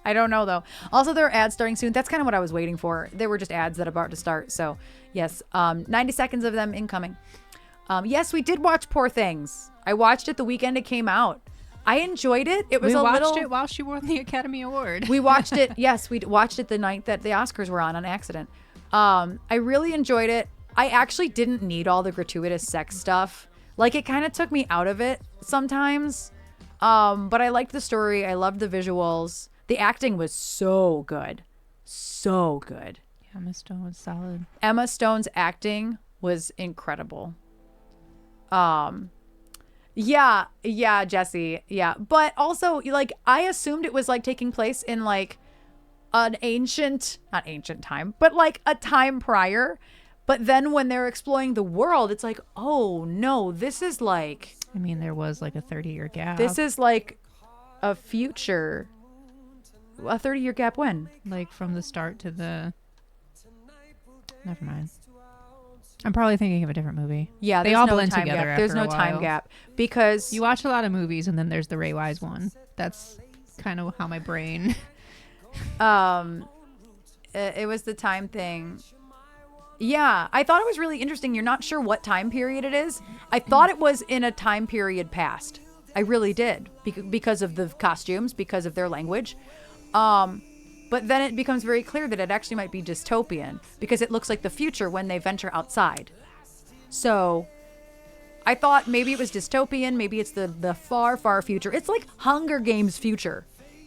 S2: I don't know, though. Also, there are ads starting soon. That's kind of what I was waiting for. There were just ads that are about to start. So, yes, 90 seconds of them incoming. Yes, we did watch Poor Things. I watched it the weekend it came out. I enjoyed it. It was
S3: We
S2: a
S3: watched
S2: little...
S3: it while she won the Academy Award.
S2: We watched it. Yes, we watched it the night that the Oscars were on accident. I really enjoyed it. I actually didn't need all the gratuitous sex stuff. Like, it kind of took me out of it sometimes. But I liked the story. I loved the visuals. The acting was so good. So good.
S3: Yeah, Emma Stone was solid.
S2: Emma Stone's acting was incredible. Yeah, Jesse. Yeah. But also, like, I assumed it was like taking place in like an not ancient time, but like a time prior. But then when they're exploring the world, it's like, oh no, this is like
S3: I mean, there was like a 30-year gap.
S2: this is like a future. A 30-year gap when?
S3: like from the start to the. Never mind. I'm probably thinking of a different movie.
S2: Yeah,
S3: They
S2: there's
S3: all
S2: no
S3: blend
S2: time
S3: together
S2: gap. There's
S3: after
S2: no
S3: a
S2: time
S3: while.
S2: gap because
S3: You watch a lot of movies, and then there's the Ray Wise one. That's kind of how my brain.
S2: it was the time thing. Yeah, I thought it was really interesting. You're not sure what time period it is. I thought it was in a time period past. I really did because of the costumes, because of their language. But then it becomes very clear that it actually might be dystopian because it looks like the future when they venture outside. So I thought maybe it was dystopian. Maybe it's the far, far future. It's like Hunger Games future.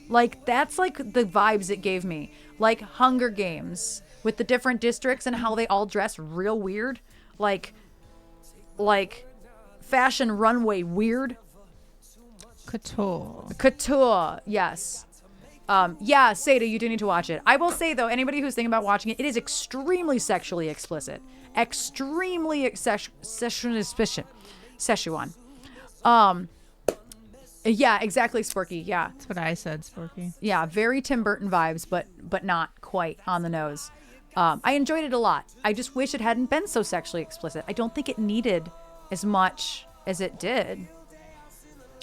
S2: Like, that's like the vibes it gave me. Like Hunger Games with the different districts and how they all dress real weird. Like fashion runway weird. Couture, yes. Yeah, Seda, you do need to watch it. I will say, though, anybody who's thinking about watching it, it is extremely sexually explicit. Extremely Szechuan. Yeah, exactly, Sporky. Yeah.
S3: That's what I said, Sporky.
S2: Yeah, very Tim Burton vibes, but not quite on the nose. I enjoyed it a lot. I just wish it hadn't been so sexually explicit. I don't think it needed as much as it did.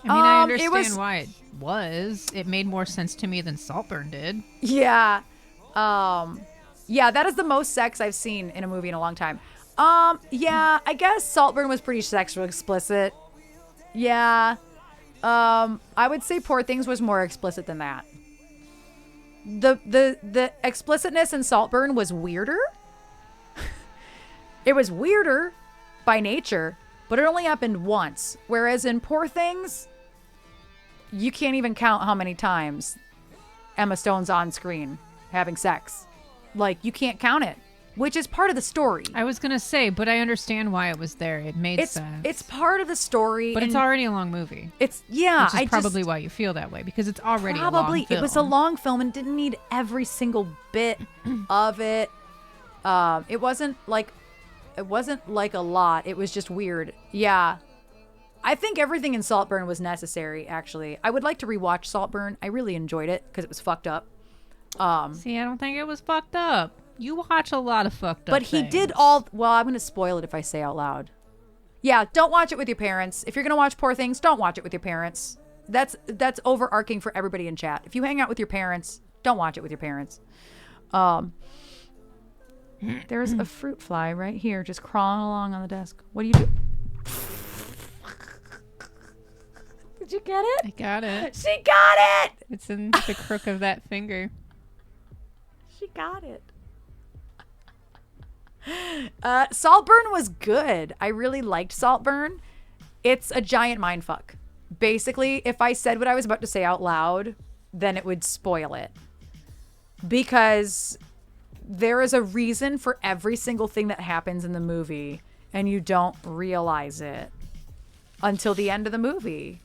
S3: I mean, I
S2: it
S3: understand
S2: was-
S3: why it was. It made more sense to me than Saltburn did.
S2: Yeah. Yeah, that is the most sex I've seen in a movie in a long time. Yeah, I guess Saltburn was pretty sexually explicit. Yeah. I would say Poor Things was more explicit than that. The explicitness in Saltburn was weirder. It was weirder by nature, but it only happened once. Whereas in Poor Things, you can't even count how many times Emma Stone's on screen having sex. Like, you can't count it, which is part of the story.
S3: I was going to say, but I understand why it was there. It made sense.
S2: It's part of the story.
S3: But it's
S2: and
S3: already a long movie.
S2: It's, yeah.
S3: Which is probably why you feel that way, because it's already a long
S2: Probably.
S3: film.
S2: It was a long film and didn't need every single bit of it. It wasn't like a lot. It was just weird. Yeah. I think everything in Saltburn was necessary, actually. I would like to rewatch Saltburn. I really enjoyed it because it was fucked up.
S3: See, I don't think it was fucked up. You watch a lot of fucked up
S2: But he
S3: things.
S2: did all... Well, I'm going to spoil it if I say out loud. Yeah, don't watch it with your parents. If you're going to watch Poor Things, don't watch it with your parents. That's overarching for everybody in chat. If you hang out with your parents, don't watch it with your parents. There's a fruit fly right here just crawling along on the desk. What do you do? Did you get it?
S3: I got it.
S2: She got it!
S3: It's in the crook of that finger.
S2: She got it. Saltburn was good. I really liked Saltburn. It's a giant mindfuck. Basically, if I said what I was about to say out loud, then it would spoil it. Because there is a reason for every single thing that happens in the movie, and you don't realize it until the end of the movie.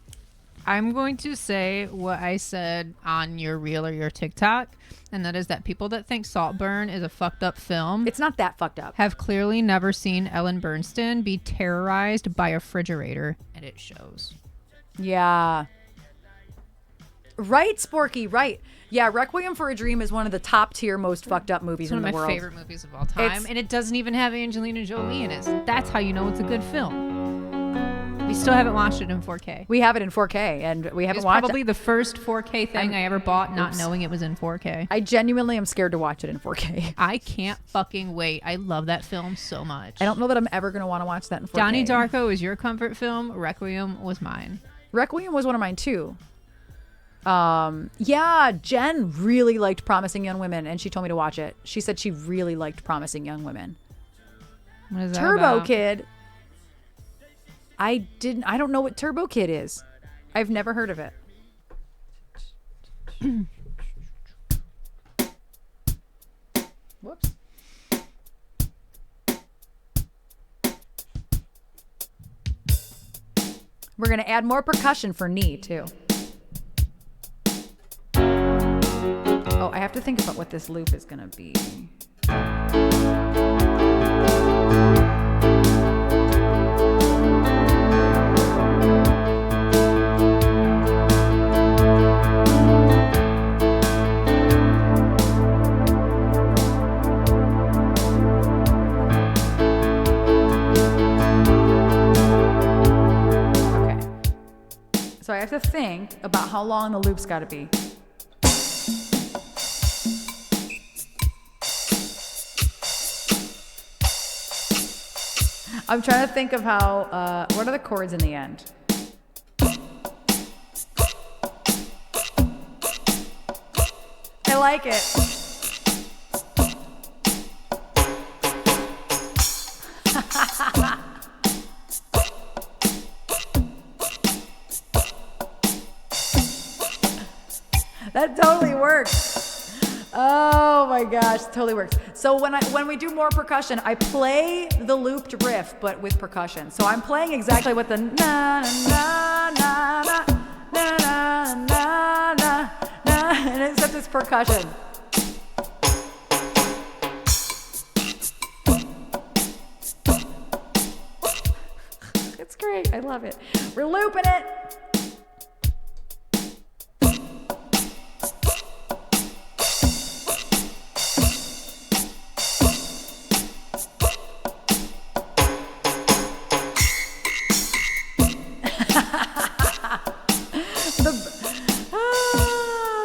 S3: I'm going to say what I said on your reel or your TikTok, and that is that people that think Saltburn is a fucked up film
S2: It's not that fucked up.
S3: have clearly never seen Ellen Burstyn be terrorized by a refrigerator, and it shows.
S2: Yeah. Right, Sporky, right. Yeah, Requiem for a Dream is one of the top tier most fucked up movies
S3: It's one
S2: in
S3: of
S2: the
S3: my
S2: world.
S3: favorite movies of all time,
S2: It's-
S3: and it doesn't even have Angelina Jolie in it. So that's how you know it's a good film. We still haven't watched it in 4K.
S2: We have it in 4K, and we
S3: It
S2: haven't
S3: was
S2: watched
S3: probably
S2: it.
S3: the first 4K thing I ever bought, not
S2: Oops.
S3: knowing it was in 4K.
S2: I genuinely am scared to watch it in 4K.
S3: I can't fucking wait. I love that film so much.
S2: I don't know that I'm ever going to want to watch that in 4K.
S3: Donnie Darko is your comfort film. Requiem was mine.
S2: Requiem was one of mine too. Yeah, Jen really liked Promising Young Women, and she told me to watch it. She said she really liked Promising Young Women.
S3: What is that
S2: Turbo
S3: about?
S2: Kid. I don't know what Turbo Kid is. I've never heard of it. Whoops. We're going to add more percussion for knee, too. Oh, I have to think about what this loop is going to be. how long the loop's got to be. I'm trying to think of how, what are the chords in the end? I like it. That totally works. Oh my gosh, totally works. So when we do more percussion, I play the looped riff, but with percussion. So I'm playing exactly what the na na na na na na na na na, and except it's percussion. It's great. I love it. We're looping it.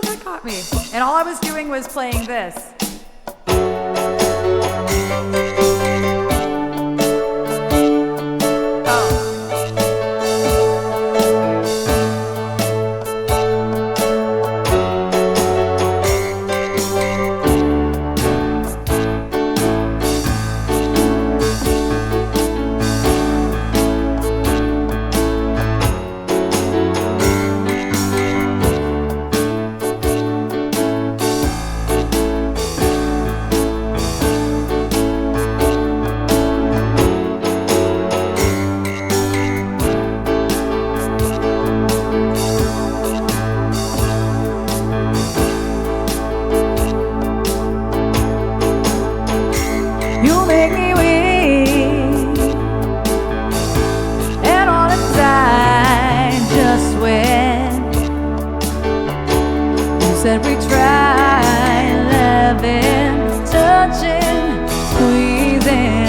S2: That caught me. And all I was doing was playing this. You make me weak, and all inside just when you said we try loving, touching, squeezing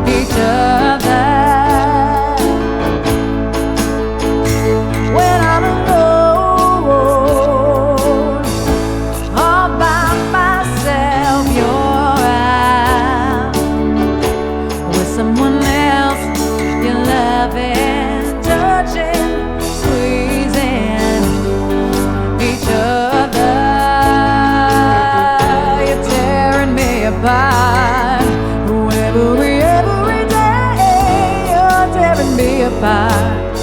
S2: each other. When I'm alone, all by myself, you're someone else, you're loving, touching, squeezing each other. You're tearing me apart. Every day, you're tearing me apart.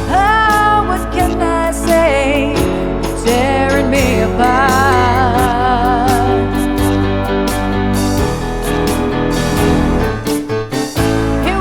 S2: Oh, what can I say? You're tearing me apart. He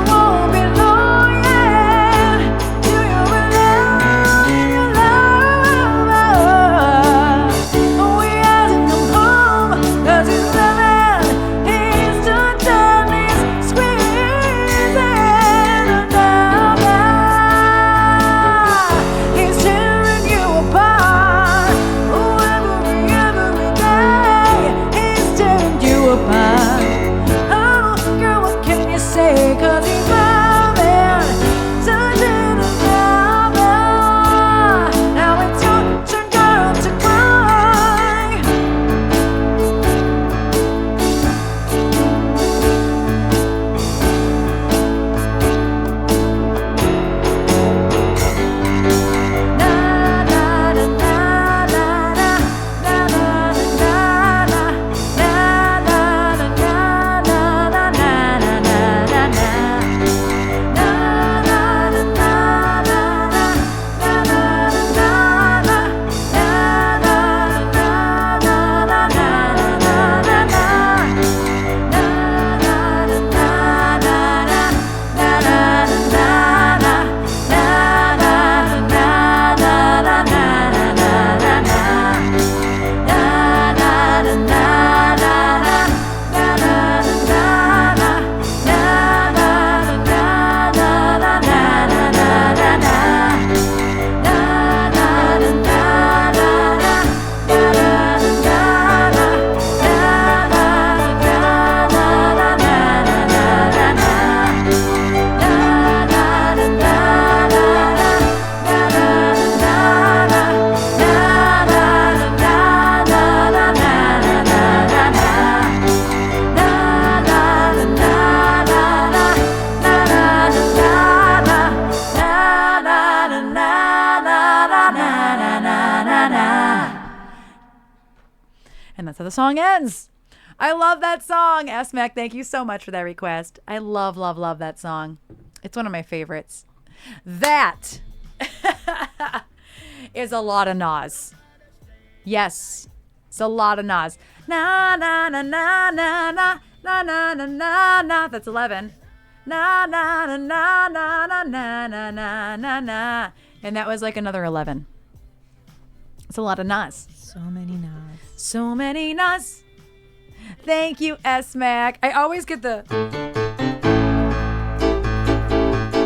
S2: And that's how the song ends. I love that song. S-Mac, thank you so much for that request. I love, love, love that song. It's one of my favorites. That is a lot of Nas. Yes, it's a lot of Nas. Na na na na na na na na na na na. That's 11. Na na na na na na na na na na na. And that was like another 11. It's a lot of Nas.
S3: So many Nas.
S2: So many Nas. Thank you, S-Mac. I always get the...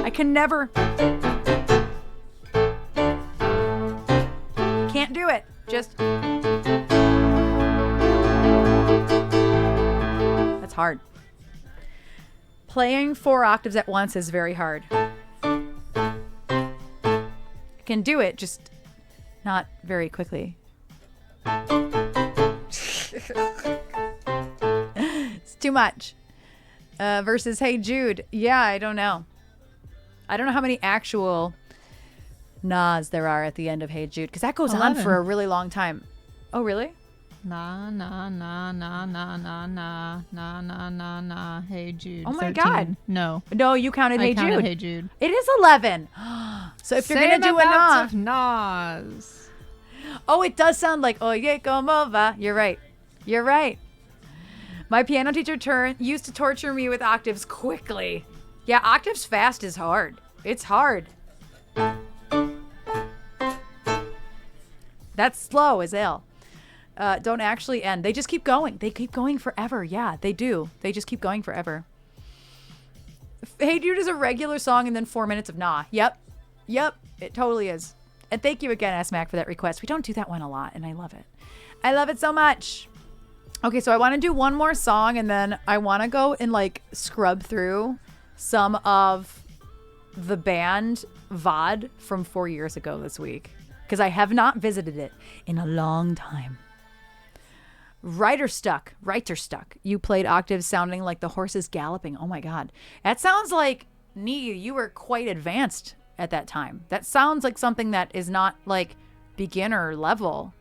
S2: I can never... Can't do it. Just... That's hard. Playing 4 octaves at once is very hard. I can do it, just not very quickly. It's too much. Versus Hey Jude. Yeah, I don't know. I don't know how many actual Nas there are at the end of Hey Jude, because that goes
S3: 11.
S2: on for a really long time. Oh, really?
S3: Na na na na na na na na na na na. Hey Jude.
S2: Oh my
S3: 13.
S2: God.
S3: No.
S2: No, you counted Hey
S3: I counted
S2: Jude.
S3: Hey Jude.
S2: It is 11. So if you're going to do a
S3: amount
S2: Nah.
S3: of Nas.
S2: Oh, it does sound like Oye Como Va. You're right. You're right. My piano teacher used to torture me with octaves quickly. Yeah, octaves fast is hard. It's hard. That's slow as hell. Don't actually end. They just keep going. They keep going forever. Yeah, they do. They just keep going forever. Hey Dude is a regular song and then 4 minutes of nah. Yep. Yep. It totally is. And thank you again, S-Mac, for that request. We don't do that one a lot, and I love it. I love it so much. Okay, so I want to do one more song, and then I want to go and, like, scrub through some of the band VOD from 4 years ago this week, because I have not visited it in a long time. Writer Stuck. You played octaves sounding like the horses galloping. Oh, my God. That sounds like, you were quite advanced at that time. That sounds like something that is not like beginner level.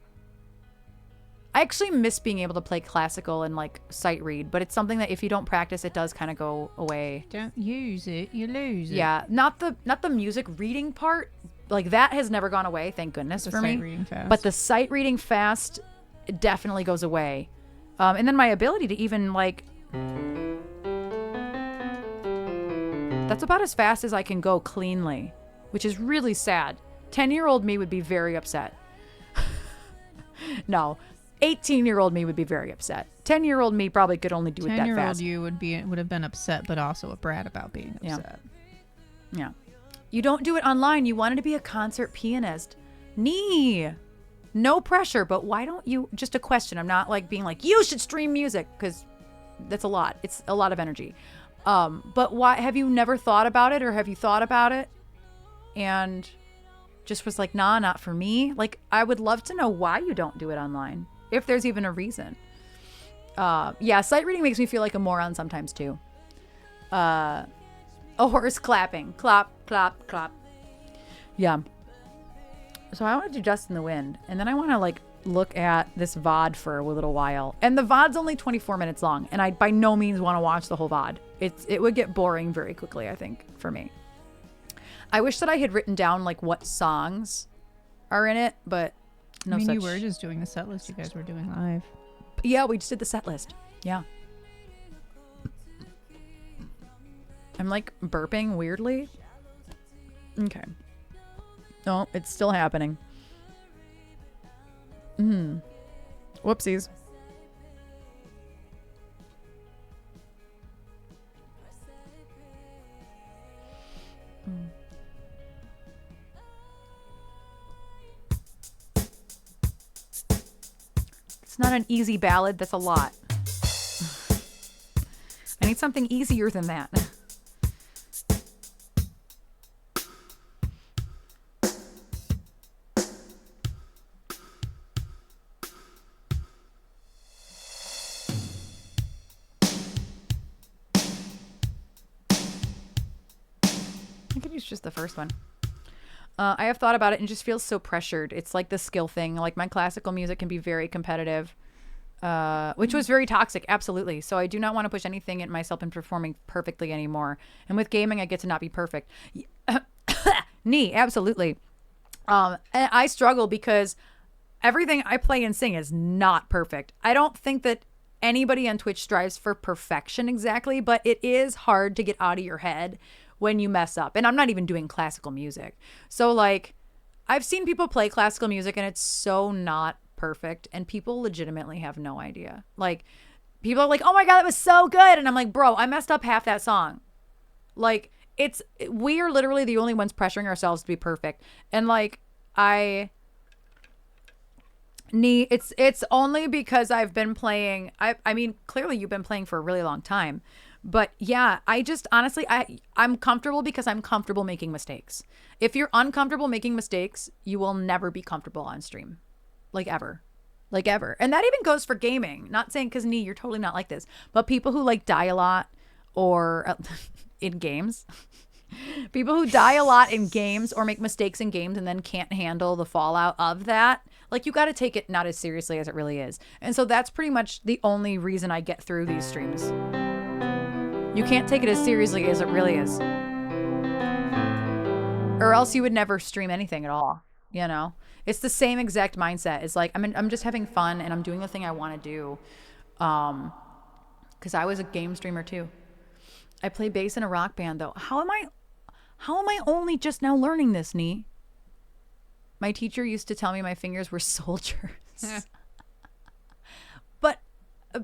S2: I actually miss being able to play classical and like sight read, but it's something that if you don't practice, it does kind of go away.
S3: Don't use it, you lose it.
S2: Yeah, not the music reading part. Like that has never gone away, thank goodness
S3: The
S2: for
S3: sight
S2: me.
S3: reading fast.
S2: But the sight reading fast definitely goes away. And then my ability to even like... That's about as fast as I can go cleanly, which is really sad. 10-year-old me would be very upset. No, 18-year-old me would be very upset. 10-year-old me probably could only do it that fast.
S3: 10-year-old you would have been upset, but also a brat about being upset.
S2: Yeah. You don't do it online. You wanted to be a concert pianist. No pressure, but why don't you... Just a question. I'm not like being like, you should stream music, because that's a lot. It's a lot of energy. But why... Have you never thought about it, or have you thought about it and just was like, nah, not for me? Like, I would love to know why you don't do it online, if there's even a reason. Yeah, sight reading makes me feel like a moron sometimes too. A horse clapping. Clap, clap, clap. Yeah. So I want to do Dust in the Wind. And then I want to like look at this VOD for a little while. And the VOD's only 24 minutes long. And I by no means want to watch the whole VOD. It would get boring very quickly, I think, for me. I wish that I had written down like what songs are in it, but no
S3: I mean,
S2: such.
S3: you were just doing the set list you guys were doing live.
S2: Yeah, we just did the set list. Yeah. I'm like burping weirdly. Okay. No, it's still happening. Whoopsies. It's not an easy ballad. That's a lot. I need something easier than that. I could use just the first one. I have thought about it and it just feels so pressured. It's like the skill thing. Like my classical music can be very competitive. which was very toxic. Absolutely. So I do not want to push anything in myself in performing perfectly anymore. And with gaming, I get to not be perfect. Knee, absolutely. And I struggle because everything I play and sing is not perfect. I don't think that anybody on Twitch strives for perfection exactly, but it is hard to get out of your head when you mess up. And I'm not even doing classical music. So like, I've seen people play classical music and it's so not perfect, and people legitimately have no idea. Like, people are like, oh my God, that was so good. And I'm like, bro, I messed up half that song. Like, we are literally the only ones pressuring ourselves to be perfect. And like, it's only because I've been playing. I mean, clearly you've been playing for a really long time, but yeah, I just honestly, I'm comfortable because I'm comfortable making mistakes. If you're uncomfortable making mistakes, you will never be comfortable on stream, like ever. And that even goes for gaming. Not saying, because you're totally not like this, but people who like die a lot or in games. People who die a lot in games or make mistakes in games and then can't handle the fallout of that. Like, you got to take it not as seriously as it really is. And so that's pretty much the only reason I get through these streams. You can't take it as seriously as it really is. Or else you would never stream anything at all, you know? It's the same exact mindset. It's like, I'm just having fun and I'm doing the thing I want to do. Because I was a game streamer too. I play bass in a rock band though. How am I only just now learning this, Nee? My teacher used to tell me my fingers were soldiers. But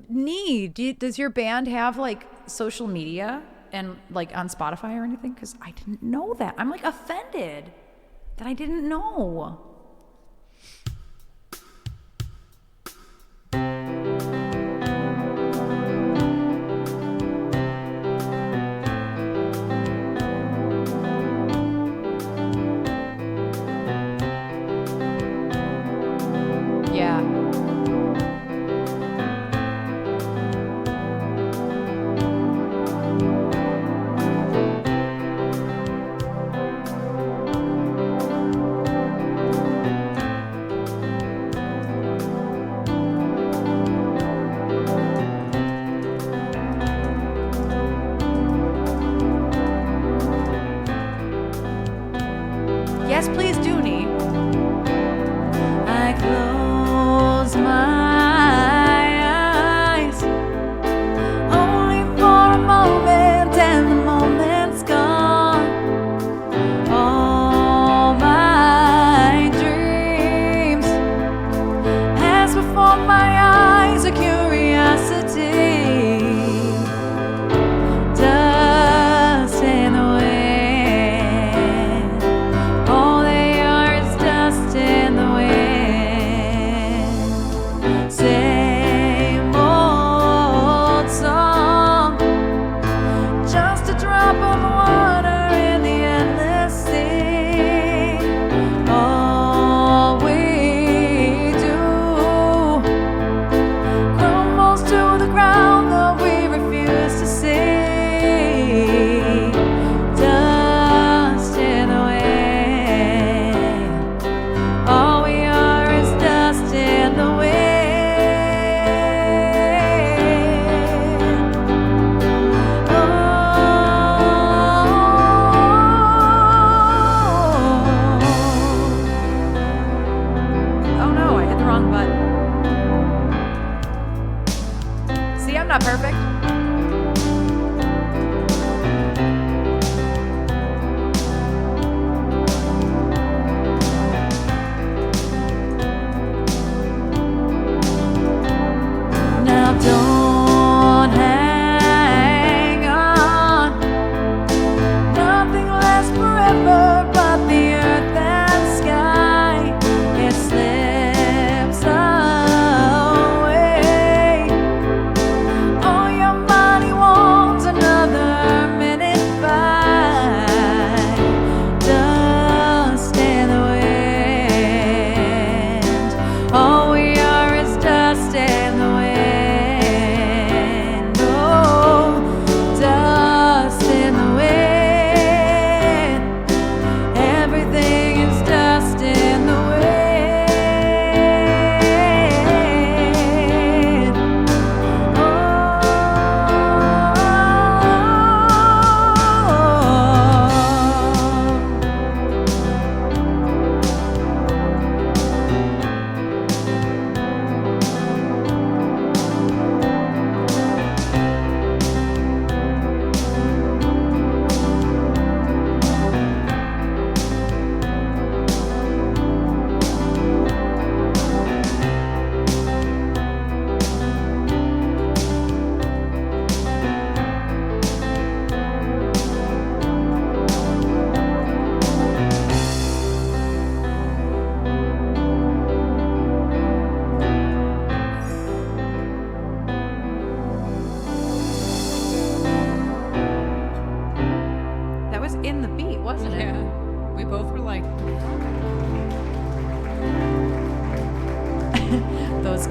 S2: Nee, does your band have like social media and like on Spotify or anything? Because I didn't know that. I'm like offended that I didn't know. Yeah. Yes, please do, Nee.
S1: I close my eyes only for a moment, and the moment's gone. All my dreams pass before my eyes, a curiosity, dust in the wind. All they are is dust in the wind. Same old song, just a drop of water in the endless sea. All we do crumbles to the ground, though we refuse to see. Dust in the wind. All we are is dust in the wind.
S2: Oh no, I hit the wrong button. See, I'm not perfect.
S1: Now don't hang on. Nothing lasts forever but the earth and sky. It slips away. All your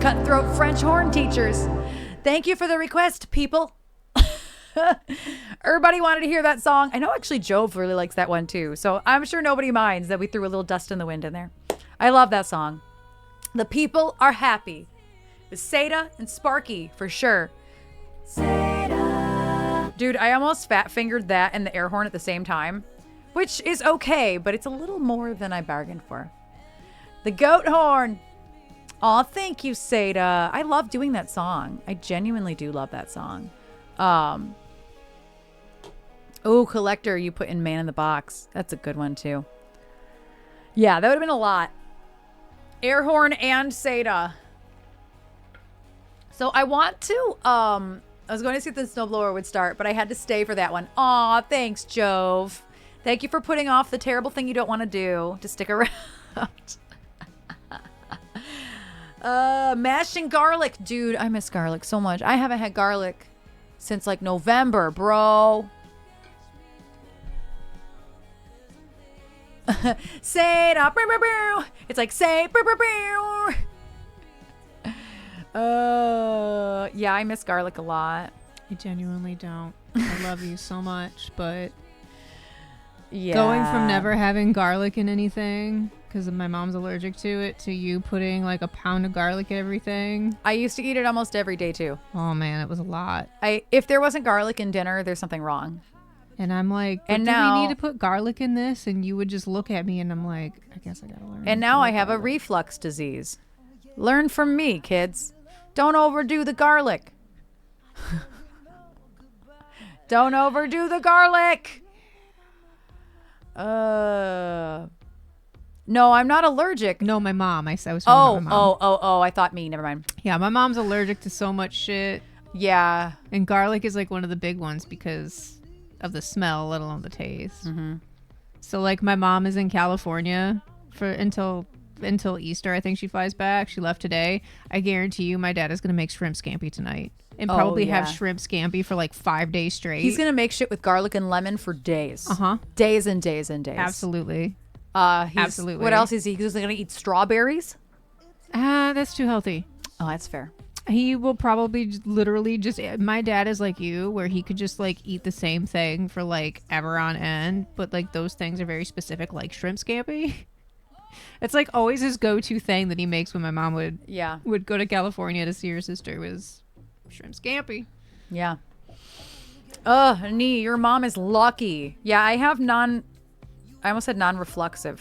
S2: Cutthroat French horn teachers. Thank you for the request, people. Everybody wanted to hear that song. I know actually Jove really likes that one too. So I'm sure nobody minds that we threw a little dust in the wind in there. I love that song. The people are happy. With Seda and Sparky for sure. Seda. Dude, I almost fat fingered that and the air horn at the same time, which is okay, but it's a little more than I bargained for. The goat horn. Aw, thank you, Seda. I love doing that song. I genuinely do love that song. Oh, Collector, you put in Man in the Box. That's a good one, too. Yeah, that would have been a lot. Air horn and Seda. So I want to, I was going to see if the snowblower would start, but I had to stay for that one. Aw, thanks, Jove. Thank you for putting off the terrible thing you don't want to do to stick around. Mashing garlic. Dude, I miss garlic so much. I haven't had garlic since like November, bro. Say it up. It's like say. Yeah, I miss garlic a lot.
S3: I genuinely don't. I love you so much, but
S2: Yeah.
S3: going from never having garlic in anything because my mom's allergic to it to you putting like a pound of garlic in everything.
S2: I used to eat it almost every day too.
S3: Oh man, it was a lot.
S2: If there wasn't garlic in dinner, there's something wrong.
S3: And I'm like,
S2: and
S3: do
S2: now
S3: we need to put garlic in this? And you would just look at me and I'm like, I guess I gotta learn.
S2: And now I have a reflux disease. Learn from me, kids. Don't overdo the garlic. Don't overdo the garlic. No, I'm not allergic.
S3: No, my mom. I was talking about my mom.
S2: Oh, I thought me. Never mind.
S3: Yeah, my mom's allergic to so much shit.
S2: Yeah.
S3: And garlic is like one of the big ones because of the smell, let alone the taste.
S2: Mm-hmm.
S3: So like my mom is in California for until Easter. I think she flies back. She left today. I guarantee you my dad is going to make shrimp scampi tonight and probably have shrimp scampi for like 5 days straight.
S2: He's going to make shit with garlic and lemon for days.
S3: Uh-huh.
S2: Days and days and days.
S3: Absolutely.
S2: Absolutely. What else is he? He's going to eat strawberries?
S3: That's too healthy.
S2: Oh, that's fair.
S3: He will probably literally just, my dad is like you where he could just like eat the same thing for like ever on end, but like those things are very specific, like shrimp scampi. It's like always his go-to thing that he makes when my mom would go to California to see her sister was shrimp scampi.
S2: Yeah. Nee, your mom is lucky. Yeah, I have I almost said non-refluxive.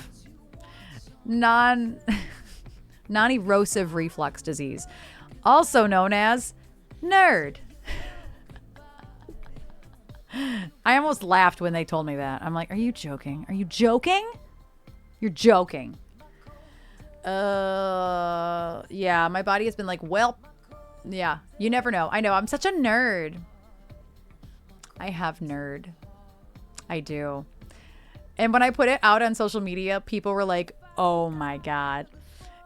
S2: Non-erosive reflux disease. Also known as nerd. I almost laughed when they told me that. I'm like, are you joking? Are you joking? You're joking. Yeah, my body has been like, well, yeah, you never know. I know, I'm such a nerd. I have nerd. I do. And when I put it out on social media, people were like, oh my God.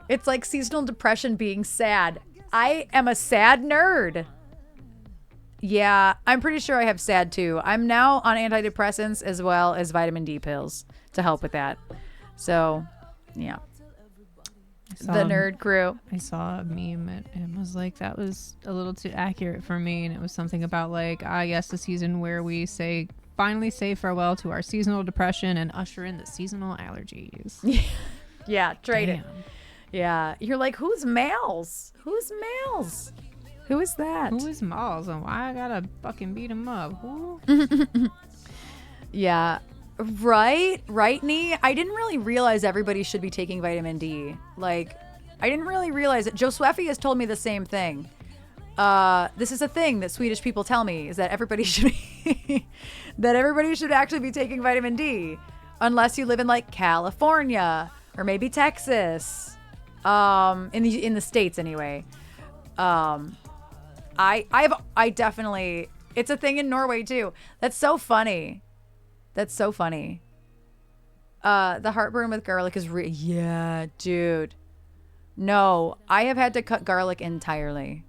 S2: It's like seasonal depression being sad. I am a sad nerd. Yeah, I'm pretty sure I have sad too. I'm now on antidepressants as well as vitamin D pills to help with that. So, yeah. The nerd crew.
S3: I saw a meme and was like, that was a little too accurate for me. And it was something about like, yes, the season where we finally say farewell to our seasonal depression and usher in the seasonal allergies.
S2: Yeah, trade it. Yeah. You're like, who's Males? Who's Males? Who is that?
S3: Who is Miles and why I gotta fucking beat him up? Who?
S2: Yeah. Right, Nee? I didn't really realize everybody should be taking vitamin D. Like, I didn't really realize it. Joe Sweffy has told me the same thing. This is a thing that Swedish people tell me, is that everybody should be that everybody should actually be taking vitamin D, unless you live in like California or maybe Texas, in the States anyway. I definitely, it's a thing in Norway too. That's so funny. The heartburn with garlic is yeah, dude. No, I have had to cut garlic entirely.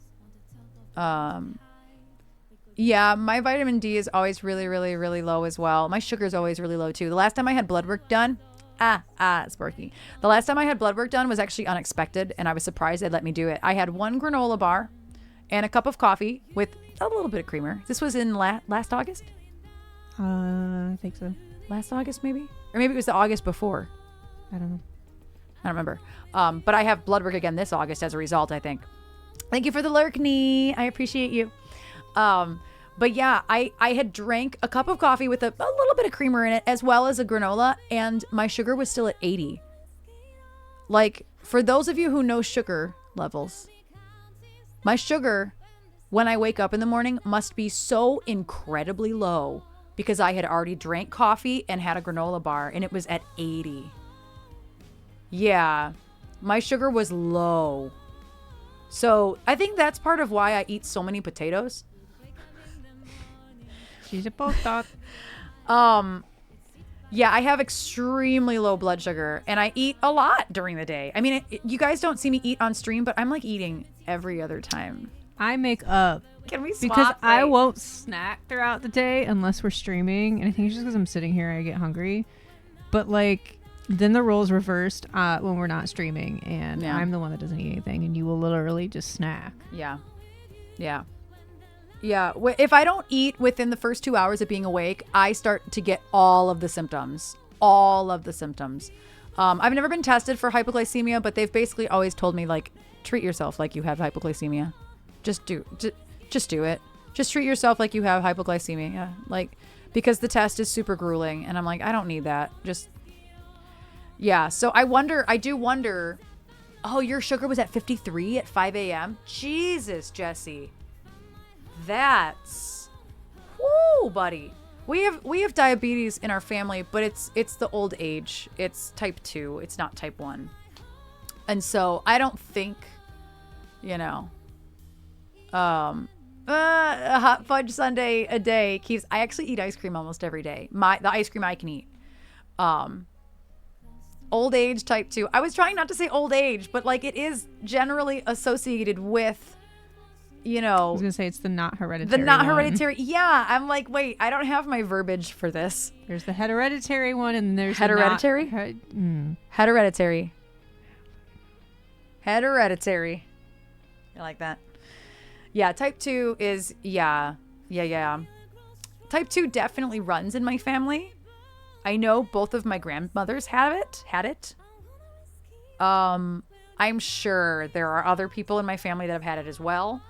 S2: Yeah, my vitamin D is always really, really, really low as well. My sugar is always really low too. The last time I had blood work done, Sparky. The last time I had blood work done was actually unexpected, and I was surprised they'd let me do it. I had one granola bar and a cup of coffee with a little bit of creamer. This was in last August?
S3: I think so.
S2: Last August, maybe? Or maybe it was the August before.
S3: I don't know.
S2: I don't remember. But I have blood work again this August as a result, I think. Thank you for the lurkney. I appreciate you. But yeah, I had drank a cup of coffee with a little bit of creamer in it, as well as a granola, and my sugar was still at 80. Like, for those of you who know sugar levels, my sugar, when I wake up in the morning, must be so incredibly low because I had already drank coffee and had a granola bar, and it was at 80. Yeah, my sugar was low. So I think that's part of why I eat so many potatoes.
S3: She's a potat.
S2: Yeah, I have extremely low blood sugar, and I eat a lot during the day. I mean, you guys don't see me eat on stream, but I'm like eating every other time.
S3: I make up.
S2: Can we swap?
S3: Because I
S2: Right?
S3: won't snack throughout the day unless we're streaming. And I think it's just because I'm sitting here I get hungry. But like, then the roles reversed when we're not streaming. And
S2: Yeah.
S3: I'm the one that doesn't eat anything. And you will literally just snack.
S2: Yeah. Yeah. Yeah. If I don't eat within the first 2 hours of being awake, I start to get all of the symptoms. All of the symptoms. I've never been tested for hypoglycemia, but they've basically always told me, like, treat yourself like you have hypoglycemia. Just do it. Just treat yourself like you have hypoglycemia. Yeah. Like, because the test is super grueling. And I'm like, I don't need that. Yeah. So I do wonder, oh, your sugar was at 53 at 5 a.m. Jesus, Jesse. That's, whoo, buddy. We have diabetes in our family, but it's the old age. It's type 2. It's not type 1. And so I don't think, a hot fudge sundae a day keeps. I actually eat ice cream almost every day. The ice cream I can eat. Old age type 2. I was trying not to say old age, but like it is generally associated with,
S3: I was going to say it's the not hereditary.
S2: the not
S3: one.
S2: hereditary. Yeah, I'm like, wait, I don't have my verbiage for this.
S3: There's the hereditary one, and there's
S2: Hereditary?
S3: The
S2: Hereditary. Hereditary. I like that. Yeah, type 2 is, yeah. Type 2 definitely runs in my family. I know both of my grandmothers had it. I'm sure there are other people in my family that have had it as well.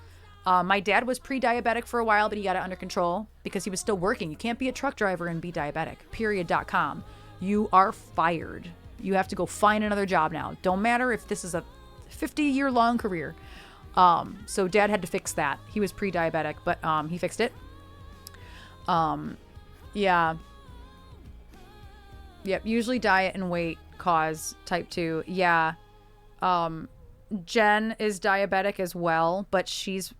S2: My dad was pre-diabetic for a while, but he got it under control because he was still working. You can't be a truck driver and be diabetic, period.com. You are fired. You have to go find another job now. Don't matter if this is a 50-year-long career. So dad had to fix that. He was pre-diabetic, but he fixed it. Yeah. Yep, usually diet and weight cause type 2. Yeah. Jen is diabetic as well, but she's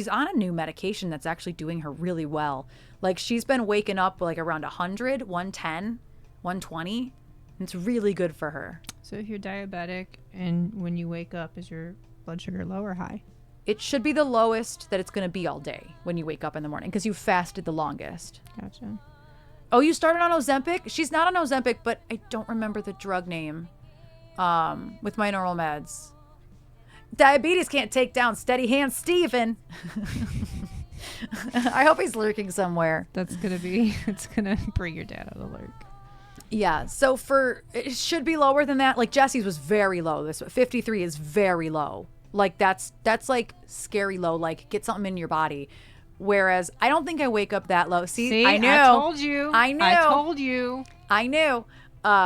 S2: on a new medication that's actually doing her really well. Like she's been waking up like around 100, 110, 120. It's really good for her.
S3: So if you're diabetic and when you wake up, is your blood sugar low or high?
S2: It should be the lowest that it's going to be all day when you wake up in the morning because you fasted the longest.
S3: Gotcha.
S2: Oh, you started on Ozempic? She's not on Ozempic, but I don't remember the drug name with my normal meds. Diabetes can't take down steady hand Steven. I hope he's lurking somewhere.
S3: It's gonna bring your dad out of the lurk.
S2: Yeah, so it should be lower than that. Like Jesse's was very low. This 53 is very low. Like that's like scary low. Like get something in your body. Whereas I don't think I wake up that low. See, I knew.
S3: I told you.
S2: I knew.
S3: I told you.
S2: I knew.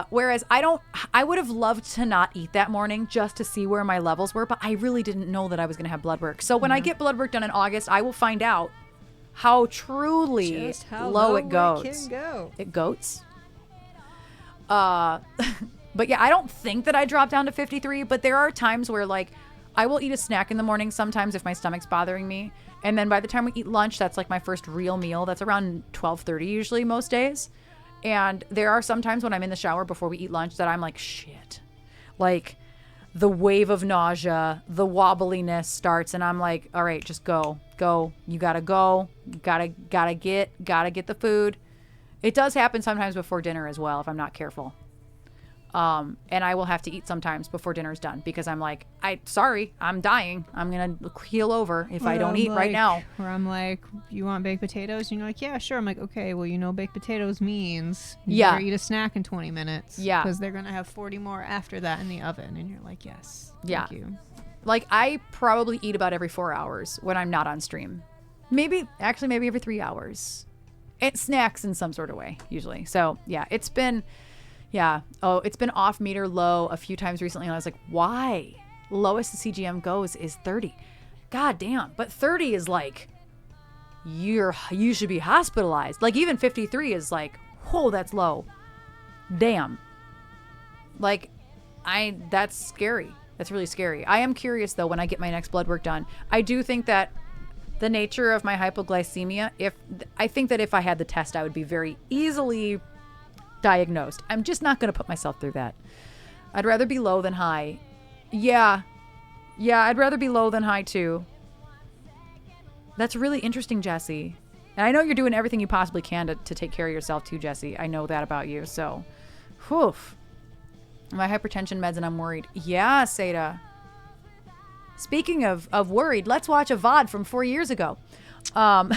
S2: Whereas I would have loved to not eat that morning just to see where my levels were, but I really didn't know that I was going to have blood work. So when I get blood work done in August, I will find out how truly
S3: Just how
S2: low it goes.
S3: can go.
S2: It goats. But yeah, I don't think that I dropped down to 53, but there are times where like I will eat a snack in the morning sometimes if my stomach's bothering me. And then by the time we eat lunch, that's like my first real meal. That's around 12:30 usually most days. And there are some times when I'm in the shower before we eat lunch that I'm like, shit. Like the wave of nausea, the wobbliness starts and I'm like, all right, just go. You gotta go. You gotta get the food. It does happen sometimes before dinner as well if I'm not careful. And I will have to eat sometimes before dinner's done because I'm like, I'm dying. I'm going to keel over if I don't eat right now.
S3: Where I'm like, you want baked potatoes? And you're like, yeah, sure. I'm like, okay, well, baked potatoes means you better eat a snack in 20 minutes.
S2: Yeah.
S3: Because they're going to have 40 more after that in the oven. And you're like, yes.
S2: Yeah.
S3: Thank you.
S2: Like, I probably eat about every 4 hours when I'm not on stream. Maybe every 3 hours. It snacks in some sort of way, usually. So, yeah, it's been off meter low a few times recently. And I was like, why? Lowest the CGM goes is 30. God damn. But 30 is like, you should be hospitalized. Like, even 53 is like, oh, that's low. Damn. Like, that's scary. That's really scary. I am curious, though, when I get my next blood work done. I do think that the nature of my hypoglycemia, I think that if I had the test, I would be very easily diagnosed. I'm just not going to put myself through that. I'd rather be low than high. Yeah, I'd rather be low than high, too. That's really interesting, Jesse. And I know you're doing everything you possibly can to take care of yourself, too, Jesse. I know that about you, so. Whew. My hypertension meds and I'm worried. Yeah, Seda. Speaking of worried, let's watch a VOD from 4 years ago. So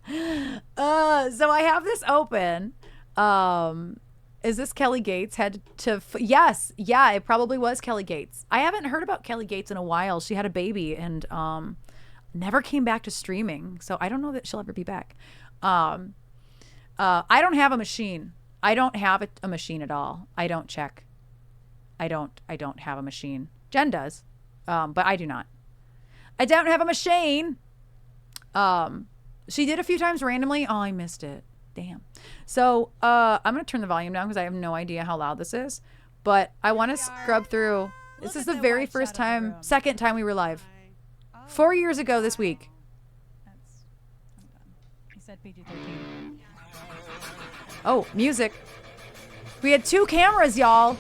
S2: I have this open. Is this Kelly Gates yes. Yeah, it probably was Kelly Gates. I haven't heard about Kelly Gates in a while. She had a baby and never came back to streaming. So I don't know that she'll ever be back. I don't have a machine. I don't have a machine at all. I don't check. I don't have a machine. Jen does, but I do not. I don't have a machine. She did a few times randomly. Oh, I missed it. Damn. So I'm going to turn the volume down because I have no idea how loud this is. But I want to scrub through. This is the very second time we were live. 4 years ago this week.
S1: He said PG-13.
S2: Oh, music. We had 2 cameras, y'all.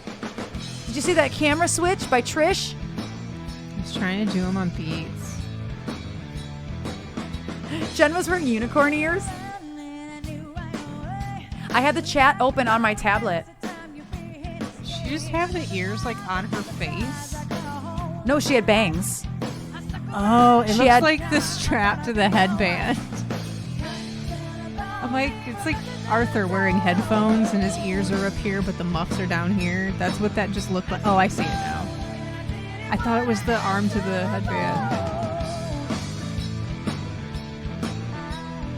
S2: Did you see that camera switch by Trish?
S3: I was trying to do them on beats.
S2: Jen was wearing unicorn ears. I had the chat open on my tablet.
S3: She just have the ears like on her face.
S2: No, she had bangs.
S3: Oh, it looks like the strap to the headband. I'm like, it's like Arthur wearing headphones and his ears are up here, but the muffs are down here. That's what that just looked like. Oh, I see it now. I thought it was the arm to the headband.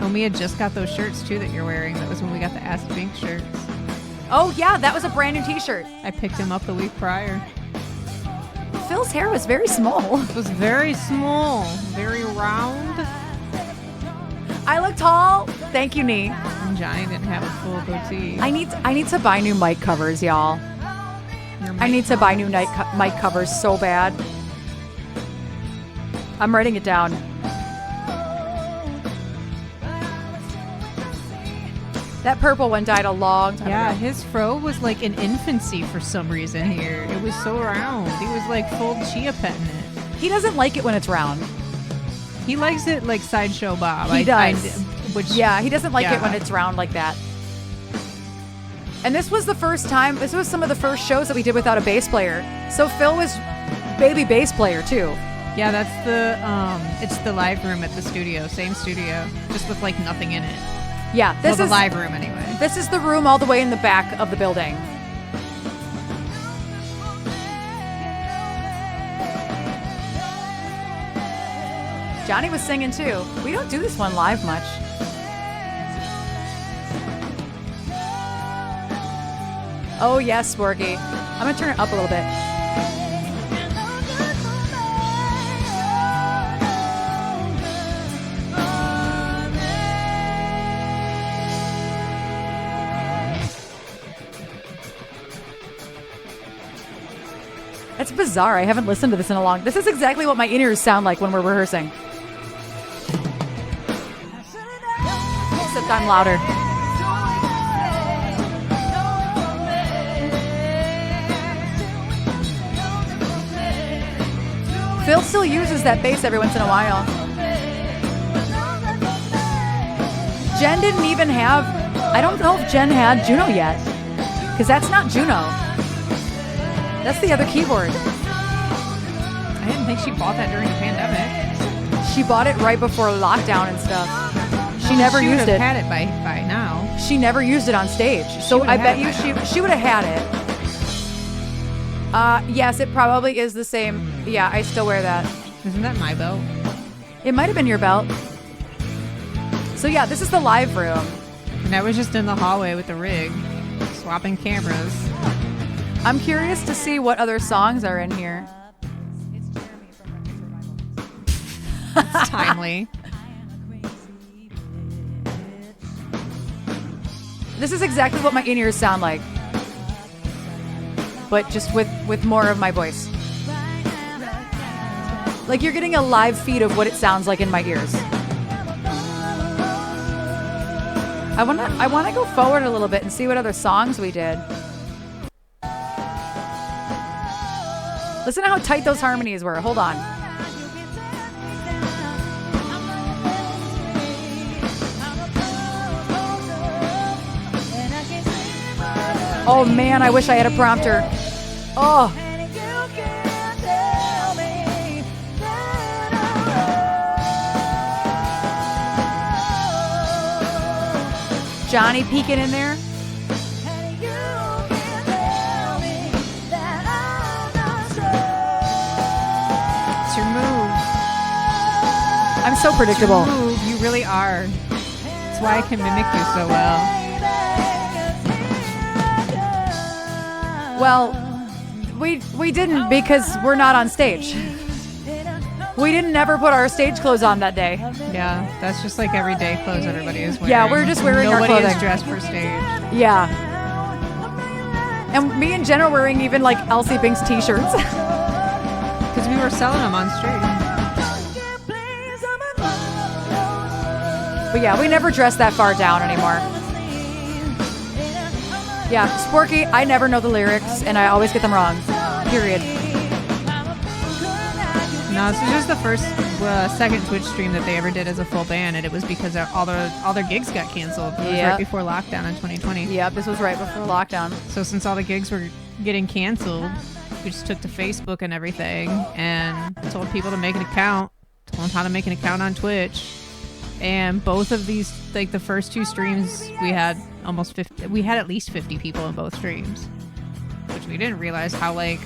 S3: And we had just got those shirts too that you're wearing. That was when we got the Acid Pink shirts.
S2: Oh yeah, that was a brand new t-shirt.
S3: I picked him up the week prior.
S2: Phil's hair was very small.
S3: It was very small, very round.
S2: I look tall. Thank you, Nee.
S3: And Johnny didn't have a full goatee.
S2: I need to buy new mic covers, y'all. I need to buy new mic covers so bad. I'm writing it down. That purple one died a long time ago.
S3: His fro was like in infancy for some reason here. It was so round. He was like full chia petting it.
S2: He doesn't like it when it's round.
S3: He likes it like Sideshow Bob.
S2: He does. He doesn't like it when it's round like that. And this was some of the first shows that we did without a bass player. So Phil was baby bass player too.
S3: Yeah, that's it's the live room at the studio. Same studio, just with like nothing in it.
S2: Yeah, this is
S3: the live room anyway.
S2: This is the room all the way in the back of the building. Johnny was singing too. We don't do this one live much. Oh yes, Sporky. I'm gonna turn it up a little bit. That's bizarre. I haven't listened to this in a long. This is exactly what my in-ears sound like when we're rehearsing. Except I'm louder. Phil still uses that bass every once in a while. Jen didn't even have. I don't know if Jen had Juno yet. Because that's not Juno. That's the other keyboard.
S3: I didn't think she bought that during the pandemic.
S2: She bought it right before lockdown and stuff. She never
S3: She
S2: used
S3: would have
S2: it.
S3: had it by now.
S2: She never used it on stage. So
S3: would've
S2: I
S3: had
S2: bet
S3: it
S2: you
S3: by now.
S2: she would have had it. Yes, it probably is the same. Yeah, I still wear that.
S3: Isn't that my belt?
S2: It might have been your belt. So yeah, this is the live room.
S3: And I was just in the hallway with the rig, swapping cameras.
S2: I'm curious to see what other songs are in here.
S3: It's timely.
S2: This is exactly what my in-ears sound like. But just with more of my voice. Like you're getting a live feed of what it sounds like in my ears. I wanna go forward a little bit and see what other songs we did. Listen to how tight those harmonies were. Hold on. Oh man, I wish I had a prompter. Oh. Johnny peeking in there.
S3: It's your move.
S2: I'm so predictable.
S3: It's your move. You really are. That's why I can mimic you so well.
S2: Well, we didn't because we're not on stage. We didn't ever put our stage clothes on that day.
S3: Yeah, that's just like everyday clothes everybody is wearing.
S2: Yeah, we're just wearing our
S3: Nobody
S2: clothing.
S3: is dressed for stage.
S2: Yeah. And me and Jen are wearing even like Elsie Pink's t-shirts.
S3: Because we were selling them on street.
S2: But yeah, we never dress that far down anymore. Yeah, Sporky, I never know the lyrics and I always get them wrong. Period.
S3: No, this is just the second Twitch stream that they ever did as a full band, and it was because all their gigs got canceled. It was
S2: Yep.
S3: right before lockdown in 2020.
S2: Yep, this was right before lockdown.
S3: So since all the gigs were getting canceled, we just took to Facebook and everything and told people to make an account, told them how to make an account on Twitch. And both of these, like the first two streams, we had almost 50. We had at least 50 people in both streams, which we didn't realize how like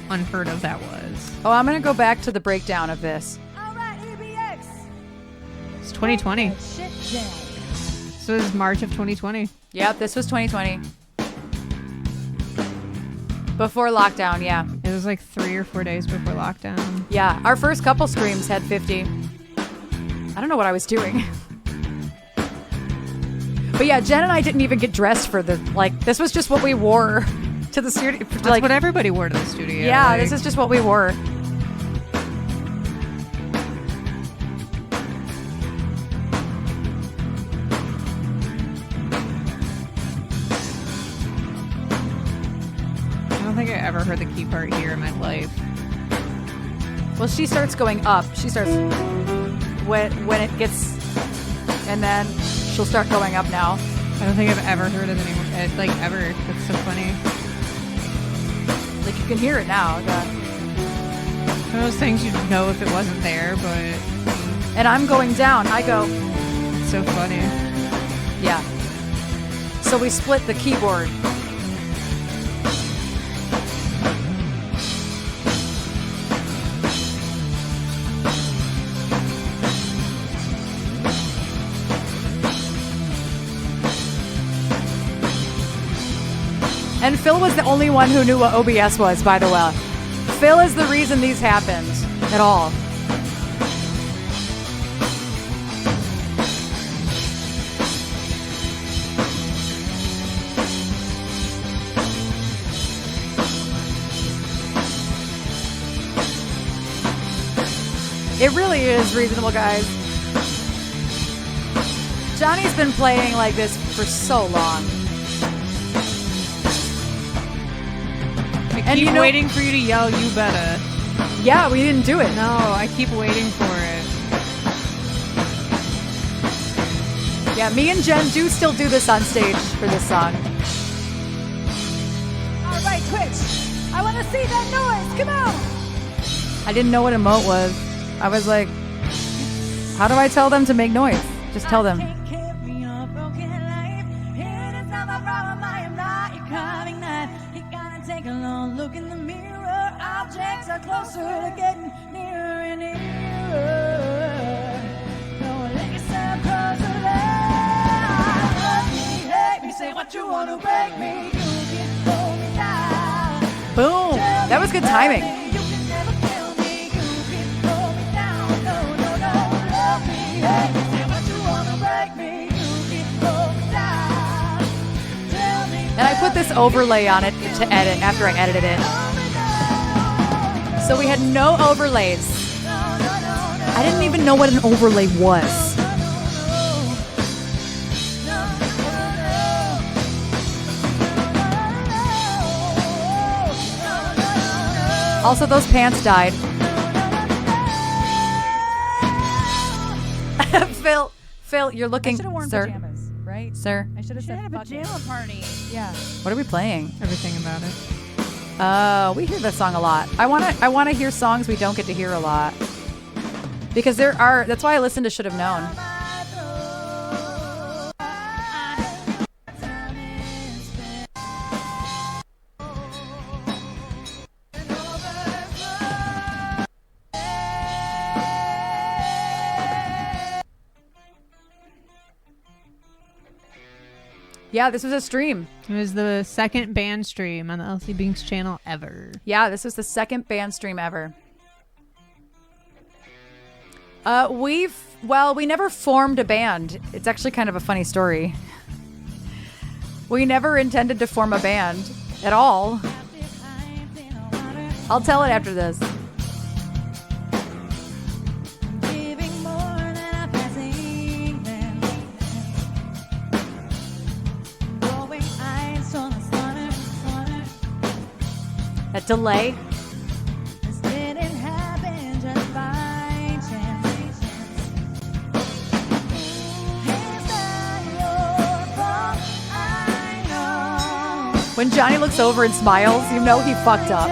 S3: unheard of that was.
S2: Oh, I'm going to go back to the breakdown of this.
S3: It's 2020. So this is March of 2020.
S2: Yep, this was 2020. Before lockdown, yeah.
S3: It was like 3 or 4 days before lockdown.
S2: Yeah, our first couple streams had 50. I don't know what I was doing. But yeah, Jen and I didn't even get dressed for the, like, this was just what we wore to the studio.
S3: That's
S2: Like,
S3: what everybody wore to the studio.
S2: yeah,
S3: like,
S2: this is just what we wore.
S3: I don't think I ever heard the key part here in my life.
S2: Well, she starts going up. She starts when it gets, and then she'll start going up now.
S3: I don't think I've ever heard of anyone like ever. That's so funny.
S2: Like you can hear it now.
S3: One of those things you'd know if it wasn't there, but
S2: And I'm going down. I go,
S3: it's so funny.
S2: yeah. So we split the keyboard. And Phil was the only one who knew what OBS was, by the way. Phil is the reason these happened at all. It really is reasonable, guys. Johnny's been playing like this for so long.
S3: I keep
S2: you know-
S3: waiting for you to yell, "You better."
S2: Yeah, we didn't do it.
S3: No, I keep waiting for it.
S2: Yeah, me and Jen do still do this on stage for this song. to see that noise. Come on. I didn't know what emote was. I was like, how do I tell them to make noise? Just tell them.
S1: Take a long look in the mirror. Objects are closer to getting nearer and nearer. Don't let yourself close to love. Love me, hate me, say what you want to break me. You can hold me down.
S2: Boom. That was good timing.
S1: You can never kill me. You can hold me down. No, no, no. Love me, hate me, say what you want to break me. You can hold me down. Tell me.
S2: And I put this overlay on it to edit after I edited it. So we had no overlays. I didn't even know what an overlay was. Also, those pants died. Phil, you're looking,
S4: I should have worn
S2: sir.
S4: pajamas, right?
S2: Sir,
S4: I should have said
S3: had a
S4: fuck it.
S3: pajama party.
S4: Yeah.
S2: what are we playing?
S3: Everything about it.
S2: We hear this song a lot. I wanna hear songs we don't get to hear a lot. Because that's why I listen to Should Have Known. Yeah, this was a stream.
S3: It was the second band stream on the LC Binks channel ever.
S2: Yeah, this was the second band stream ever. We never formed a band. It's actually kind of a funny story. We never intended to form a band at all. I'll tell it after this.
S1: Giving more than a passing glance. Throwing eyes on the stunner.
S2: That delay.
S1: This didn't happen just by chance. It's not your fault, I know.
S2: When Johnny looks over and smiles, you know he fucked up.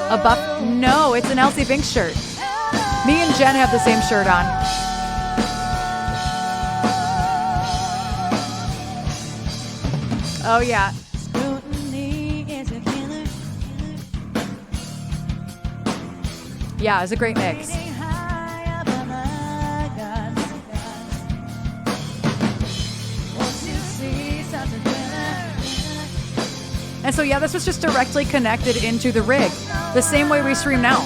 S2: A buff? No, it's an LC Binks shirt. Me and Jen have the same shirt on. Oh yeah. Yeah, it's a great mix. And so yeah, this was just directly connected into the rig, the same way we stream now.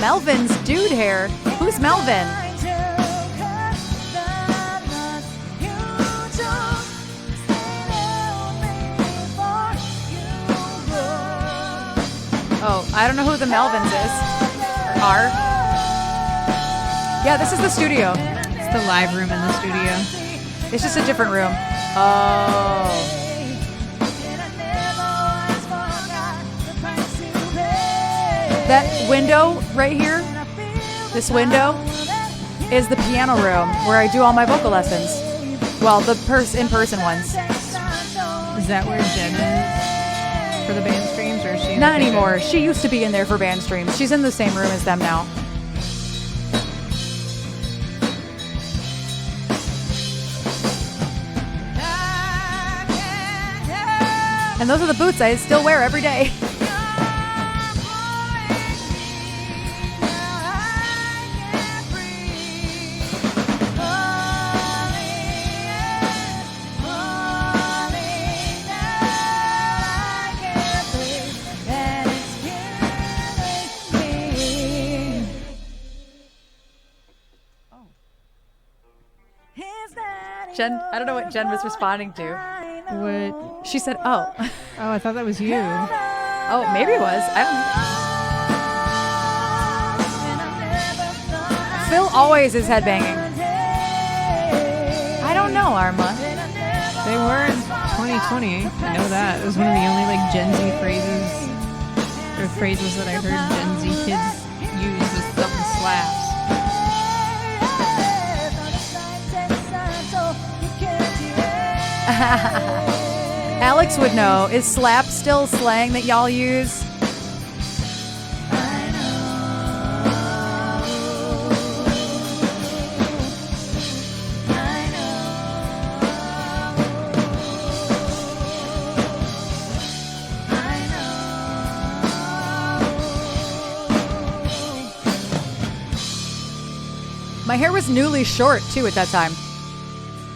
S2: Melvin's dude hair. Who's Melvin? Oh, I don't know who the Melvins is. Are. Yeah, this is the studio.
S3: It's the live room in the studio.
S2: It's just a different room. Oh. That window right here, this window, is the piano room where I do all my vocal lessons. Well, the in-person ones.
S3: Is that where Jen is for the band streams, or is she?
S2: Not anymore. She used to be in there for band streams. She's in the same room as them now. And those are the boots I still wear every day. Jen, I don't know what Jen was responding to.
S3: What?
S2: She said, oh.
S3: Oh, I thought that was you.
S2: Oh, maybe it was. I don't know. Phil always is headbanging. I don't know, Arma.
S3: They were in 2020. I know that. It was one of the only like Gen Z phrases the phrases that I heard Gen Z kids use was something slaps.
S2: Alex would know. Is slap still slang that y'all use? My hair was newly short too at that time.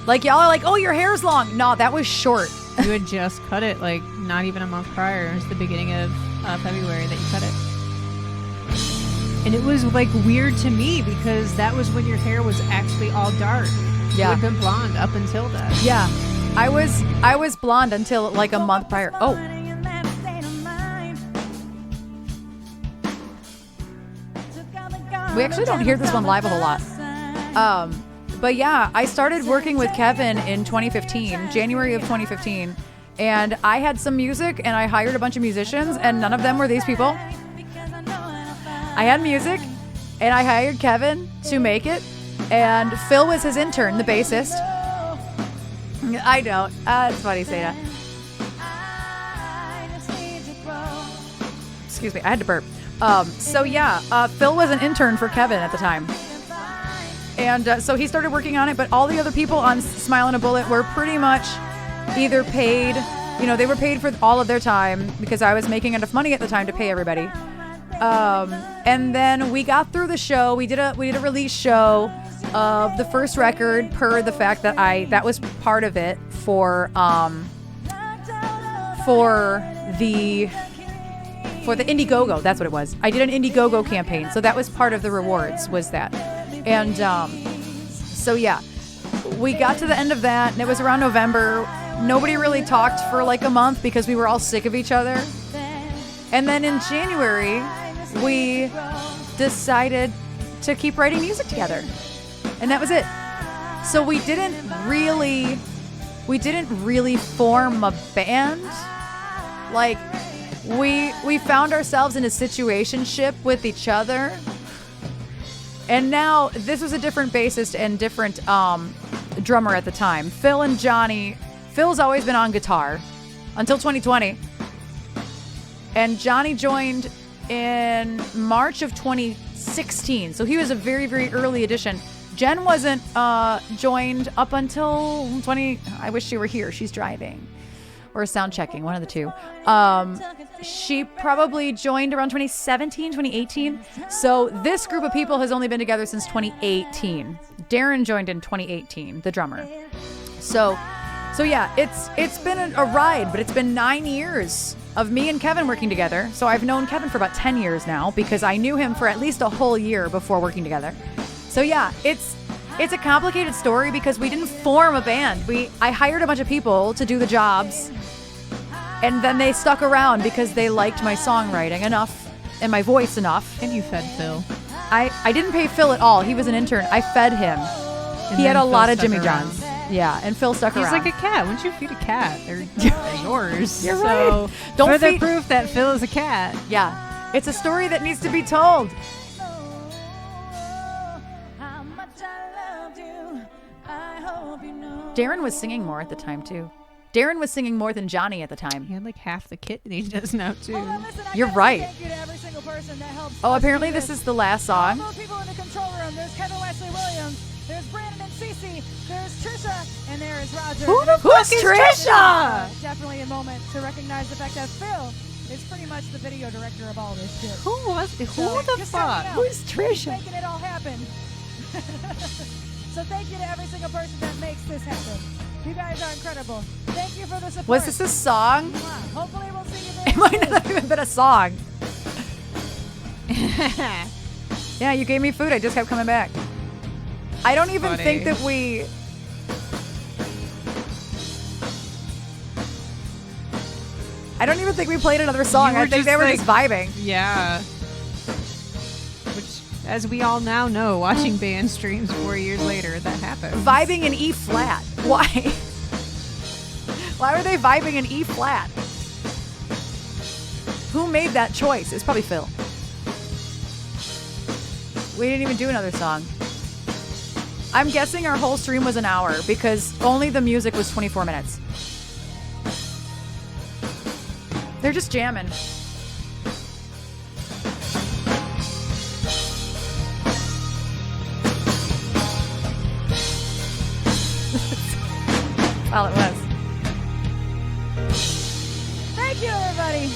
S2: Like y'all are like, oh, your hair's long. No, that was short.
S3: You had just cut it like not even a month prior. It was the beginning of February that you cut it. And it was like weird to me because that was when your hair was actually all dark.
S2: Yeah.
S3: You had been blonde up until then.
S2: Yeah, I was blonde until like a month prior. Oh, we actually don't hear this one live a whole lot. But yeah, I started working with Kevin in 2015, January of 2015, and I had some music and I hired a bunch of musicians, and none of them were these people. I had music and I hired Kevin to make it, and Phil was his intern, the bassist. I don't. It's funny saying that. Excuse me, I had to burp. So yeah, Phil was an intern for Kevin at the time. And so he started working on it, but all the other people on Smile and a Bullet were pretty much either paid, they were paid for all of their time because I was making enough money at the time to pay everybody. And then we got through the show. We did a release show of the first record per the fact that that was part of it for the Indiegogo. That's what it was. I did an Indiegogo campaign, so that was part of the rewards, was that. And so yeah, we got to the end of that, and it was around November. Nobody really talked for like a month because we were all sick of each other. And then in January, we decided to keep writing music together, and that was it. So we didn't really form a band. Like we found ourselves in a situationship with each other. And now, this was a different bassist and different drummer at the time. Phil and Johnny. Phil's always been on guitar until 2020. And Johnny joined in March of 2016. So he was a very, very early addition. Jen wasn't joined up until I wish she were here. She's driving. Or sound checking, one of the two. She probably joined around 2017, 2018. So this group of people has only been together since 2018. Darren joined in 2018, the drummer. So yeah, it's been a ride, but it's been 9 years of me and Kevin working together. So I've known Kevin for about 10 years now because I knew him for at least a whole year before working together. So yeah, it's a complicated story because we didn't form a band. I hired a bunch of people to do the jobs. And then they stuck around because they liked my songwriting enough and my voice enough.
S3: And you fed Phil.
S2: I didn't pay Phil at all. He was an intern. I fed him. He had a lot of Jimmy John's. Yeah, and Phil stuck around.
S3: He's like a cat. Wouldn't you feed a cat? They're yours.
S2: You're
S3: so
S2: right. Don't
S3: further
S2: feed-
S3: proof that Phil is a cat.
S2: Yeah, it's a story that needs to be told. Darren was singing more at the time, too. Darren was singing more than Johnny at the time.
S3: He had like half the kit that he does now, too.
S2: You're right. Oh, apparently this is the last song.
S4: People in the control room. There's Kevin Wesley Williams. There's Brandon and Cece. There's Trisha. And there is Roger.
S2: Who's Trisha?
S4: Definitely a moment to recognize the fact that Phil is pretty much the video director of all this shit.
S3: Who the
S4: just
S3: fuck?
S4: checking out.
S2: Who's Trisha?
S4: Making it all happen. So thank you to every single person that makes this happen. You guys are incredible. Thank you for the support.
S2: Was this a song?
S4: Hopefully we'll see you
S2: It
S4: there.
S2: might not have even been a song. Yeah, you gave me food. I just kept coming back. I don't even
S3: Funny.
S2: think that we... I don't even think we played another song.
S3: You were
S2: I think
S3: just
S2: they were
S3: like-
S2: just vibing.
S3: Yeah. Which, as we all now know, watching band streams 4 years later, that happens.
S2: Vibing in E flat. Why? Why were they vibing in E flat? Who made that choice? It's probably Phil. We didn't even do another song. I'm guessing our whole stream was an hour because only the music was 24 minutes. They're just jamming. All it was.
S4: Thank you, everybody.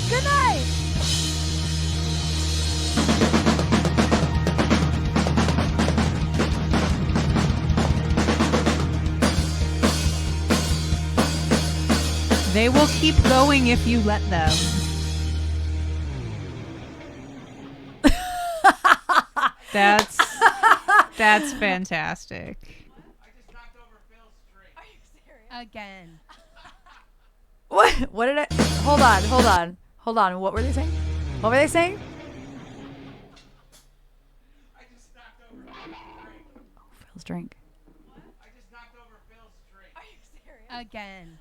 S4: Good night.
S3: They will keep going if you let them. That's fantastic.
S5: Again.
S2: What did I? Hold on. What were they saying? What were they saying? Phil's drink.
S5: Again.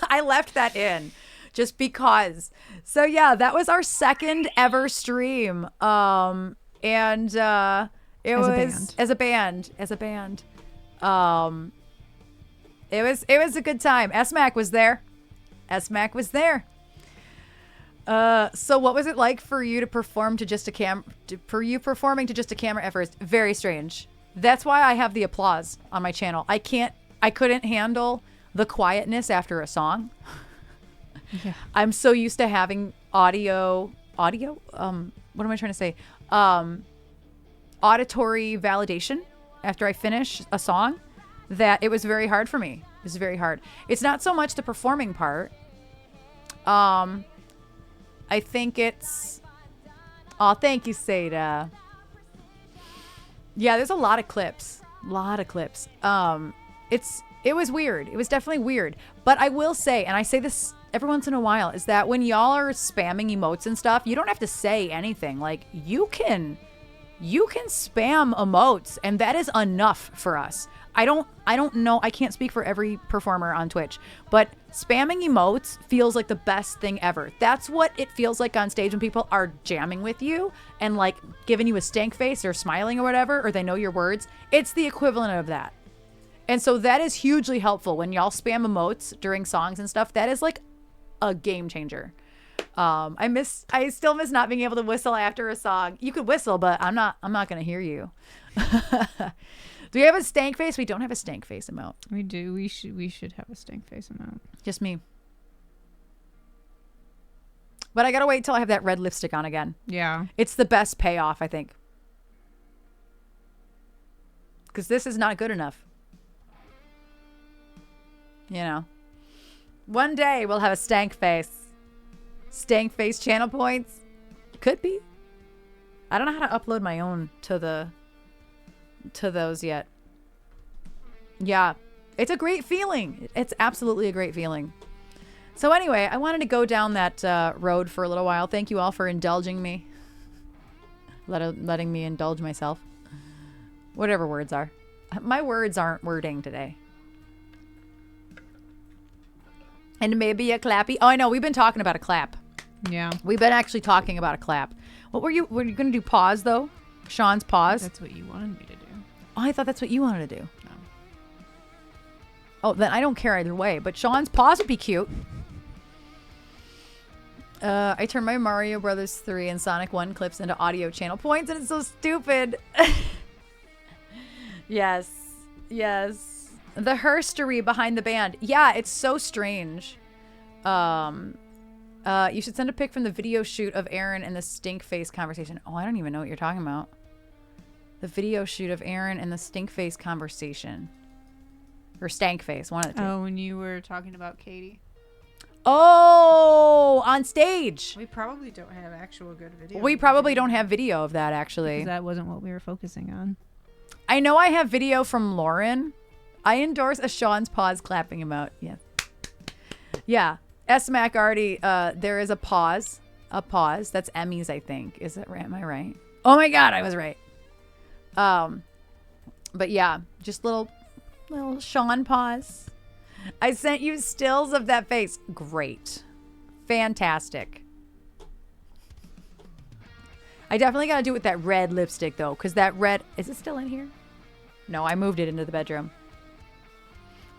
S2: I left that in just because. So yeah, that was our second ever stream. And it was as a band. It was a good time. S-Mac was there. So what was it like for you to perform to just a performing to just a camera at first? Very strange. That's why I have the applause on my channel. I couldn't handle the quietness after a song.
S3: Yeah.
S2: I'm so used to having audio, what am I trying to say? Auditory validation after I finish a song that it was very hard for me. It was very hard. It's not so much the performing part. I think it's, oh, thank you, Seda. Yeah, there's a lot of clips. It was weird. It was definitely weird. But I will say, and I say this every once in a while, is that when y'all are spamming emotes and stuff, you don't have to say anything. Like, you can spam emotes, and that is enough for us. I don't know. I can't speak for every performer on Twitch, but spamming emotes feels like the best thing ever. That's what it feels like on stage when people are jamming with you and like giving you a stank face or smiling or whatever, or they know your words. It's the equivalent of that. And so that is hugely helpful when y'all spam emotes during songs and stuff. That is like a game changer. I still miss not being able to whistle after a song. You could whistle, but I'm not going to hear you. Do we have a stank face? We don't have a stank face emote.
S3: We do. We should have a stank face amount.
S2: Just me. But I got to wait till I have that red lipstick on again.
S3: Yeah.
S2: It's the best payoff, I think. Because this is not good enough. You know. One day we'll have a stank face. Stank face channel points. Could be. I don't know how to upload my own to those yet. Yeah. It's a great feeling. It's absolutely a great feeling. So anyway, I wanted to go down that road for a little while. Thank you all for indulging me. Letting me indulge myself. Whatever words are. My words aren't wording today. And maybe a clappy. Oh, I know. We've been talking about a clap.
S3: Yeah.
S2: We've been actually talking about a clap. What were you going to do? Pause, though? Sean's pause?
S3: That's what you wanted me to do.
S2: Oh, I thought that's what you wanted to do.
S3: No.
S2: Oh, then I don't care either way. But Sean's pause would be cute. I turned my Mario Brothers 3 and Sonic 1 clips into audio channel points, and it's so stupid. Yes. The herstory behind the band. Yeah, it's so strange. You should send a pic from the video shoot of Erin and the stink face conversation. Oh, I don't even know what you're talking about. The video shoot of Erin and the stink face conversation. Or stank face, one of the two.
S3: Oh, when you were talking about Katie.
S2: Oh, on stage.
S3: We probably don't have actual good video.
S2: We probably don't have video of that, actually.
S3: Because that wasn't what we were focusing on.
S2: I know I have video from Lauren. I endorse a Sean's pause clapping emote. Yeah. Yeah. S-Mac already, there is a pause. A pause. That's Emmy's, I think. Is that right? Am I right? Oh my God, I was right. But yeah, just little Sean pause. I sent you stills of that face. Great. Fantastic. I definitely got to do it with that red lipstick, though, because that red... Is it still in here? No, I moved it into the bedroom.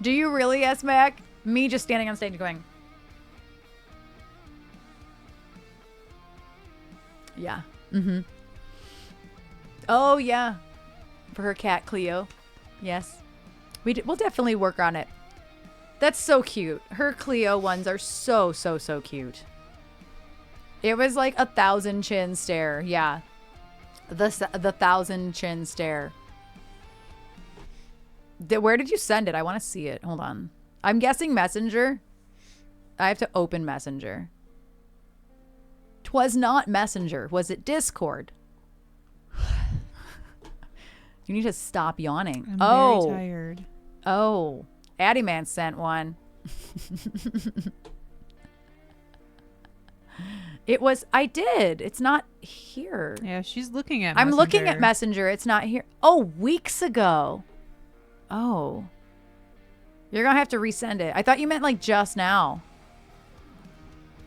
S2: Do you really, S-Mac? Me just standing on stage going... Yeah. Mm-hmm. Oh, yeah. For her cat, Cleo. Yes. We'll definitely work on it. That's so cute. Her Cleo ones are so, so, so cute. It was like a 1,000 chin stare. Yeah. The 1,000 chin stare. Where did you send it? I want to see it. Hold on. I'm guessing Messenger. I have to open Messenger. 'Twas not Messenger. Was it Discord? You need to stop yawning.
S3: I'm very tired.
S2: Oh. Addie Man sent one. I did. It's not here.
S3: Yeah, she's looking at
S2: I'm
S3: Messenger.
S2: looking at Messenger. It's not here. Oh, weeks ago. Oh. You're going to have to resend it. I thought you meant like just now.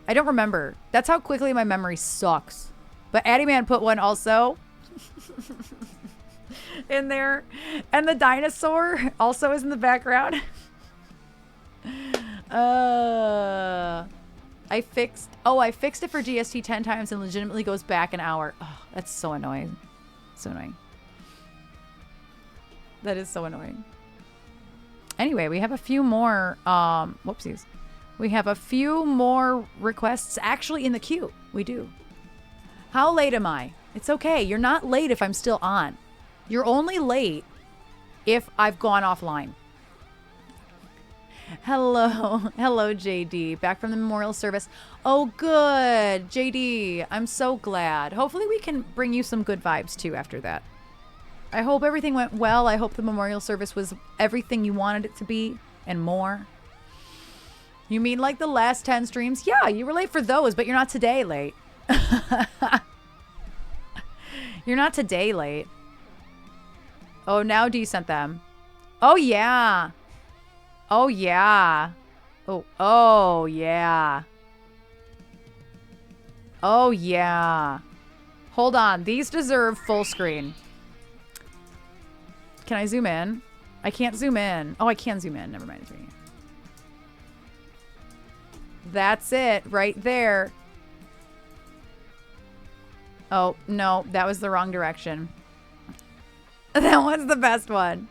S2: I don't remember. That's how quickly my memory sucks. But Addie Man put one also in there. And the dinosaur also is in the background. I fixed it for GST 10 times and legitimately goes back an hour. Oh, that's so annoying. So annoying. That is so annoying. Anyway, we have a few more whoopsies. We have a few more requests actually in the queue. We do. How late am I? It's okay. You're not late if I'm still on. You're only late if I've gone offline. Hello, JD. Back from the memorial service. Oh, good. JD, I'm so glad. Hopefully we can bring you some good vibes too after that. I hope everything went well. I hope the memorial service was everything you wanted it to be and more. You mean like the last 10 streams? Yeah, you were late for those, but you're not today late. You're not today late. Oh, now D sent them. Oh, yeah. Oh, yeah. Oh, yeah. Oh, yeah. Hold on. These deserve full screen. Can I zoom in? I can't zoom in. Oh, I can zoom in. Never mind. It's me. That's it right there. Oh, no. That was the wrong direction. That was the best one.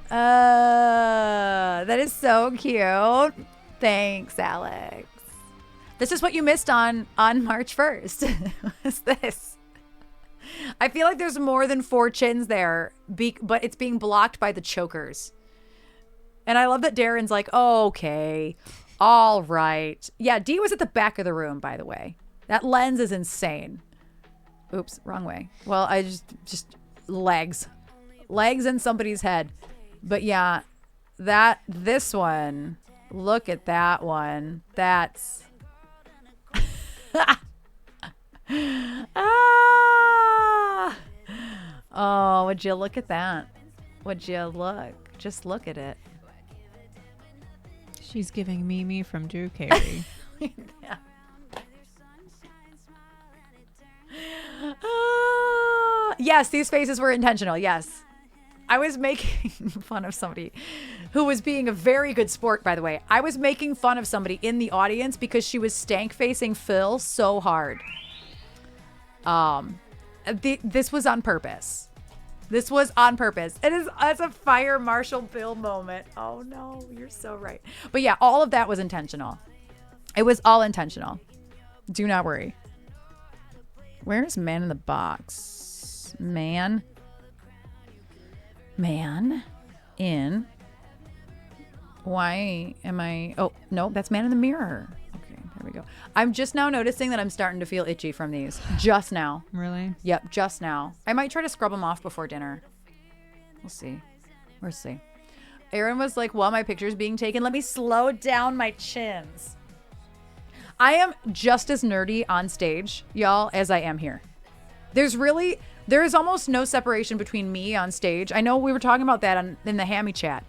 S2: That is so cute. Thanks, Alex. This is what you missed on March 1st. What's this? I feel like there's more than 4 chins there, but it's being blocked by the chokers. And I love that Darren's like, oh, okay, all right. Yeah, D was at the back of the room, by the way. That lens is insane. Oops, wrong way. Well, I just legs in somebody's head. But yeah, this one, look at that one. That's ah! Oh, would you look at that? Would you look? Just look at it.
S3: She's giving Mimi from Drew Carey.
S2: Yeah. Yes, these faces were intentional. Yes. I was making fun of somebody who was being a very good sport, by the way. I was making fun of somebody in the audience because she was stank facing Phil so hard. This was on purpose. This was on purpose. It's a fire Marshall Bill moment. Oh no, you're so right. But yeah, all of that was intentional. It was all intentional. Do not worry. Where's Man in the Box? Man in. Why am I? Oh, no, that's Man in the Mirror. Okay, there we go. I'm just now noticing that I'm starting to feel itchy from these. Just now.
S3: Really?
S2: Yep, just now. I might try to scrub them off before dinner. We'll see. We'll see. Erin was like, while my picture's being taken, let me slow down my chins. I am just as nerdy on stage, y'all, as I am here. There's really, there is almost no separation between me on stage. I know we were talking about that in the Hammy chat,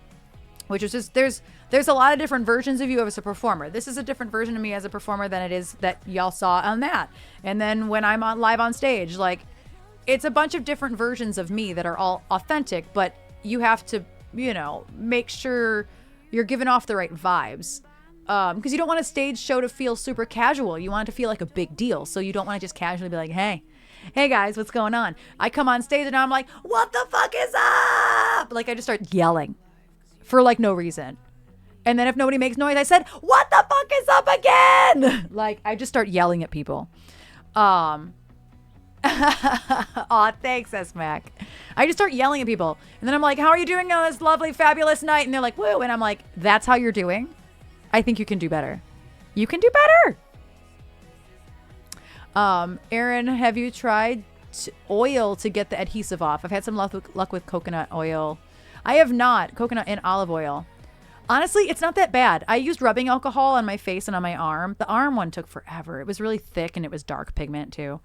S2: which is just there's a lot of different versions of you as a performer. This is a different version of me as a performer than it is that y'all saw on that. And then when I'm on live on stage, like it's a bunch of different versions of me that are all authentic, but you have to, make sure you're giving off the right vibes. Because you don't want a stage show to feel super casual. You want it to feel like a big deal. So you don't want to just casually be like, hey guys, what's going on? I come on stage and I'm like, what the fuck is up? Like I just start yelling for like no reason. And then if nobody makes noise, I said, what the fuck is up again? Like I just start yelling at people. Aw, thanks, S-Mac. I just start yelling at people. And then I'm like, how are you doing on this lovely, fabulous night? And they're like, woo. And I'm like, that's how you're doing? I think you can do better. You can do better. Erin, have you tried oil to get the adhesive off? I've had some luck with coconut oil. I have not. Coconut and olive oil. Honestly, it's not that bad. I used rubbing alcohol on my face and on my arm. The arm one took forever. It was really thick and it was dark pigment too.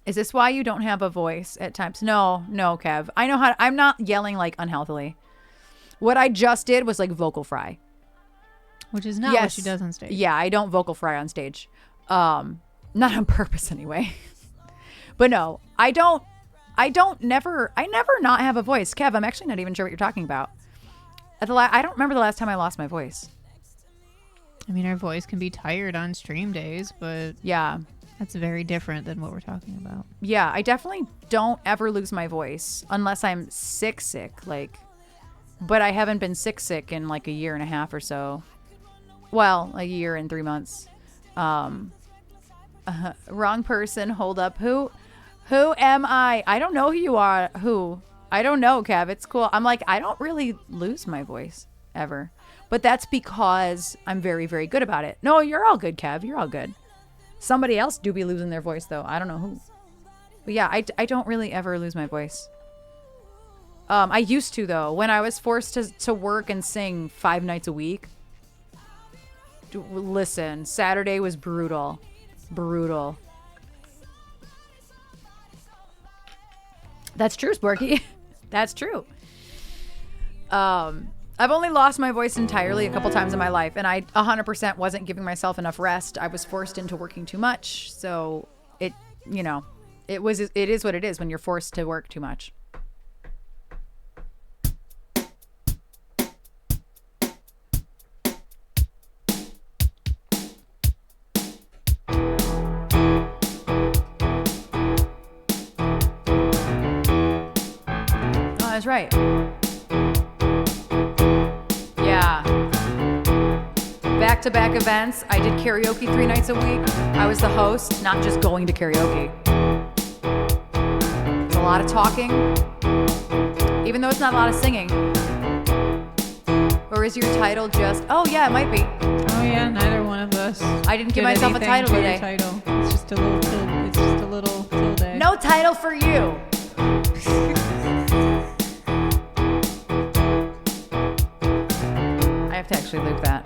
S2: Is this why you don't have a voice at times? No, Kev. I know I'm not yelling like unhealthily. What I just did was like vocal fry.
S3: Which is not what she does on stage.
S2: Yeah, I don't vocal fry on stage. Not on purpose anyway. But no, I never not have a voice. Kev, I'm actually not even sure what you're talking about. I don't remember the last time I lost my voice.
S3: I mean, our voice can be tired on stream days, but
S2: yeah,
S3: that's very different than what we're talking about.
S2: Yeah, I definitely don't ever lose my voice unless I'm sick, like, but I haven't been sick in like a year and a half or so. Well, a year and 3 months. Wrong person. Hold up. Who am I? I don't know who you are. Who? I don't know, Kev. It's cool. I'm like, I don't really lose my voice ever. But that's because I'm very, very good about it. No, you're all good, Kev. You're all good. Somebody else do be losing their voice, though. I don't know who. But yeah, I don't really ever lose my voice. I used to, though. When I was forced to work and sing 5 nights a week. Listen, Saturday was brutal. Brutal. That's true, Sporky. That's true. I've only lost my voice entirely a couple times in my life, and I 100% wasn't giving myself enough rest. I was forced into working too much, so it is what it is when you're forced to work too much. That's right. Yeah. Back-to-back events. I did karaoke 3 nights a week. I was the host, not just going to karaoke. It's a lot of talking, even though it's not a lot of singing. Or is your title just... Oh, yeah, it might be.
S3: Oh, yeah, neither one of us.
S2: I didn't give myself a title today.
S3: Title. It's just a little tilde.
S2: No title for you. I have to actually loop that.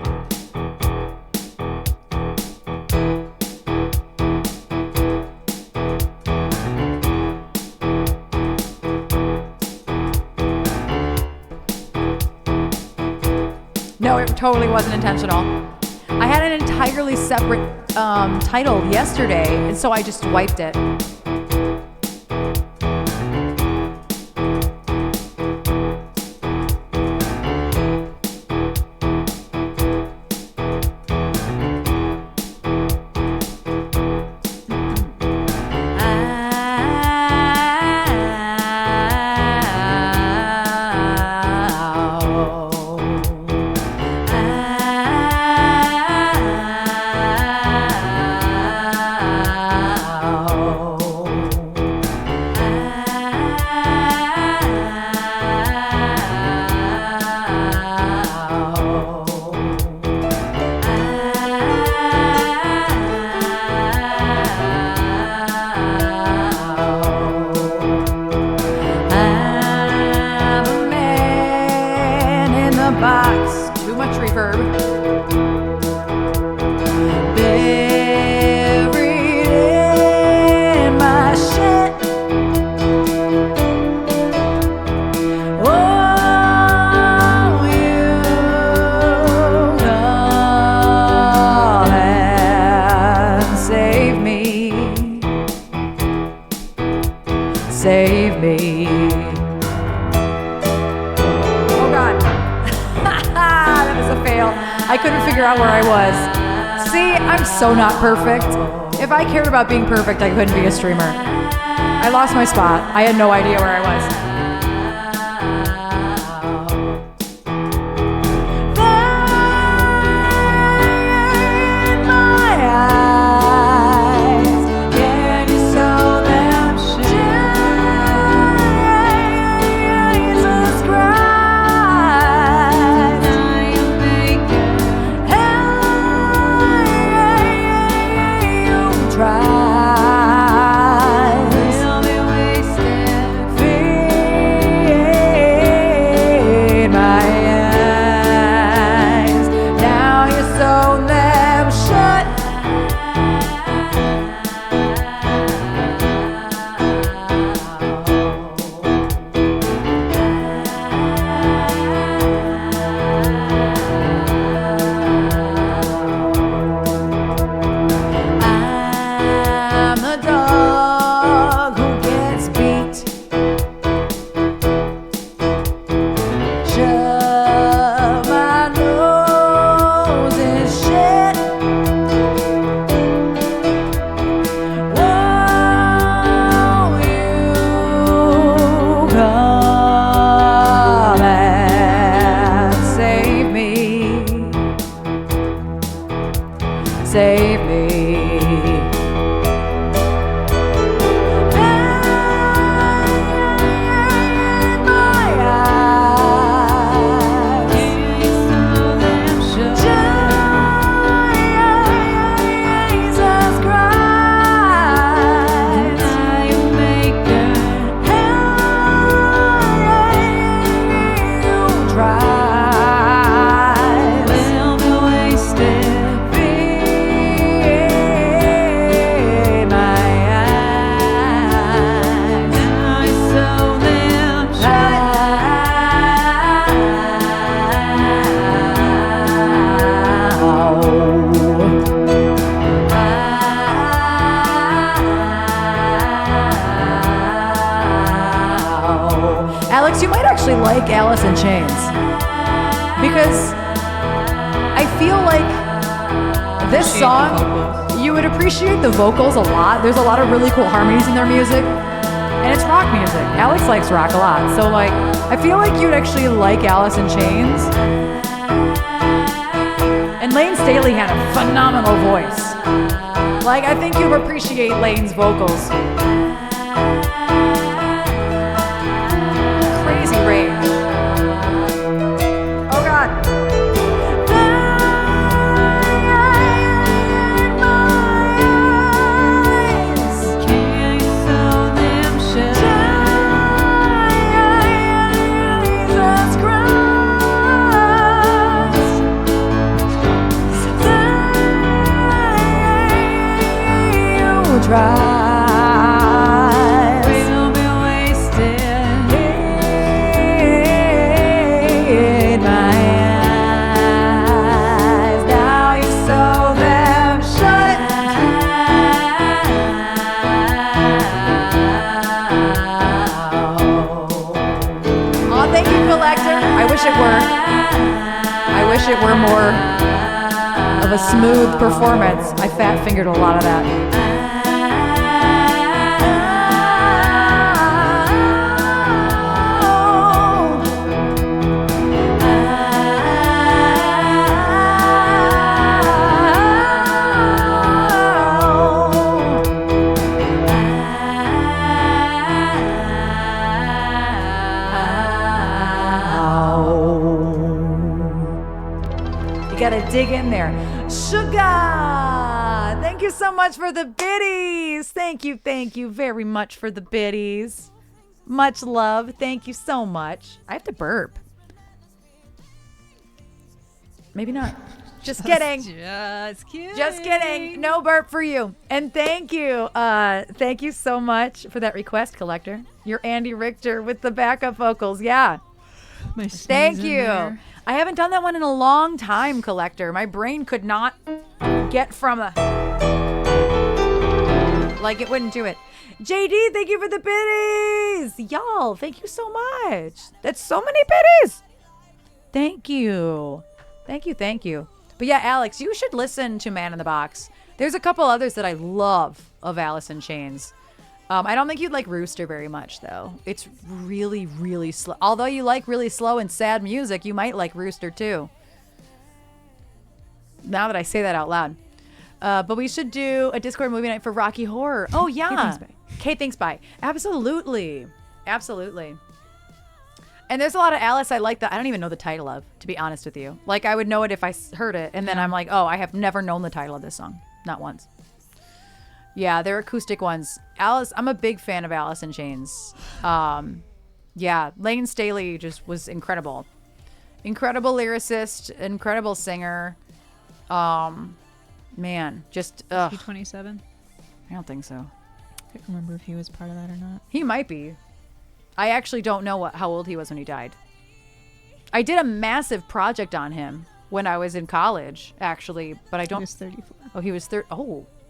S2: No, it totally wasn't intentional. I had an entirely separate title yesterday, and so I just wiped it. Buried in my shit. a fail. I couldn't figure out where I was. See, I'm so not perfect. If I cared about being perfect, I couldn't be a streamer. I lost my spot. I had no idea where I was. Save me. Alex, you might actually like Alice in Chains because I feel like this song, you would appreciate the vocals a lot. There's a lot of really cool harmonies in their music, and it's rock music. Alex likes rock a lot, so like I feel like you'd actually like Alice in Chains. And Lane Staley had a phenomenal voice. Like I think you'd appreciate Lane's vocals. Range. Oh God. I wish it were more of a smooth performance. I fat fingered a lot of that. Gotta dig in there. Sugar! Thank you so much for the biddies. Thank you very much for the biddies. Much love. Thank you so much. I have to burp. Maybe not. Just kidding.
S3: Just kidding.
S2: Just kidding. No burp for you. And thank you. Thank you so much for that request, Collector. You're Andy Richter with the backup vocals. Yeah. Thank you. I haven't done that one in a long time, Collector. My brain could not get from a... Like, it wouldn't do it. JD, thank you for the biddies. Y'all, thank you so much. That's so many biddies. Thank you. Thank you, thank you. But yeah, Alex, you should listen to Man in the Box. There's a couple others that I love of Alice in Chains. I don't think you'd like Rooster very much, though. It's really, really slow. Although you like really slow and sad music, you might like Rooster, too. Now that I say that out loud. But we should do a Discord movie night for Rocky Horror. Oh, yeah. Kate thinks bye. Absolutely. Absolutely. And there's a lot of Alice I like that I don't even know the title of, to be honest with you. Like, I would know it if I heard it. And then I'm like, oh, I have never known the title of this song. Not once. Yeah, they're acoustic ones. Alice, I'm a big fan of Alice in Chains. Yeah, Lane Staley just was incredible. Incredible lyricist, incredible singer. Man, just
S3: Is he 27?
S2: I don't think so.
S3: I can't remember if he was part of that or not.
S2: He might be. I actually don't know how old he was when he died. I did a massive project on him when I was in college, actually, but I don't.
S3: He was 34.
S2: Oh, he was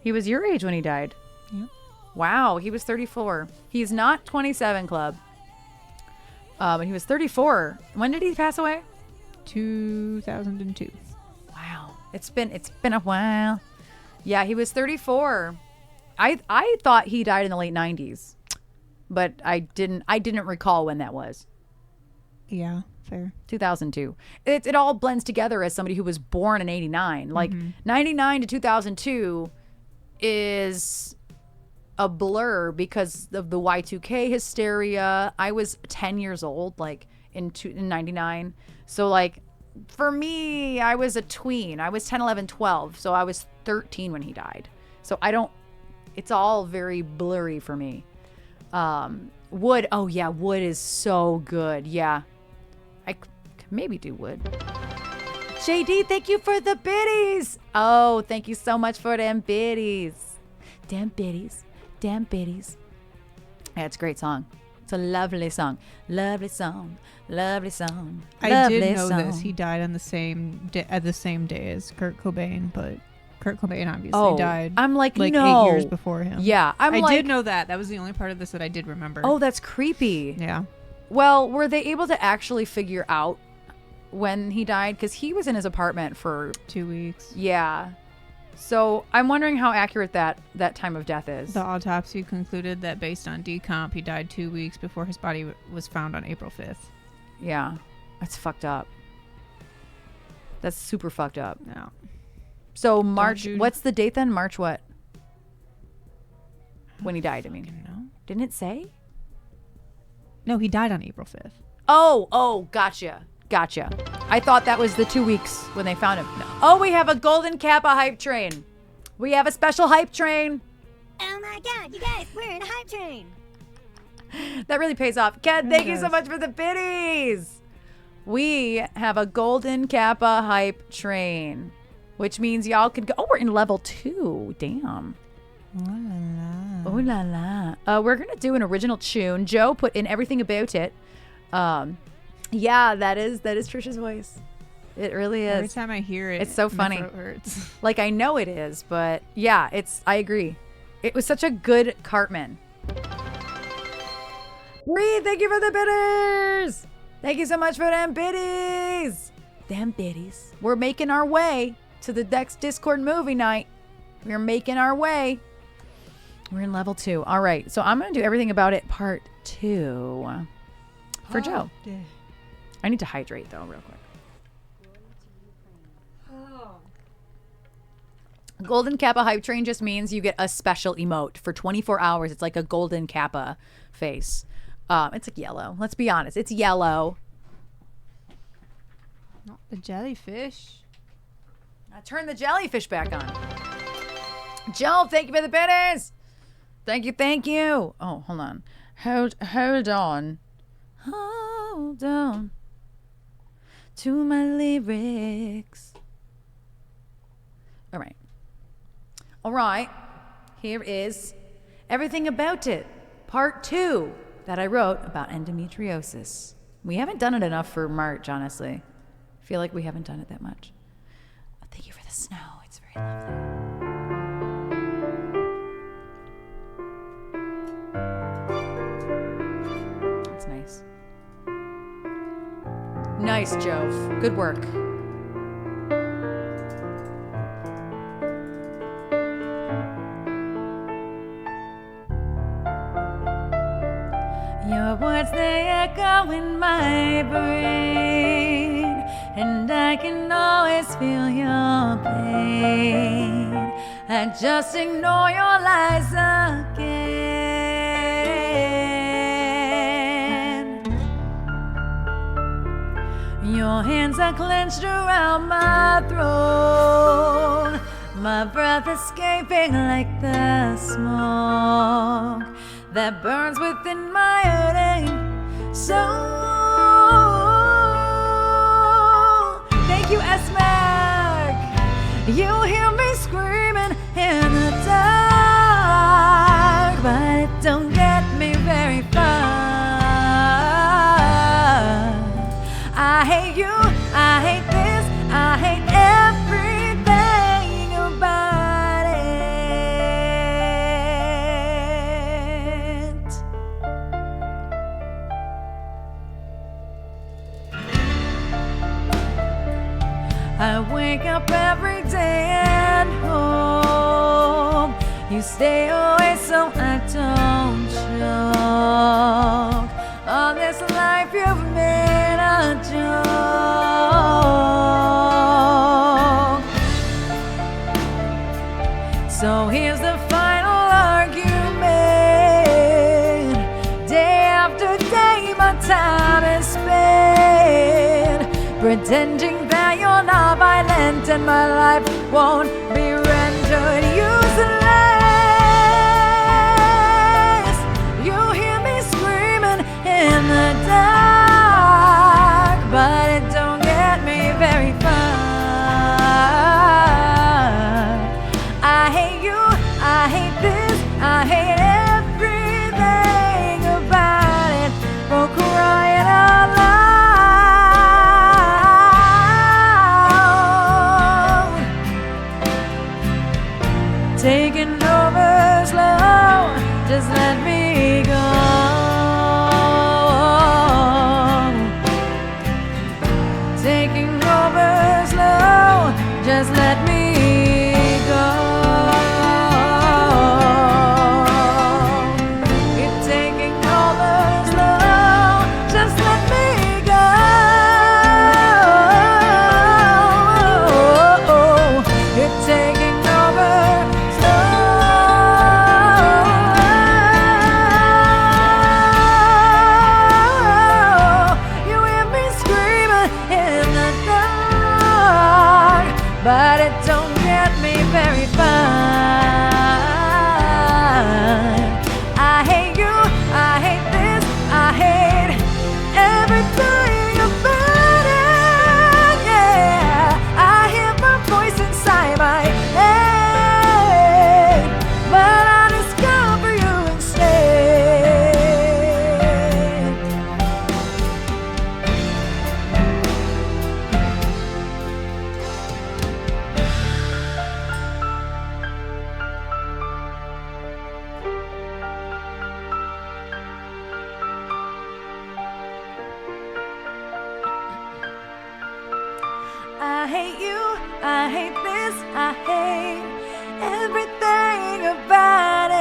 S2: he was your age when he died.
S3: Yep.
S2: Wow, he was 34. He's not 27 club. But he was 34. When did he pass away?
S3: 2002.
S2: Wow. It's been a while. Yeah, he was 34. I thought he died in the late 90s. But I didn't recall when that was.
S3: Yeah, fair.
S2: 2002. It all blends together as somebody who was born in 89. Like 99 to 2002 is a blur because of the Y2K hysteria. I was 10 years old, like in 99. So like for me, I was a tween. I was 10, 11, 12. So I was 13 when he died. So it's all very blurry for me. Wood. Oh yeah, Wood is so good. Yeah. I could maybe do Wood. JD, thank you for the biddies. Oh, thank you so much for them biddies. Damn biddies. Damn biddies. Yeah, it's a great song. It's a lovely song. Lovely song. Lovely song.
S3: I did know this. He died on the same day as Kurt Cobain, but Kurt Cobain obviously died.
S2: I'm like no.
S3: 8 years before him.
S2: Yeah, I
S3: did know that. That was the only part of this that I did remember.
S2: Oh, that's creepy.
S3: Yeah.
S2: Well, were they able to actually figure out when he died? Because he was in his apartment for
S3: 2 weeks.
S2: Yeah. So I'm wondering how accurate that time of death is.
S3: The autopsy concluded that based on decomp, he died 2 weeks before his body was found on April 5th.
S2: Yeah. That's fucked up. That's super fucked up.
S3: Yeah.
S2: So March, what's the date then? March what? When he died, I mean.
S3: No.
S2: Didn't it say?
S3: No, he died on April 5th.
S2: Oh, gotcha. I thought that was the 2 weeks when they found him. No. Oh, we have a Golden Kappa hype train. We have a special hype train.
S1: Oh my god, you guys, we're in a hype train.
S2: That really pays off. Ken, thank you so much for the biddies. We have a Golden Kappa hype train, which means y'all can go. Oh, we're in level 2. Damn. Oh la la. We're going to do an original tune. Joe put in everything about it. Yeah, that is Trisha's voice. It really is.
S3: Every time I hear it,
S2: it's so funny.
S3: My throat hurts.
S2: Like, I know it is, but yeah, I agree. It was such a good Cartman. Bree, thank you for the bidders. Thank you so much for them biddies. Them biddies. We're making our way to the next Discord movie night. We're making our way. We're in level 2. All right, so I'm going to do everything about it part 2 for Joe. I need to hydrate, though, real quick. Golden Kappa hype train just means you get a special emote for 24 hours. It's like a Golden Kappa face. It's like yellow. Let's be honest. It's yellow.
S3: Not the jellyfish.
S2: I turn the jellyfish back on. Joe, thank you for the bidders. Thank you. Oh, hold on. Hold on. Hold on to my lyrics. All right. Here is everything about it, part 2 that I wrote about endometriosis. We haven't done it enough for March, honestly. I feel like we haven't done it that much. Oh, thank you for the snow. It's very lovely. That's nice. Nice, Jove. Good work. echo in my brain, and I can always feel your pain. I just ignore your lies again. Your hands are clenched around my throat, my breath escaping like the smoke that burns within my hurting soul. Thank you, S-Mac. You hear me screaming in the dark, but it don't get me very far. I hate you, I hate this, I hate everything about it. I wake up every day and hope you stay away so I don't choke on this life you've made a joke. So here's the final argument. Day after day my time is spent pretending that you're not violent and my life won't be rendered useless. You hear me screaming in the dark, but it don't get me very far. I hate you, I hate this, I hate everything about it, for crying out loud. Taking over slow, just let me go. Taking over slow, just let me go. You're taking over slow, just let me go. You're taking over slow. You hear me screaming in the dark, but it don't get me very far. I hate you, I hate this, I hate everything about it. Yeah, I hear my voice inside my head, but I discover you instead. I hate you, I hate this, I hate everything about it.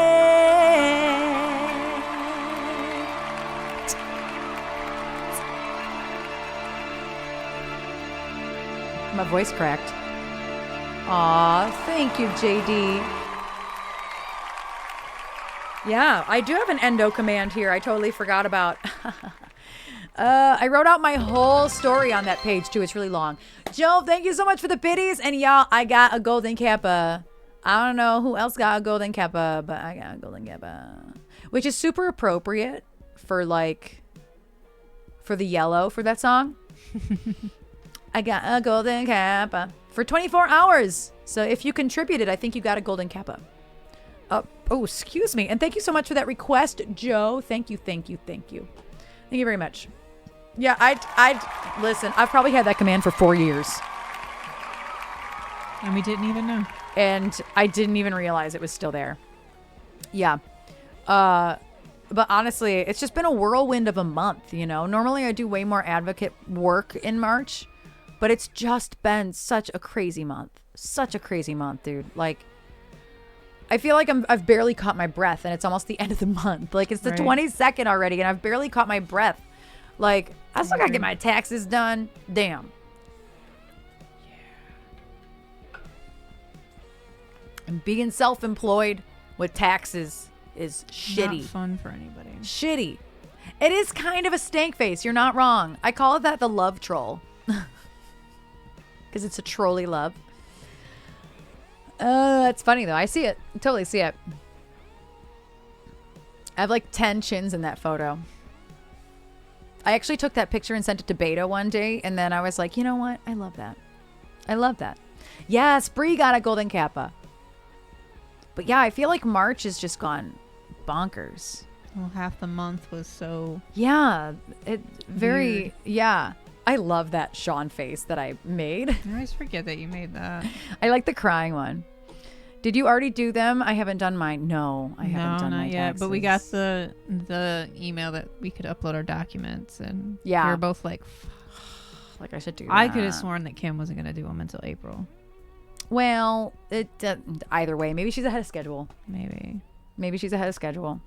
S2: My voice cracked. Aw, thank you, JD. Yeah, I do have an endo command here. I totally forgot about. I wrote out my whole story on that page too. It's really long. Joe, thank you so much for the biddies. And y'all, I got a golden kappa. I don't know who else got a golden kappa, but I got a golden kappa, which is super appropriate for for the yellow for that song. I got a golden kappa for 24 hours. So if you contributed, I think you got a golden kappa. Oh, excuse me. And thank you so much for that request, Joe. Thank you, thank you, thank you. Thank you very much. Yeah, I'd listen, I've probably had that command for 4 years.
S3: And we didn't even know.
S2: And I didn't even realize it was still there. Yeah. But honestly, it's just been a whirlwind of a month, you know? Normally I do way more advocate work in March, but it's just been such a crazy month. Such a crazy month, dude. Like, I feel like I've barely caught my breath and it's almost the end of the month. Like, it's the 22nd already and I've barely caught my breath. Like, I still gotta get my taxes done. Damn. And being self-employed with taxes is shitty.
S3: Not fun for anybody.
S2: Shitty. It is kind of a stank face. You're not wrong. I call that the love troll. Because it's a trolly love. That's funny though. I see it. I totally see it. I have like 10 chins in that photo. I actually took that picture and sent it to Beta one day. And then I was like, you know what? I love that. I love that. Yes, Bree got a golden kappa. But yeah, I feel like March has just gone bonkers.
S3: Well, half the month was so...
S2: Yeah. It very...
S3: Weird.
S2: Yeah. I love that Sean face that I made.
S3: I always forget that you made that.
S2: I like the crying one. Did you already do them? I haven't done mine. No, I haven't done
S3: not
S2: my
S3: yet. But we got
S2: taxes.
S3: the email that we could upload our documents, and
S2: Yeah.
S3: we were both like,
S2: Like I should do that.
S3: I could have sworn that Kim wasn't gonna do them until April.
S2: Well, it either way. Maybe she's ahead of schedule.
S3: Maybe
S2: She's ahead of schedule.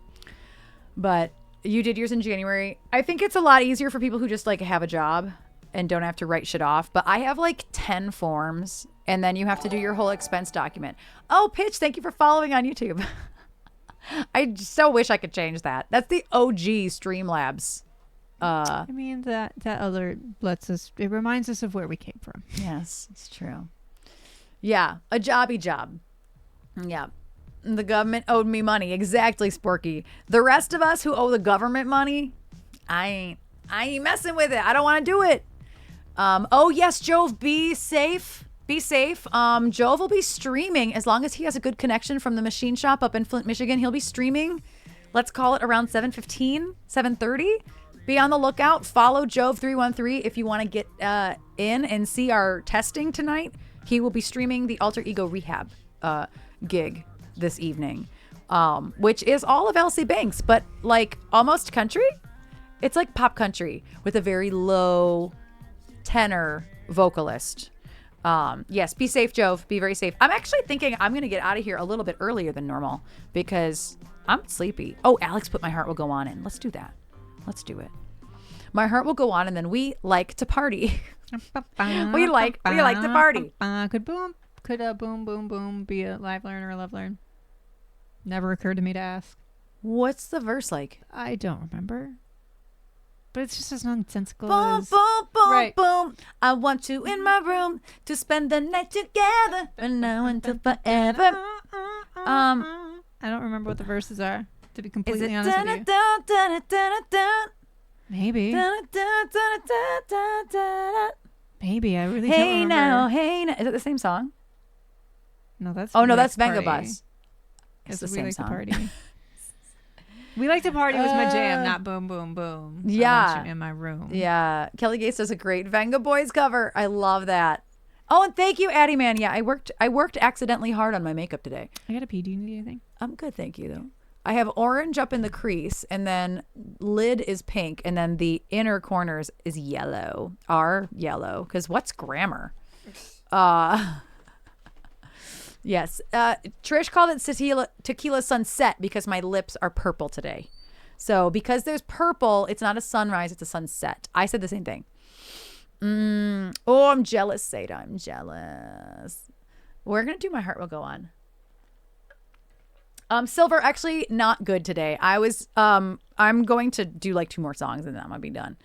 S2: But you did yours in January. I think it's a lot easier for people who just like have a job and don't have to write shit off. But I have like 10 forms, and then you have to do your whole expense document. Oh, Pitch, thank you for following on YouTube. I so wish I could change that. That's the OG Streamlabs.
S3: I mean that other lets us. It reminds us of where we came from.
S2: Yes, it's true. Yeah, a jobby job. Yeah. The government owed me money. Exactly, Sporky. The rest of us who owe the government money, I ain't messing with it. I don't want to do it. Oh yes, Jove, be safe. Be safe. Jove will be streaming as long as he has a good connection from the machine shop up in Flint, Michigan. He'll be streaming. Let's call it around 7:15, 7:30. Be on the lookout. Follow Jove313 if you want to get in and see our testing tonight. He will be streaming the Alter Ego Rehab gig this evening, which is all of Elsie Banks, but like almost country. It's like pop country with a very low tenor vocalist. Yes, be safe, Jove. Be very safe. I'm actually thinking I'm going to get out of here a little bit earlier than normal because I'm sleepy. Oh, Alex put My Heart Will Go On in. Let's do that. Let's do it. My Heart Will Go On, and then we like to party. we like to party.
S3: Could a boom boom boom be a live learn or a love learn? Never occurred to me to ask.
S2: What's the verse like?
S3: I don't remember. But it's just as nonsensical
S2: Boom,
S3: as...
S2: boom, boom,
S3: Right.
S2: boom. I want you in my room to spend the night together from now until forever.
S3: I don't remember what the verses are, to be
S2: Is
S3: completely
S2: it
S3: honest with you. Maybe. Maybe. I really don't
S2: Hey
S3: remember.
S2: now, hey now. Is it the same song?
S3: No, that's...
S2: Oh, no,
S3: We
S2: that's
S3: Like to
S2: Venga
S3: Party.
S2: Bus.
S3: It's
S2: the
S3: We
S2: same
S3: Like
S2: song.
S3: to Party. We Like to Party was my jam, not Boom Boom Boom. I
S2: Yeah.
S3: want you in my room.
S2: Yeah. Kelly Gates does a great Venga Boys cover. I love that. Oh, and thank you, Addie Man. Yeah, I worked accidentally hard on my makeup today.
S3: I got a pee. Do you need anything?
S2: I'm good, thank you, though. I have orange up in the crease, and then lid is pink, and then the inner corners is yellow. Are yellow, because what's grammar? Yes. Trish called it tequila sunset because my lips are purple today. So because there's purple, it's not a sunrise, it's a sunset. I said the same thing. Oh, I'm jealous, Seda. I'm jealous. We're going to do My Heart Will Go On. Silver, actually not good today. I'm going to do like 2 more songs and then I'm going to be done.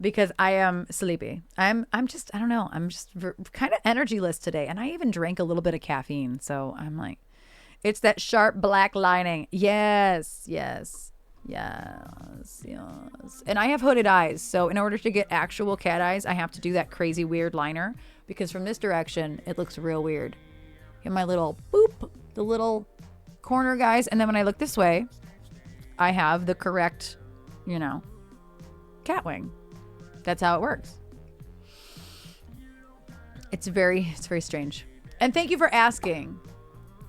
S2: Because I am sleepy. I'm just, I don't know. I'm just kind of energyless today. And I even drank a little bit of caffeine. So I'm like, it's that sharp black lining. Yes. And I have hooded eyes. So in order to get actual cat eyes, I have to do that crazy weird liner because from this direction, it looks real weird. And my little boop, the little corner guys. And then when I look this way, I have the correct, cat wing. That's how it works. It's very strange. And thank you for asking.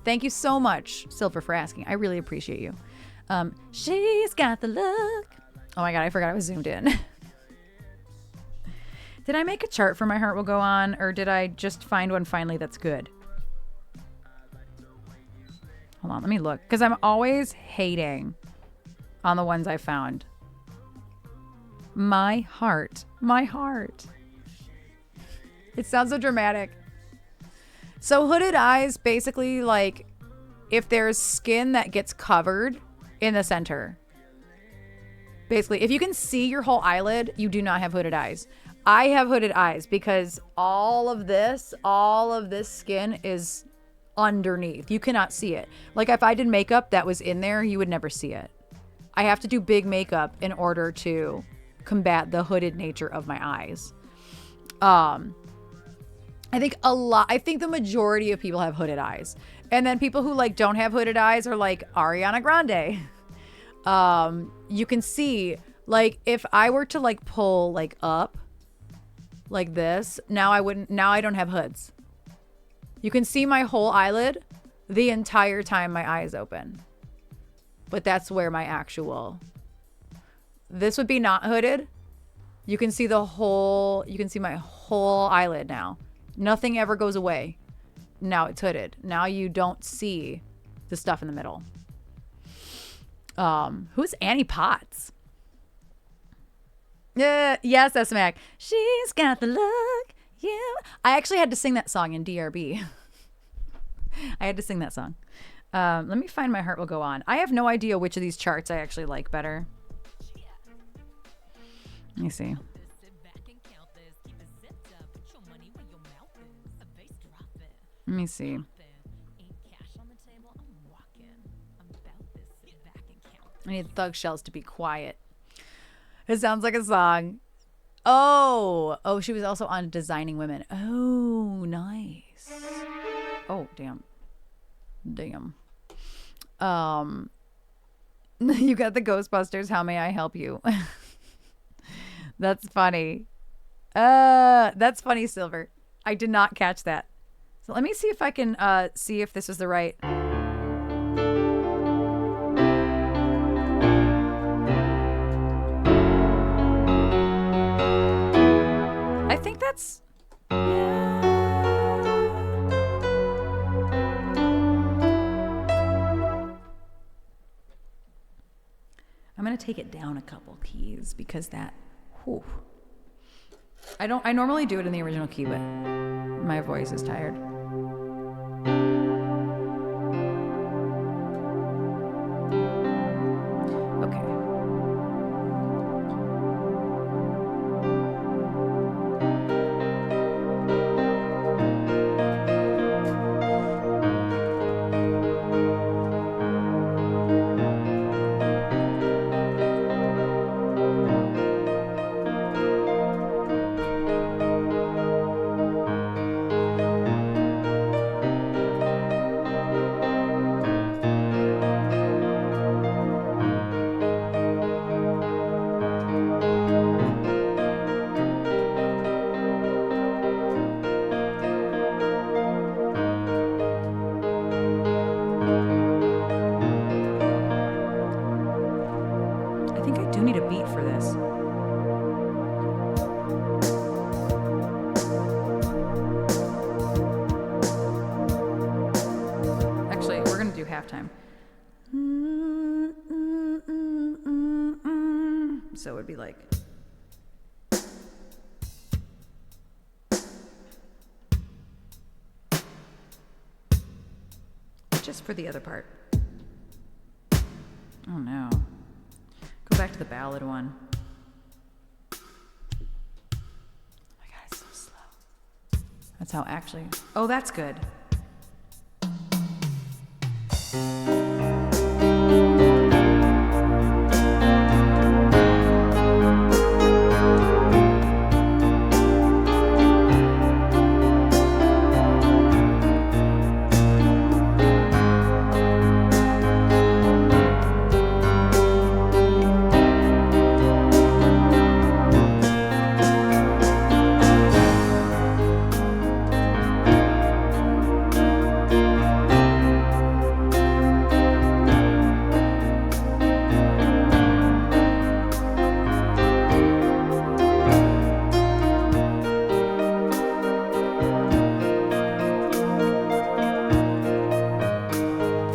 S2: Thank you so much, Silver, for asking. I really appreciate you. She's got the look. Oh my God, I forgot I was zoomed in. Did I make a chart for My Heart Will Go On, or did I just find one finally that's good? Hold on, let me look. Because I'm always hating on the ones I found. My heart. My heart. It sounds so dramatic. So hooded eyes, basically, like, if there's skin that gets covered in the center. Basically, if you can see your whole eyelid, you do not have hooded eyes. I have hooded eyes because all of this skin is underneath. You cannot see it. Like, if I did makeup that was in there, you would never see it. I have to do big makeup in order to combat the hooded nature of my eyes. I think the majority of people have hooded eyes. And then people who like don't have hooded eyes are like Ariana Grande. You can see, like, if I were to like pull like up like this, now I don't have hoods. You can see my whole eyelid the entire time my eye is open. But that's where this would be not hooded. You can see my whole eyelid now. Nothing ever goes away. Now it's hooded. Now you don't see the stuff in the middle. Who's Annie Potts? Yeah, yes, that's Mac. She's got the look. Yeah. I actually had to sing that song in DRB. I had to sing that song. Let me find My Heart Will Go On. I have no idea which of these charts I actually like better. Let me see. Let me see. I need Thug Shells to be quiet. It sounds like a song. Oh, she was also on Designing Women. Oh, nice. Oh, damn. You got the Ghostbusters. How may I help you? That's funny. That's funny, Silver. I did not catch that. So let me see if I can see if this is the right. I think that's. Yeah. I'm gonna take it down a couple keys because that. Whew. I normally do it in the original key, but my voice is tired. Okay. Halftime. So it would be like. Just for the other part. Oh no. Go back to the ballad one. Oh my god, it's so slow. That's how actually. Oh, that's good.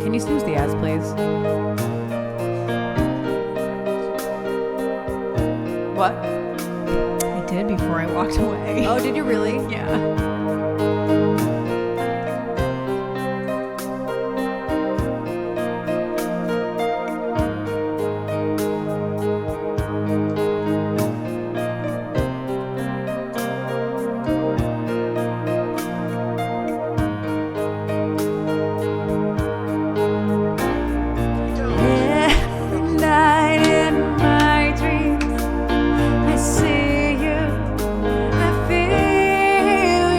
S2: Can you snooze the ads, please? What?
S3: I did before I walked away.
S2: Oh, did you really?
S3: Yeah.
S2: Every night in my dreams, I see you, I feel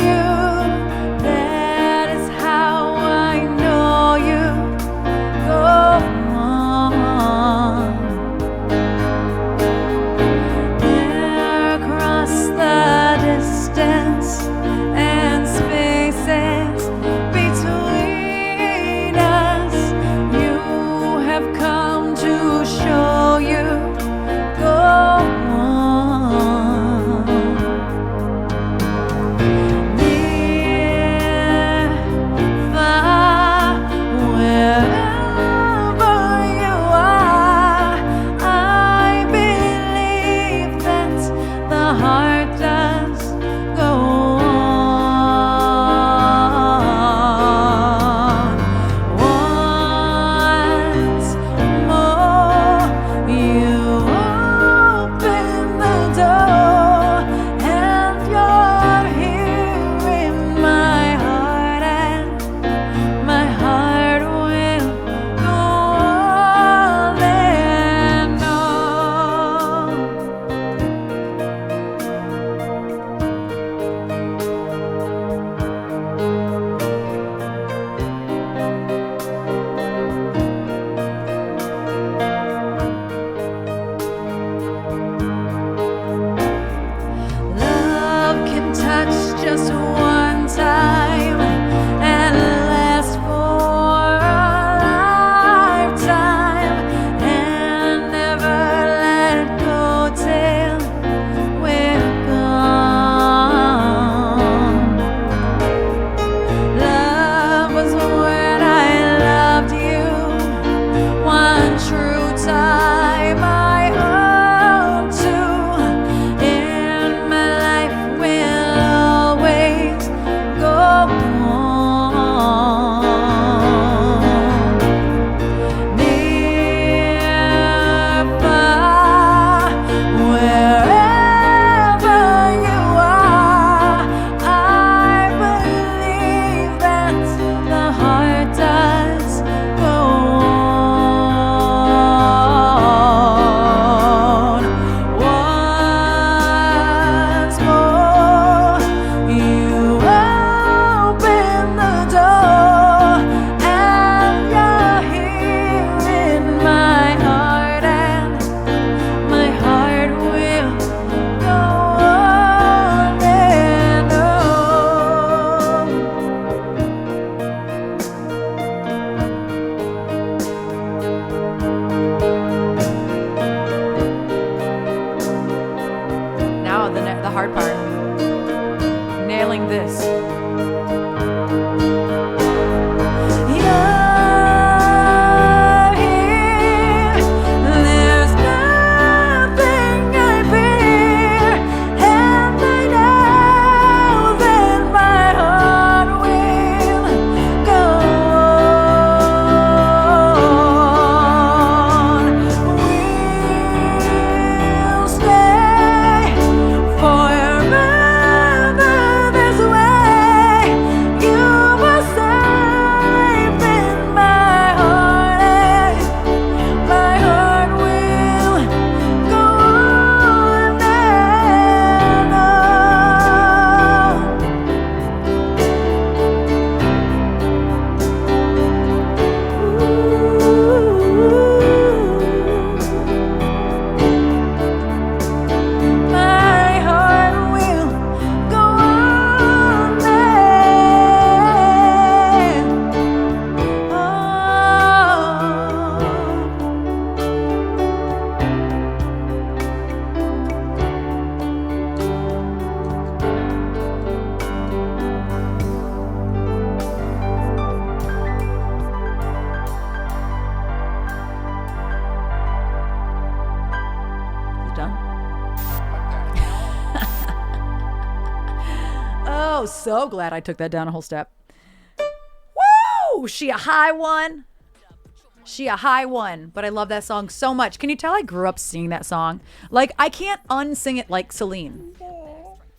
S2: so glad I took that down a whole step. Woo! She a high one. She a high one. But I love that song so much. Can you tell I grew up singing that song? Like, I can't unsing it like Celine.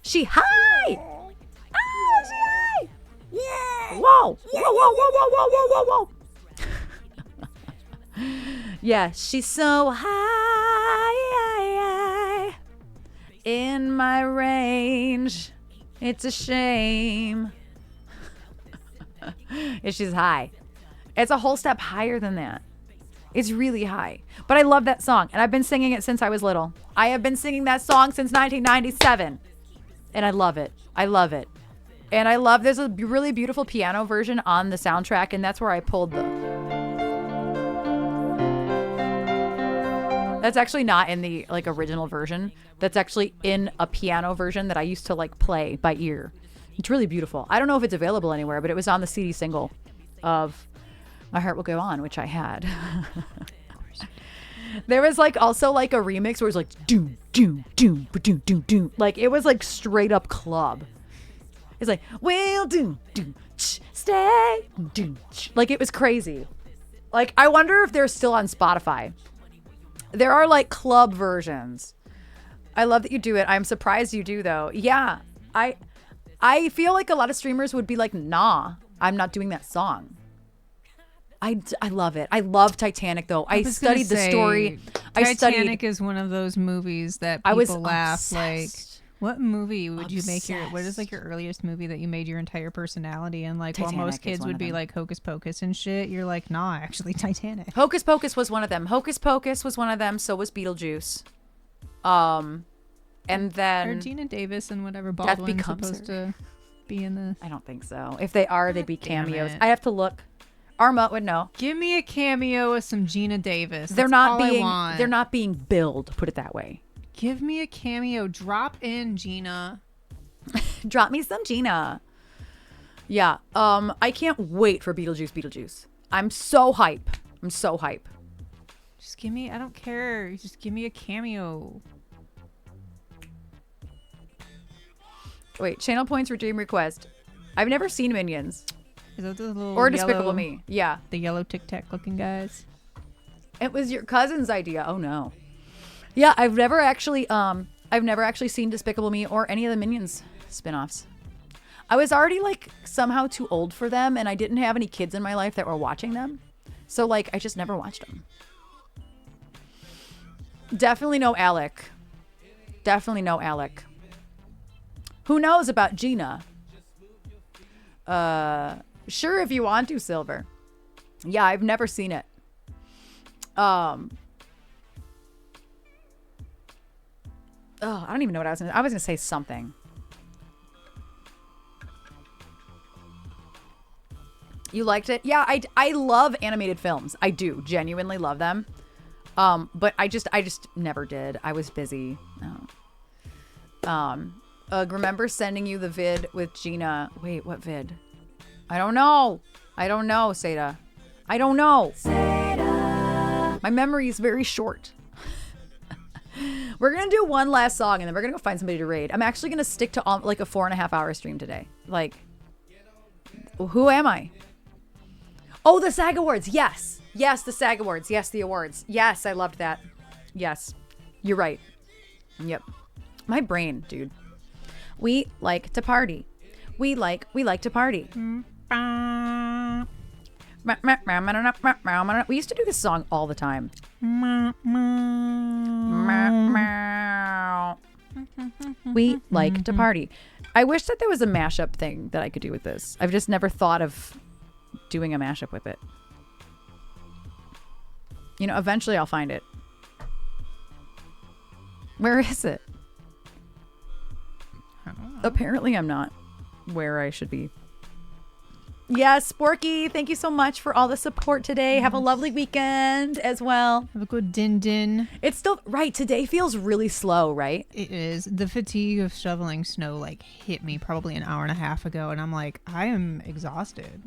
S2: She high. Oh, she high. Yeah. Whoa. Whoa, whoa, whoa, whoa, whoa, whoa, whoa, whoa. Yeah, she's so high in my range. It's a shame. Yeah, she's high. It's a whole step higher than that. It's really high. But I love that song, and I've been singing it since I was little. I have been singing that song since 1997, and I love it. I love it. And I love, there's a really beautiful piano version on the soundtrack, and that's where I pulled that's actually not in the like original version. That's actually in a piano version that I used to like play by ear. It's really beautiful. I don't know if it's available anywhere, but it was on the CD single of My Heart Will Go On, which I had. There was like also like a remix where it was like doom, doom, doom, doom, doom, doom. Like it was like straight up club. It's like, we'll do, stay, do. Like it was crazy. Like I wonder if they're still on Spotify. There are like club versions. I love that you do it. I'm surprised you do though. Yeah, I feel like a lot of streamers would be like, nah, I'm not doing that song. I love it. I love Titanic though. I studied the story.
S3: Titanic is one of those movies that people
S2: I was
S3: laugh
S2: obsessed.
S3: like. What movie would you make
S2: Obsessed.
S3: what is like your earliest movie that you made your entire personality in? Like, while
S2: Titanic
S3: most
S2: is
S3: kids
S2: one
S3: would
S2: of
S3: be
S2: them.
S3: like Hocus Pocus and shit, you're like, nah, actually Titanic.
S2: Hocus Pocus was one of them. Hocus Pocus was one of them. So was Beetlejuice. And
S3: Or
S2: then
S3: Gina Davis and whatever Baldwin's
S2: becomes
S3: supposed
S2: her.
S3: to be in this.
S2: I don't think so. If they are, they'd be
S3: Damn
S2: cameos.
S3: it.
S2: I have to look. Arma would know.
S3: Give me a cameo with some Gina Davis.
S2: They're
S3: That's
S2: not
S3: all I
S2: being.
S3: want.
S2: They're not being billed. Put it that way.
S3: Give me a cameo. Drop in, Gina.
S2: Drop me some Gina. Yeah. I can't wait for Beetlejuice. I'm so hype.
S3: Just give me. I don't care. Just give me a cameo.
S2: Wait. Channel points for Dream Request. I've never seen Minions
S3: Is that the little
S2: or Despicable
S3: yellow,
S2: Me. Yeah.
S3: The yellow Tic Tac looking guys.
S2: It was your cousin's idea. Oh no. Yeah. I've never actually seen Despicable Me or any of the Minions spin-offs. I was already like somehow too old for them, and I didn't have any kids in my life that were watching them. So like I just never watched them. Definitely no Alec. Who knows about Gina? Sure if you want to, Silver. Yeah, I've never seen it. Oh, I don't even know what I was gonna say something. You liked it? Yeah, I love animated films. I do genuinely love them. But I just never did. I was busy. Remember sending you the vid with Gina. Wait, what vid? I don't know, Seda. I don't know. My memory is very short. We're gonna do one last song and then we're gonna go find somebody to raid. I'm actually gonna stick to like a 4.5 hour stream today. Like, who am I? Oh, the SAG Awards. Yes, the SAG Awards. Yes, the awards. Yes, I loved that. Yes, you're right. Yep. My brain, dude. We like to party. We like to party. We used to do this song all the time. We like to party. I wish that there was a mashup thing that I could do with this. I've just never thought of doing a mashup with it. You know, eventually I'll find it. Where is it? Apparently I'm not where I should be. Yes, Sporky, thank you so much for all the support today. Have a lovely weekend as well.
S3: Have a good din.
S2: It's still right. Today feels really slow, right?
S3: It is. The fatigue of shoveling snow like hit me probably an hour and a half ago, and I'm like, I am exhausted.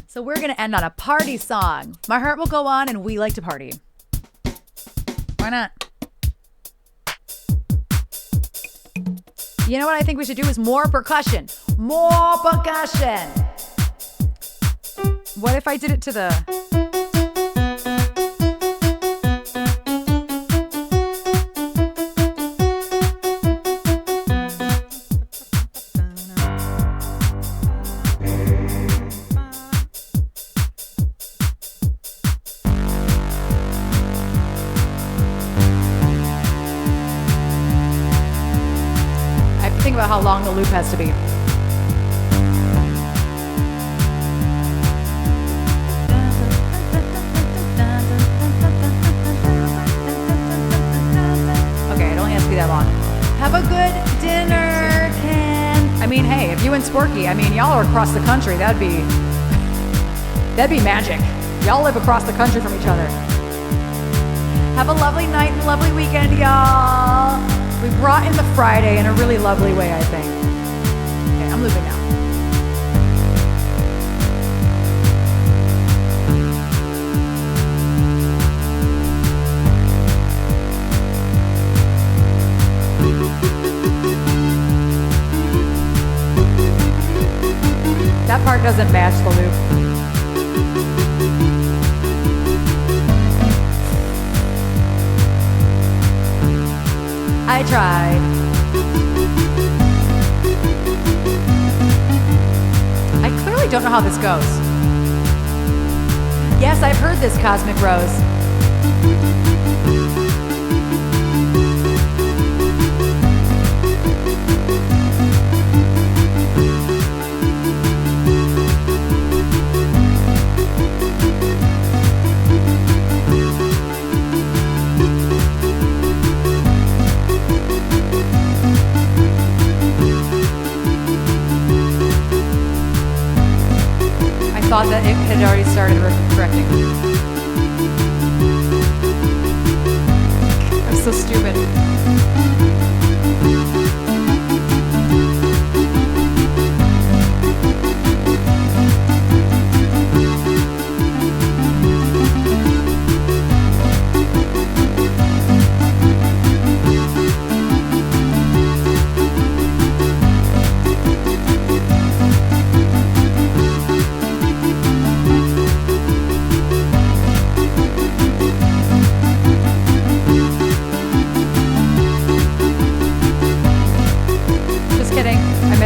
S2: So we're going to end on a party song. My heart will go on and we like to party. Why not? You know what I think we should do is more percussion. More percussion. What if I did it to the... Think about how long the loop has to be. Okay, it only has to be that long. Have a good dinner, Ken. I mean, hey, if you and Sporky, I mean, y'all are across the country. That'd be magic. Y'all live across the country from each other. Have a lovely night and lovely weekend, y'all. We brought in the Friday in a really lovely way, I think. Okay, I'm looping now. That part doesn't match the loop. I tried. I clearly don't know how this goes. Yes, I've heard this, Cosmic Rose. Thought that it had already started correcting. I'm so stupid.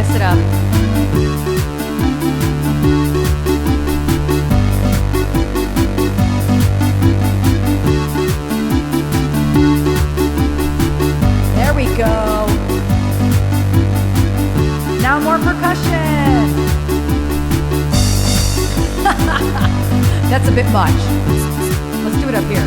S2: It up. There we go. Now more percussion. That's a bit much. Let's do it up here.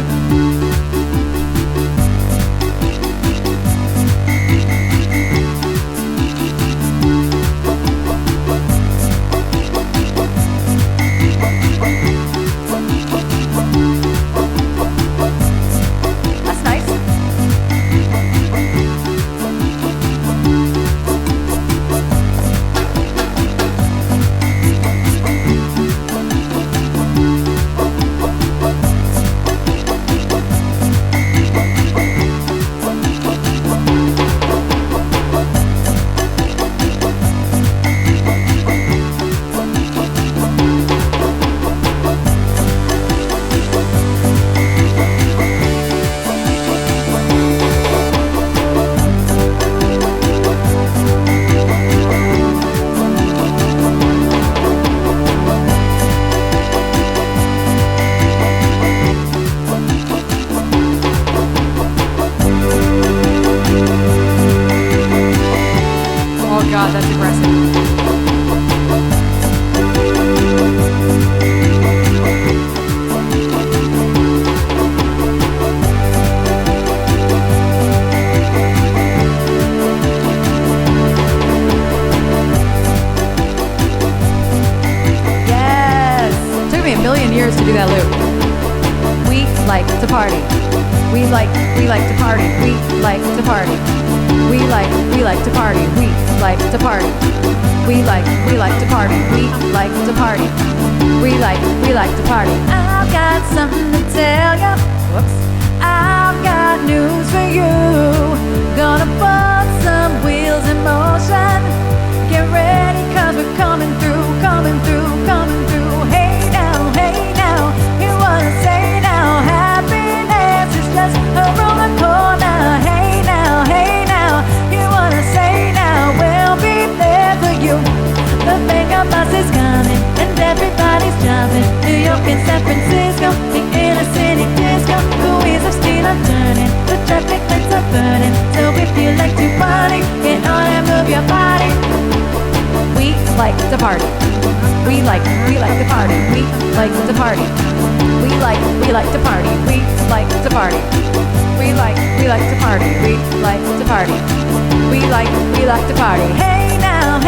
S2: God, that's aggressive. Yes! It took me a million years to do that loop. We like to party. We like to party. We like to party. We like to party. We like to party. We like to party. We like to party. We like to party. I've got something to tell you. Whoops. I've got got news for you. Gonna put some wheels in motion. Get ready, cause we're coming through, coming through, coming through. Hey now, hear what I say now. Happiness is just around the corner. Hey now, hear what I say now. We'll be there for you. The makeup bus is coming and everybody's jumping. New York and San Francisco, the inner city disco. The wheels of steel are turning, the traffic lights are burning. So if you like to party, get on and move your body. We like to party. We like to party. We like to party. We like to party. We like to party. We like to party. We like to party. We like to party. Hey now,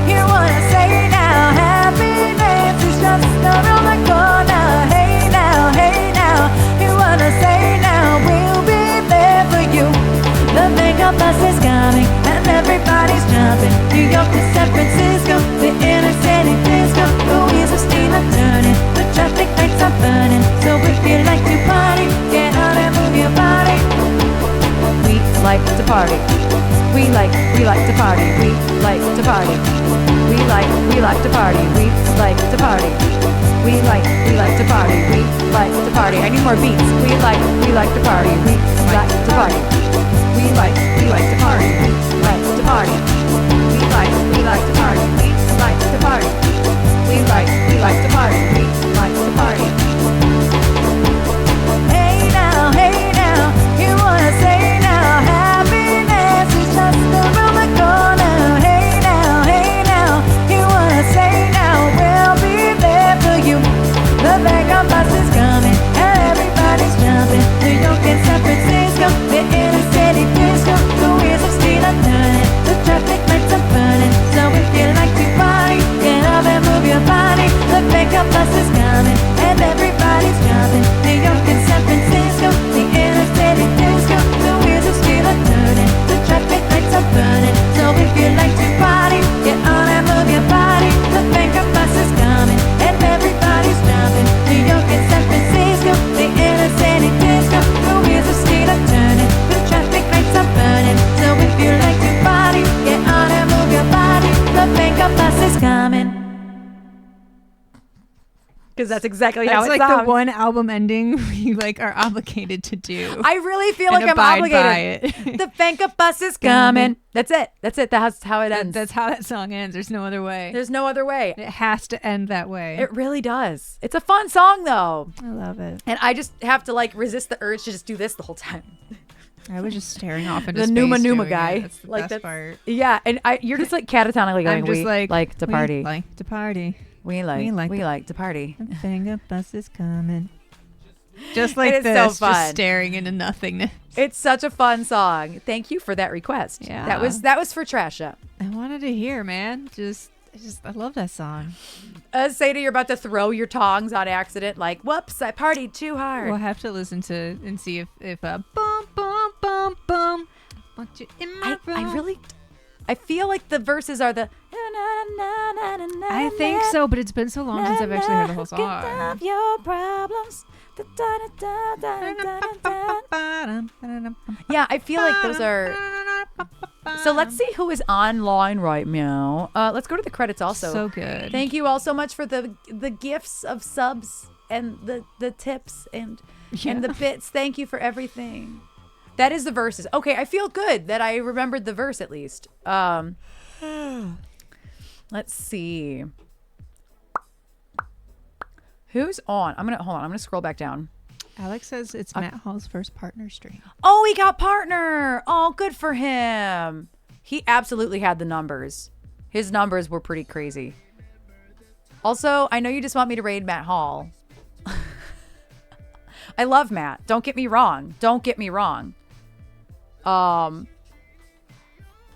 S2: hear what I say now. Happiness is just around the corner. Hey now, hear what I say now. We'll be there for you. The makeup bus is coming and everybody's jumping. New York to San Francisco, the inner city disco. The wheels of steel are turning, the traffic lights are burning. So if you like to party, get out and move your body. We like to party. We like to party. We like to party. We like to party. We like to party. We like to party. We like to party. I need more beats. We like to party. We like to party. We like to party. We like to party. We like to party. We like to party. We like to party. We like to party. Hey now, hear what I say now. Happiness is just around the corner. Hey now, hear what I say now. We'll be there for you. The backup bus is coming and everybody's jumping. New York and San Francisco, the inner city disco. The wheels of steel are turning, the traffic lights are burning. So if you like to party, get up and move your body. The backup bus is coming and everybody's jumping. New York and San Francisco, the inner city disco. The wheels of steel are turning, the traffic lights are burning. So if you like to party, get on and move your body. The backup bus is coming and everybody's jumping. New York and San Francisco, the inner city disco. The wheels of steel are turning, the traffic lights are burning. So if you like to party, get on and move your body. The backup bus is coming. Because that's exactly how
S3: That's
S2: it
S3: like
S2: sounds.
S3: the one album ending you like are obligated to do.
S2: I really feel
S3: and
S2: like I'm
S3: abide
S2: obligated.
S3: by it.
S2: The backup bus is coming. That's it. That's how it ends.
S3: That's how that song ends. There's no other way.
S2: There's no other way.
S3: It has to end that way.
S2: It really does. It's a fun song though.
S3: I love it.
S2: And I just have to like resist the urge to just do this the whole time.
S3: I was just staring off into
S2: The
S3: space.
S2: Numa
S3: doing
S2: guy.
S3: it. That's the
S2: Like
S3: best
S2: that's-
S3: part.
S2: Yeah, and you're just like catatonally going,
S3: I'm just
S2: we like to party.
S3: We like to party.
S2: We like to party.
S3: The finger bus is coming. Just like
S2: It is
S3: this,
S2: so fun.
S3: just staring into nothingness.
S2: It's such a fun song. Thank you for that request.
S3: Yeah.
S2: That was for Trasha.
S3: I wanted to hear, man. I love that song.
S2: Say to you're about to throw your tongs on accident, like, whoops, I partied too hard.
S3: We'll have to listen to and see if bum bum bum bum. Want you in my room.
S2: I feel like the verses are the.
S3: I think so, but it's been so long since I've actually heard the whole
S2: Get off
S3: song.
S2: your problems. Yeah, I feel like those are. So let's see who is online right now. Let's go to the credits also.
S3: So good.
S2: Thank you all so much for the gifts of subs and the tips and the bits. Thank you for everything. That is the verses. Okay, I feel good that I remembered the verse at least. Let's see. Who's on? I'm gonna scroll back down.
S3: Alex says it's Matt Hall's first partner stream.
S2: Oh, he got partner. Oh, good for him. He absolutely had the numbers. His numbers were pretty crazy. Also, I know you just want me to raid Matt Hall. I love Matt. Don't get me wrong.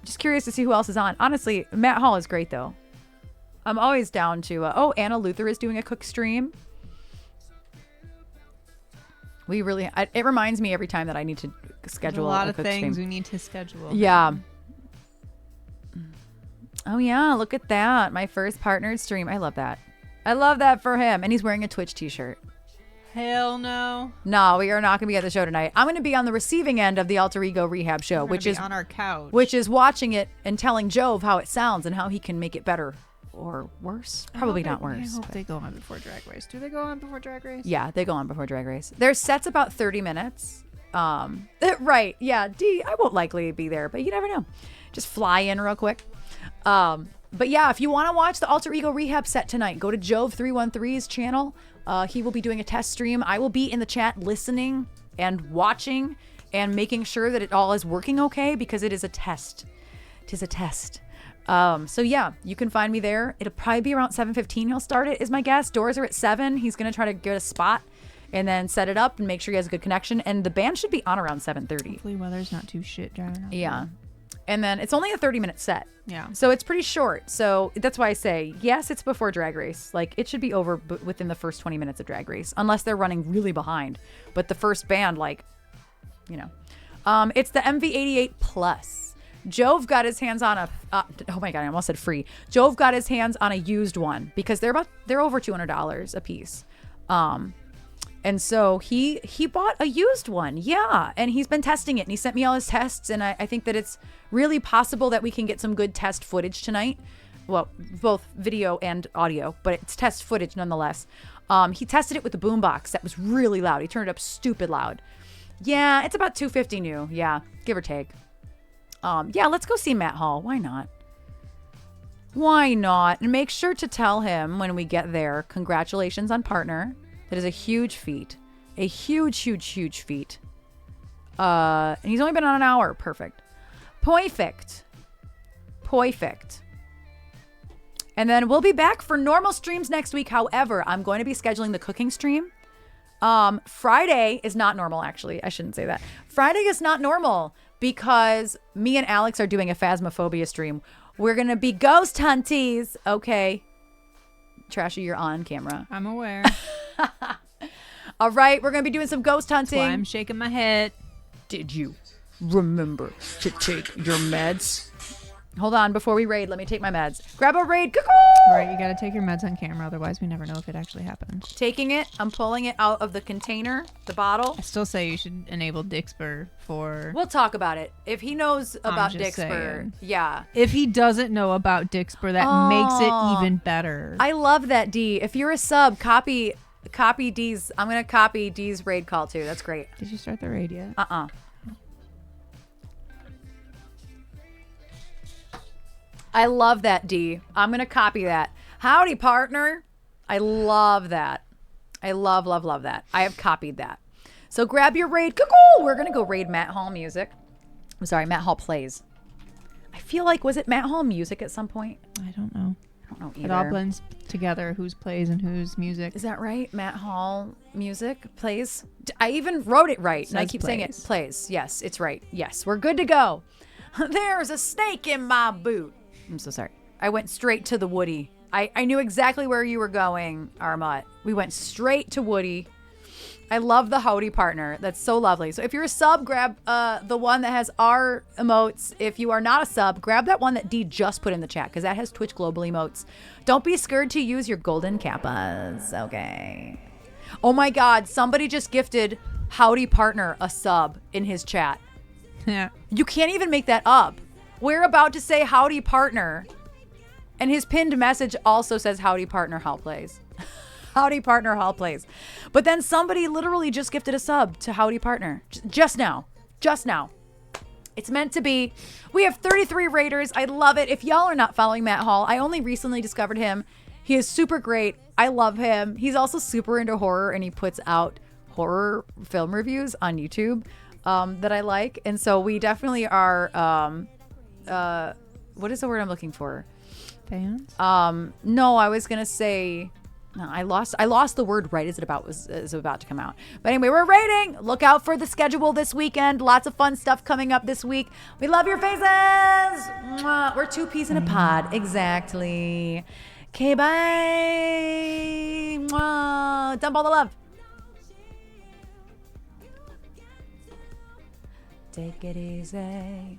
S2: Just curious to see who else is on. Honestly, Matt Hall is great though. I'm always down to. Anna Luther is doing a cook stream. It reminds me every time that I need to schedule
S3: a lot of
S2: cook
S3: things
S2: stream.
S3: we need to schedule.
S2: Yeah. Oh yeah, look at that. My first partnered stream. I love that. I love that for him. And he's wearing a Twitch t-shirt.
S3: Hell no.
S2: No, we are not going to be at the show tonight. I'm going to be on the receiving end of the Alter Ego Rehab show,
S3: We're
S2: which
S3: gonna
S2: is
S3: be on our couch.
S2: which is watching it and telling Jove how it sounds and how he can make it better or worse. Probably not
S3: I
S2: worse.
S3: hope they go on before Drag Race. Do they go on before Drag Race?
S2: Yeah, they go on before Drag Race. Their set's about 30 minutes. Right. Yeah, D, I won't likely be there, but you never know. Just fly in real quick. But yeah, if you want to watch the Alter Ego Rehab set tonight, go to Jove 313's channel. He will be doing a test stream. I will be in the chat listening and watching and making sure that it all is working okay because it is a test. It is a test. So yeah, you can find me there. It'll probably be around 7:15. He'll start it, is my guess. Doors are at 7. He's going to try to get a spot and then set it up and make sure he has a good connection. And the band should be on around 7:30.
S3: Hopefully weather's not too shit driving out.
S2: Yeah. And then it's only a 30-minute set.
S3: Yeah.
S2: So it's pretty short. So that's why I say, yes, it's before Drag Race. Like, it should be over within the first 20 minutes of Drag Race, unless they're running really behind. But the first band, like, you know. It's the MV88 Plus. Jove got his hands on a, oh my God, I almost said free. Jove got his hands on a used one because they're over $200 a piece. And so he bought a used one. Yeah. And he's been testing it and he sent me all his tests. And I think that it's really possible that we can get some good test footage tonight. Well, both video and audio, but it's test footage nonetheless. He tested it with the boombox that was really loud. He turned it up stupid loud. Yeah, it's about 250 new. Yeah, give or take. Yeah, let's go see Matt Hall. Why not? Why not? And make sure to tell him when we get there, congratulations on partner. That is a huge feat. A huge, huge, huge feat. And he's only been on an hour. Perfect. Perfect. Perfect. And then we'll be back for normal streams next week. However, I'm going to be scheduling the cooking stream. Friday is not normal, actually. I shouldn't say that. Friday is not normal because me and Alex are doing a Phasmophobia stream. We're going to be ghost hunties. Okay. Trashy, you're on camera.
S3: I'm aware.
S2: All right, we're going to be doing some ghost hunting.
S3: That's why I'm shaking my head.
S2: Did you remember to take your meds? Hold on, before we raid, let me take my meds. Grab a raid. Cuckoo!
S3: Right, you gotta take your meds on camera, otherwise we never know if it actually happened.
S2: Taking it. I'm pulling it out of the container, the bottle.
S3: I still say you should enable Dixper for...
S2: We'll talk about it. If he knows about
S3: just
S2: Dixper,
S3: saying.
S2: yeah.
S3: If he doesn't know about Dixper, that makes it even better.
S2: I love that, D. If you're a sub, copy D's. I'm going to copy D's raid call too. That's great.
S3: Did you start the raid yet?
S2: I love that, D. I'm going to copy that. Howdy, partner. I love that. I love, love, love that. I have copied that. So grab your raid. Cuckoo! We're going to go raid Matt Hall music. I'm sorry, Matt Hall plays. I feel like, was it Matt Hall music at some point?
S3: I don't know.
S2: I don't know either.
S3: It all blends together, whose plays and whose music.
S2: Is that right? Matt Hall music plays? I even wrote it right. And I
S3: Says
S2: keep saying it
S3: plays.
S2: plays. Yes, it's right. Yes, we're good to go. There's a snake in my boot. I'm so sorry. I went straight to the Woody. I knew exactly where you were going, Armut. We went straight to Woody. I love the howdy partner. That's so lovely. So if you're a sub, grab the one that has our emotes. If you are not a sub, grab that one that D just put in the chat because that has Twitch Global emotes. Don't be scared to use your golden kappas. Okay. Oh my God. Somebody just gifted howdy partner a sub in his chat.
S3: Yeah.
S2: You can't even make that up. We're about to say howdy partner. And his pinned message also says howdy partner, Hall plays. Howdy partner, Hall plays. But then somebody literally just gifted a sub to howdy partner. Just now. Just now. It's meant to be. We have 33 raiders. I love it. If y'all are not following Matt Hall, I only recently discovered him. He is super great. I love him. He's also super into horror and he puts out horror film reviews on YouTube that I like. And so we definitely are, what is the word I'm looking for?
S3: Fans?
S2: No, I was gonna say, no, I lost the word right as it is about to come out. But anyway, we're rating. Look out for the schedule this weekend. Lots of fun stuff coming up this week. We love your faces. Mwah. We're two peas in a pod. Exactly. Okay, bye. Mwah. Dump all the love. Take it easy.